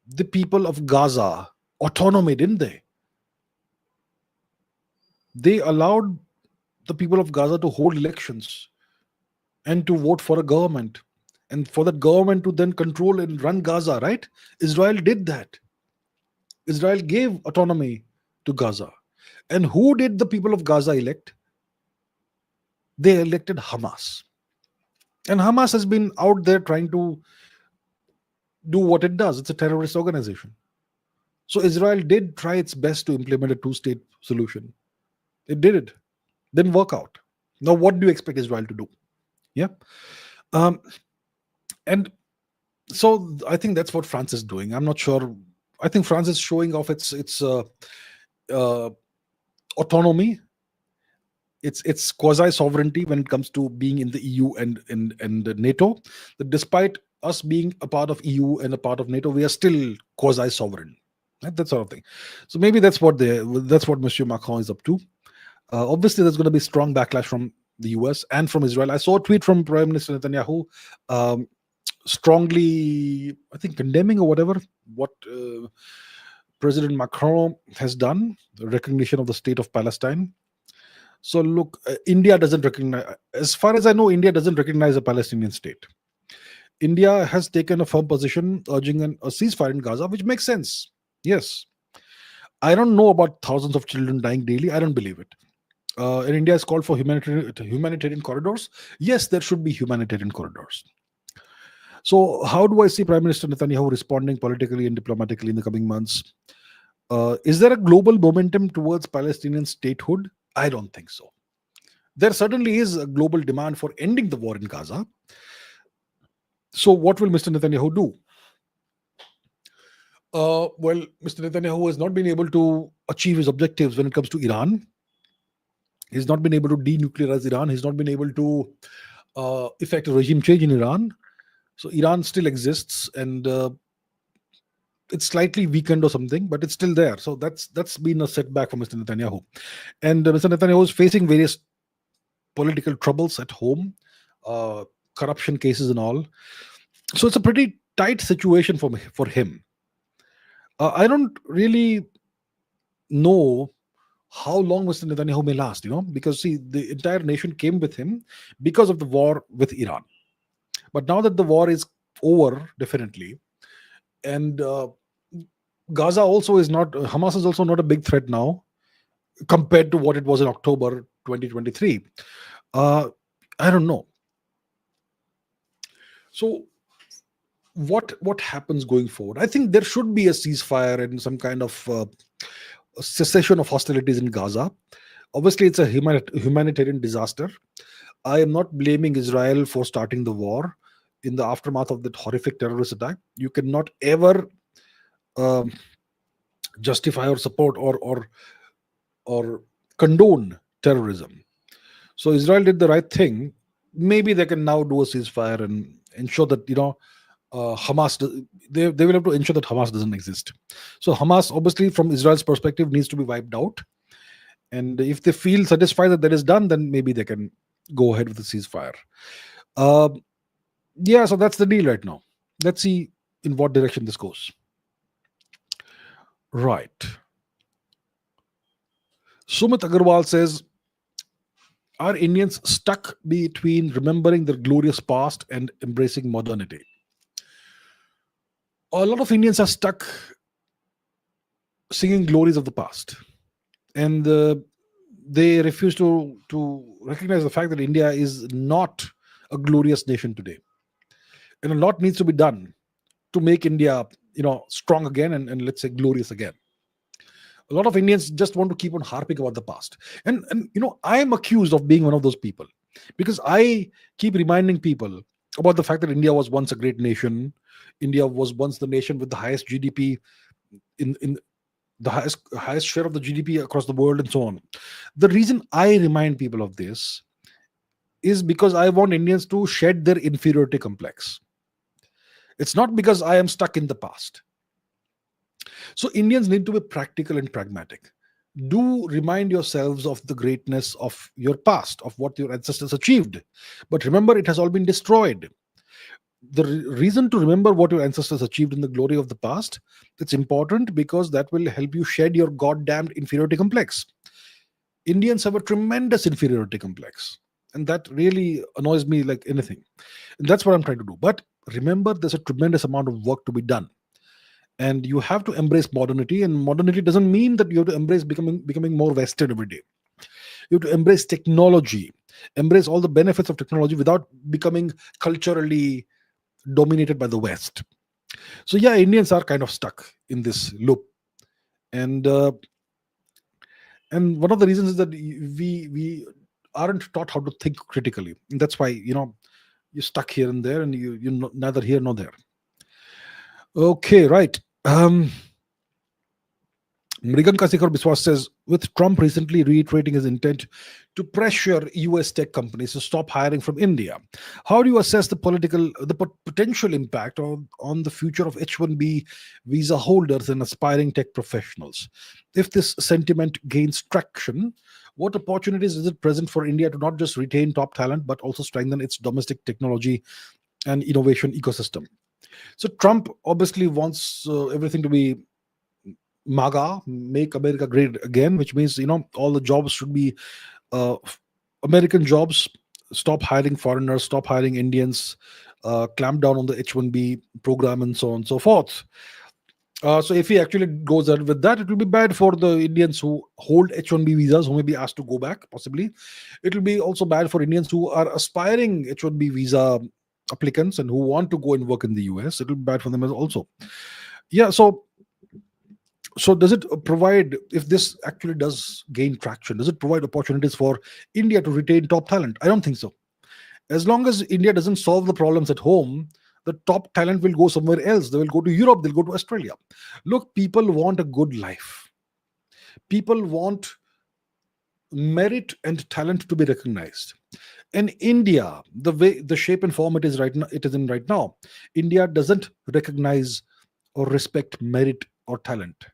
the people of Gaza autonomy, didn't they? They allowed the people of Gaza to hold elections and to vote for a government, and for that government to then control and run Gaza, right? Israel did that. Israel gave autonomy to Gaza. And who did the people of Gaza elect? They elected Hamas. And Hamas has been out there trying to do what it does. It's a terrorist organization. So Israel did try its best to implement a two-state solution. It did it. Didn't work out. Now, what do you expect Israel to do? Yeah. And so I think that's what France is doing. I'm not sure. I think France is showing off its autonomy, its quasi-sovereignty when it comes to being in the EU and NATO. That despite us being a part of EU and a part of NATO, we are still quasi-sovereign. Right? That sort of thing. So maybe that's what Monsieur Macron is up to. Obviously, there's going to be strong backlash from the US and from Israel. I saw a tweet from Prime Minister Netanyahu strongly, I think, condemning or whatever what President Macron has done, the recognition of the state of Palestine. So look, India doesn't recognize, as far as I know, India doesn't recognize a Palestinian state. India has taken a firm position urging a ceasefire in Gaza, which makes sense. Yes. I don't know about thousands of children dying daily. I don't believe it. And India has called for humanitarian corridors. Yes, there should be humanitarian corridors. So how do I see Prime Minister Netanyahu responding politically and diplomatically in the coming months? Is there a global momentum towards Palestinian statehood? I don't think so. There certainly is a global demand for ending the war in Gaza. So what will Mr. Netanyahu do? Well, Mr. Netanyahu has not been able to achieve his objectives when it comes to Iran. He's not been able to denuclearize Iran. He's not been able to effect a regime change in Iran. So Iran still exists, and it's slightly weakened or something, but it's still there. So that's been a setback for Mr. Netanyahu. And Mr. Netanyahu is facing various political troubles at home, corruption cases and all. So it's a pretty tight situation for him. I don't really know how long Mr. Netanyahu may last, because see, the entire nation came with him because of the war with Iran. But now that the war is over, definitely, and Gaza also is not, Hamas is also not a big threat now compared to what it was in October 2023. I don't know. So what happens going forward? I think there should be a ceasefire and some kind of cessation of hostilities in Gaza. Obviously, it's a humanitarian disaster. I am not blaming Israel for starting the war in the aftermath of that horrific terrorist attack. You cannot ever justify or support or condone terrorism. So Israel did the right thing. Maybe they can now do a ceasefire and ensure that Hamas. They will have to ensure that Hamas doesn't exist. So Hamas, obviously, from Israel's perspective, needs to be wiped out. And if they feel satisfied that that is done, then maybe they can go ahead with the ceasefire. Yeah, so that's the deal right now. Let's see in what direction this goes. Right. Sumit Agarwal says, are Indians stuck between remembering their glorious past and embracing modernity? A lot of Indians are stuck singing glories of the past. And they refuse to recognize the fact that India is not a glorious nation today, and a lot needs to be done to make India, strong again, and let's say glorious again. A lot of Indians just want to keep on harping about the past, and I am accused of being one of those people, because I keep reminding people about the fact that India was once a great nation. India was once the nation with the highest GDP, in the highest share of the GDP across the world, and so on. The reason I remind people of this is because I want Indians to shed their inferiority complex. It's not because I am stuck in the past. So Indians need to be practical and pragmatic. Do remind yourselves of the greatness of your past, of what your ancestors achieved. But remember, it has all been destroyed. The reason to remember what your ancestors achieved in the glory of the past, it's important because that will help you shed your goddamned inferiority complex. Indians have a tremendous inferiority complex, and that really annoys me like anything. And that's what I'm trying to do. But remember, there's a tremendous amount of work to be done, and you have to embrace modernity. And modernity doesn't mean that you have to embrace becoming more Western every day. You have to embrace technology, embrace all the benefits of technology without becoming culturally dominated by the West. So yeah, Indians are kind of stuck in this loop, and and one of the reasons is that we aren't taught how to think critically, and that's why you're stuck here and there, and you're neither here nor there. Okay, right. Mrigan Kasikar Biswas says, with Trump recently reiterating his intent to pressure US tech companies to stop hiring from India, how do you assess the potential impact on the future of H-1B visa holders and aspiring tech professionals? If this sentiment gains traction, what opportunities is it present for India to not just retain top talent, but also strengthen its domestic technology and innovation ecosystem? So Trump obviously wants everything to be MAGA, make America great again, which means all the jobs should be uh, American jobs. Stop hiring foreigners, stop hiring Indians, clamp down on the H-1B program, and so on and so forth. So if he actually goes ahead with that, it will be bad for the Indians who hold H-1B visas, who may be asked to go back, possibly. It will be also bad for Indians who are aspiring H-1B visa applicants and who want to go and work in the US. It will be bad for them as also. Yeah, so does it provide, if this actually does gain traction, does it provide opportunities for India to retain top talent? I don't think so. As long as India doesn't solve the problems at home, the top talent will go somewhere else. They will go to Europe, they'll go to Australia. Look, people want a good life. People want merit and talent to be recognized. In India, the shape and form it is in right now, India doesn't recognize or respect merit or talent.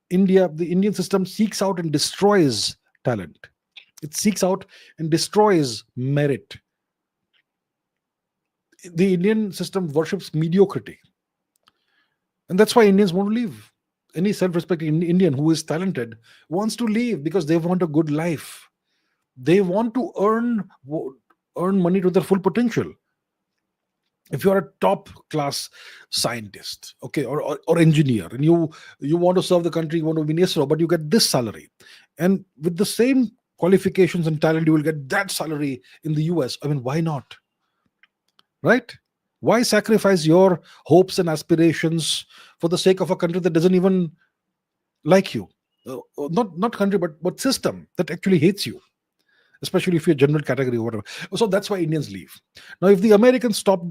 The Indian system seeks out and destroys talent. It seeks out and destroys merit. The Indian system worships mediocrity. And that's why Indians want to leave. Any self-respecting Indian who is talented wants to leave because they want a good life. They want to earn money to their full potential. If you are a top class scientist, okay, or engineer, and you want to serve the country, you want to be in ISRO, but you get this salary, and with the same qualifications and talent, you will get that salary in the US. I mean, why not? Right? Why sacrifice your hopes and aspirations for the sake of a country that doesn't even like you? Not country, but system that actually hates you, especially if you're general category or whatever. So that's why Indians leave. Now, if the Americans stop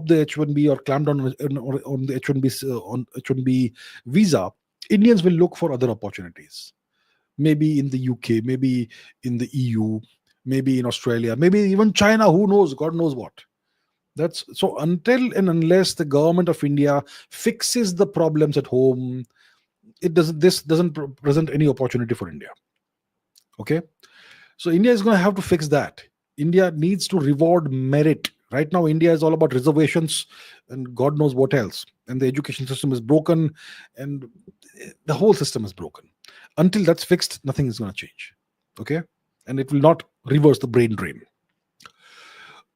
the H-1B or clamp down on the H-1B visa, Indians will look for other opportunities. Maybe in the UK, maybe in the EU, maybe in Australia, maybe even China. Who knows? God knows what. That's so. Until and unless the government of India fixes the problems at home, this doesn't present any opportunity for India. Okay. So India is going to have to fix that. India needs to reward merit. Right now, India is all about reservations and God knows what else. And the education system is broken and the whole system is broken. Until that's fixed, nothing is going to change. Okay? And it will not reverse the brain drain.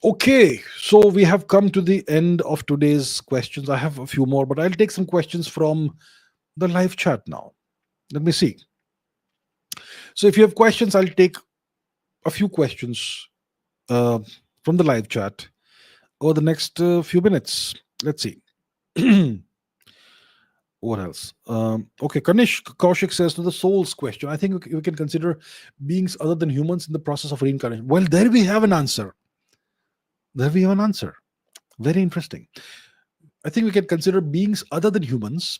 Okay, so we have come to the end of today's questions. I have a few more, but I'll take some questions from the live chat now. Let me see. So if you have questions, I'll take a few questions uh, from the live chat over the next few minutes. Let's see. What else? Okay, Kanish Kaushik says to the soul's question. I think we can consider beings other than humans in the process of reincarnation. Well, there we have an answer. There we have an answer. Very interesting. I think we can consider beings other than humans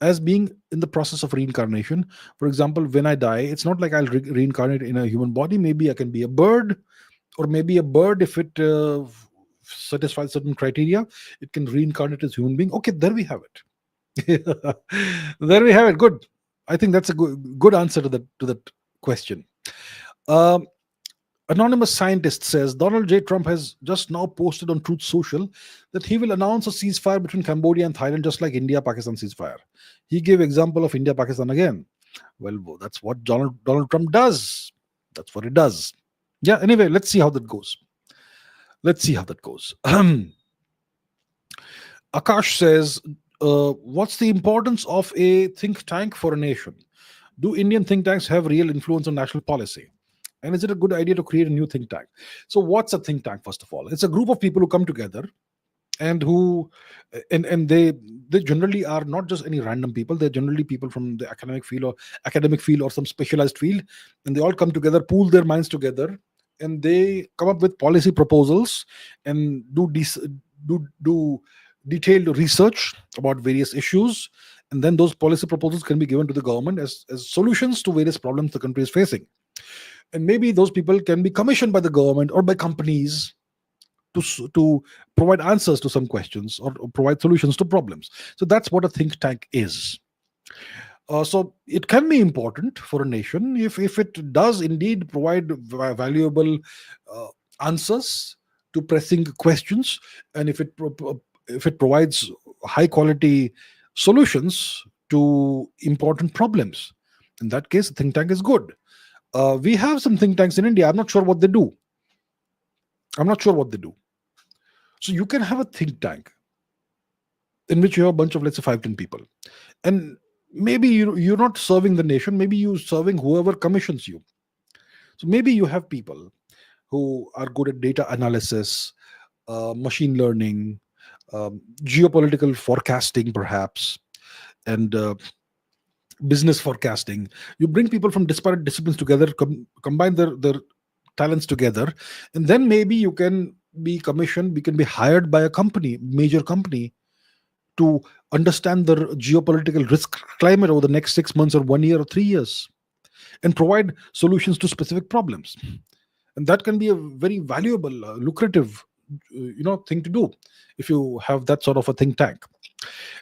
as being in the process of reincarnation. For example, when I die, it's not like I'll reincarnate in a human body. Maybe I can be a bird, or maybe a bird if it satisfies certain criteria, it can reincarnate as human being. Okay, there we have it. There we have it. Good. I think that's a good answer to that question. Um, Anonymous scientist says Donald J. Trump has just now posted on Truth Social that he will announce a ceasefire between Cambodia and Thailand, just like India-Pakistan ceasefire. He gave example of India-Pakistan again. Well, that's what Donald Trump does. That's what he does. Yeah. Anyway, let's see how that goes. Let's see how that goes. Akash says, what's the importance of a think tank for a nation? Do Indian think tanks have real influence on national policy? And is it a good idea to create a new think tank? So, what's a think tank, first of all? It's a group of people who come together and who and they generally are not just any random people. They're generally people from the academic field or some specialized field, and they all come together, pool their minds together, and they come up with policy proposals and do detailed research about various issues, and then those policy proposals can be given to the government as solutions to various problems the country is facing. And maybe those people can be commissioned by the government or by companies to provide answers to some questions or provide solutions to problems. So that's what a think tank is. So it can be important for a nation if it does indeed provide valuable answers to pressing questions, and if it provides high quality solutions to important problems. In that case, a think tank is good. We have some think tanks in India. I'm not sure what they do. So you can have a think tank in which you have a bunch of, let's say, 5-10 people, and maybe you're not serving the nation. Maybe you're serving whoever commissions you. So maybe you have people who are good at data analysis, machine learning, geopolitical forecasting, perhaps, and business forecasting. You bring people from disparate disciplines together, combine their talents together, and then maybe you can be commissioned, we can be hired by a company, major company, to understand the geopolitical risk climate over the next 6 months or 1 year or 3 years, and provide solutions to specific problems. And that can be a very valuable, lucrative, thing to do if you have that sort of a think tank.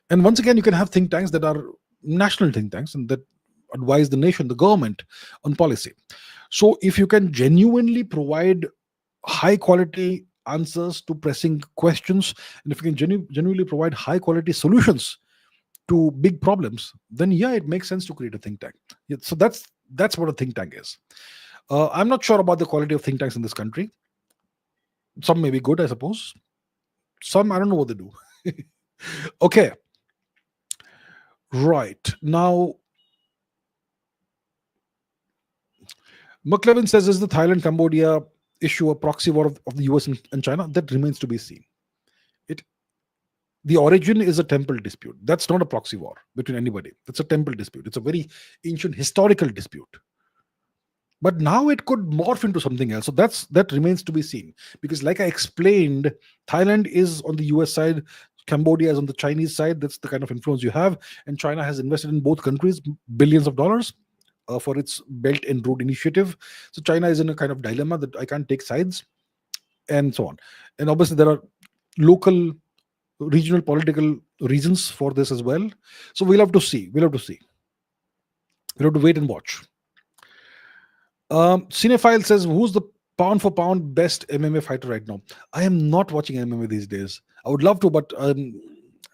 And once again, you can have think tanks that are national think tanks and that advise the nation, the government, on policy. So if you can genuinely provide high quality answers to pressing questions, and if you can genuinely provide high quality solutions to big problems, then yeah, it makes sense to create a think tank. Yeah, so that's what a think tank is. I'm not sure about the quality of think tanks in this country. Some may be good, I suppose. Some, I don't know what they do. Okay. Right. Now, McLevin says, is the Thailand-Cambodia issue a proxy war of the US and China? That remains to be seen. The origin is a temple dispute. That's not a proxy war between anybody. It's a temple dispute. It's a very ancient historical dispute. But now it could morph into something else. So that remains to be seen. Because like I explained, Thailand is on the US side, Cambodia is on the Chinese side. That's the kind of influence you have. And China has invested in both countries billions of dollars for its Belt and Road initiative. So China is in a kind of dilemma that I can't take sides, and so on. And obviously there are local, regional political reasons for this as well. So we'll have to see. We'll have to wait and watch. Cinephile says, who's the pound for pound best MMA fighter right now? I am not watching MMA these days. I would love to, but I'm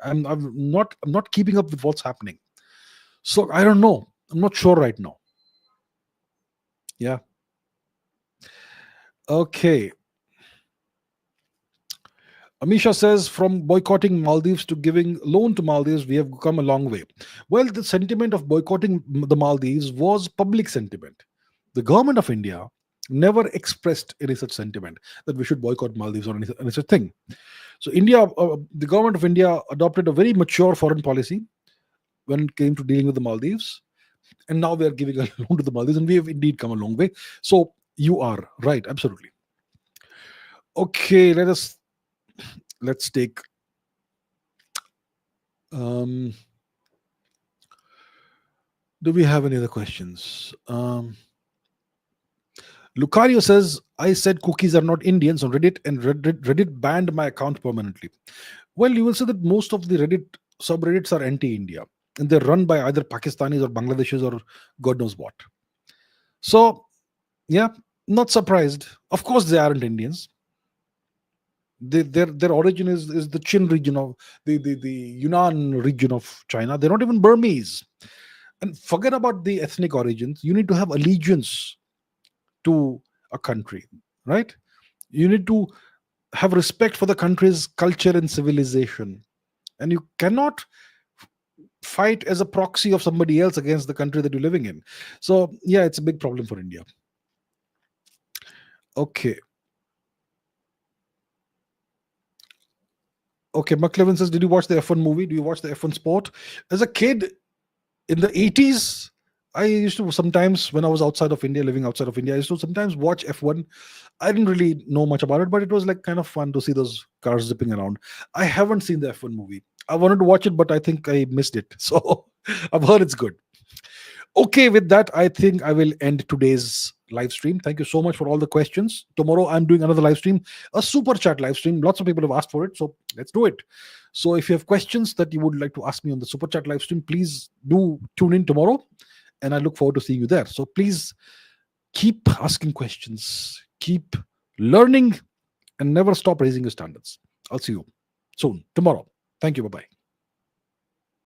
not keeping up with what's happening. So I don't know. I'm not sure right now. Yeah. Okay. Amisha says, from boycotting Maldives to giving loan to Maldives, we have come a long way. Well, the sentiment of boycotting the Maldives was public sentiment. The government of India never expressed any such sentiment that we should boycott Maldives or any such thing. So, the government of India adopted a very mature foreign policy when it came to dealing with the Maldives, and now we are giving a loan to the Maldives, and we have indeed come a long way. So, you are right, absolutely. Okay, let's take do we have any other questions? Lucario says, I said cookies are not Indians on Reddit, and Reddit banned my account permanently. Well, you will see that most of the Reddit subreddits are anti-India, and they're run by either Pakistanis or Bangladeshis or God knows what. So yeah, not surprised. Of course they aren't Indians. Their origin is the Chin region of the Yunnan region of China. They're not even Burmese. And forget about the ethnic origins. You need to have allegiance to a country, right? You need to have respect for the country's culture and civilization. And you cannot fight as a proxy of somebody else against the country that you're living in. So yeah, it's a big problem for India. Okay. Okay, McLevin says, did you watch the F1 movie? Do you watch the F1 sport? As a kid in the 80s, I used to sometimes, when I was outside of India, living outside of India, I used to sometimes watch F1. I didn't really know much about it, but it was like kind of fun to see those cars zipping around. I haven't seen the F1 movie. I wanted to watch it, but I think I missed it. So I've heard it's good. Okay, with that, I think I will end today's live stream. Thank you so much for all the questions. Tomorrow, I'm doing another live stream, a super chat live stream. Lots of people have asked for it, so let's do it. So if you have questions that you would like to ask me on the super chat live stream, please do tune in tomorrow, and I look forward to seeing you there. So please keep asking questions, keep learning, and never stop raising your standards. I'll see you soon, tomorrow. Thank you. Bye-bye.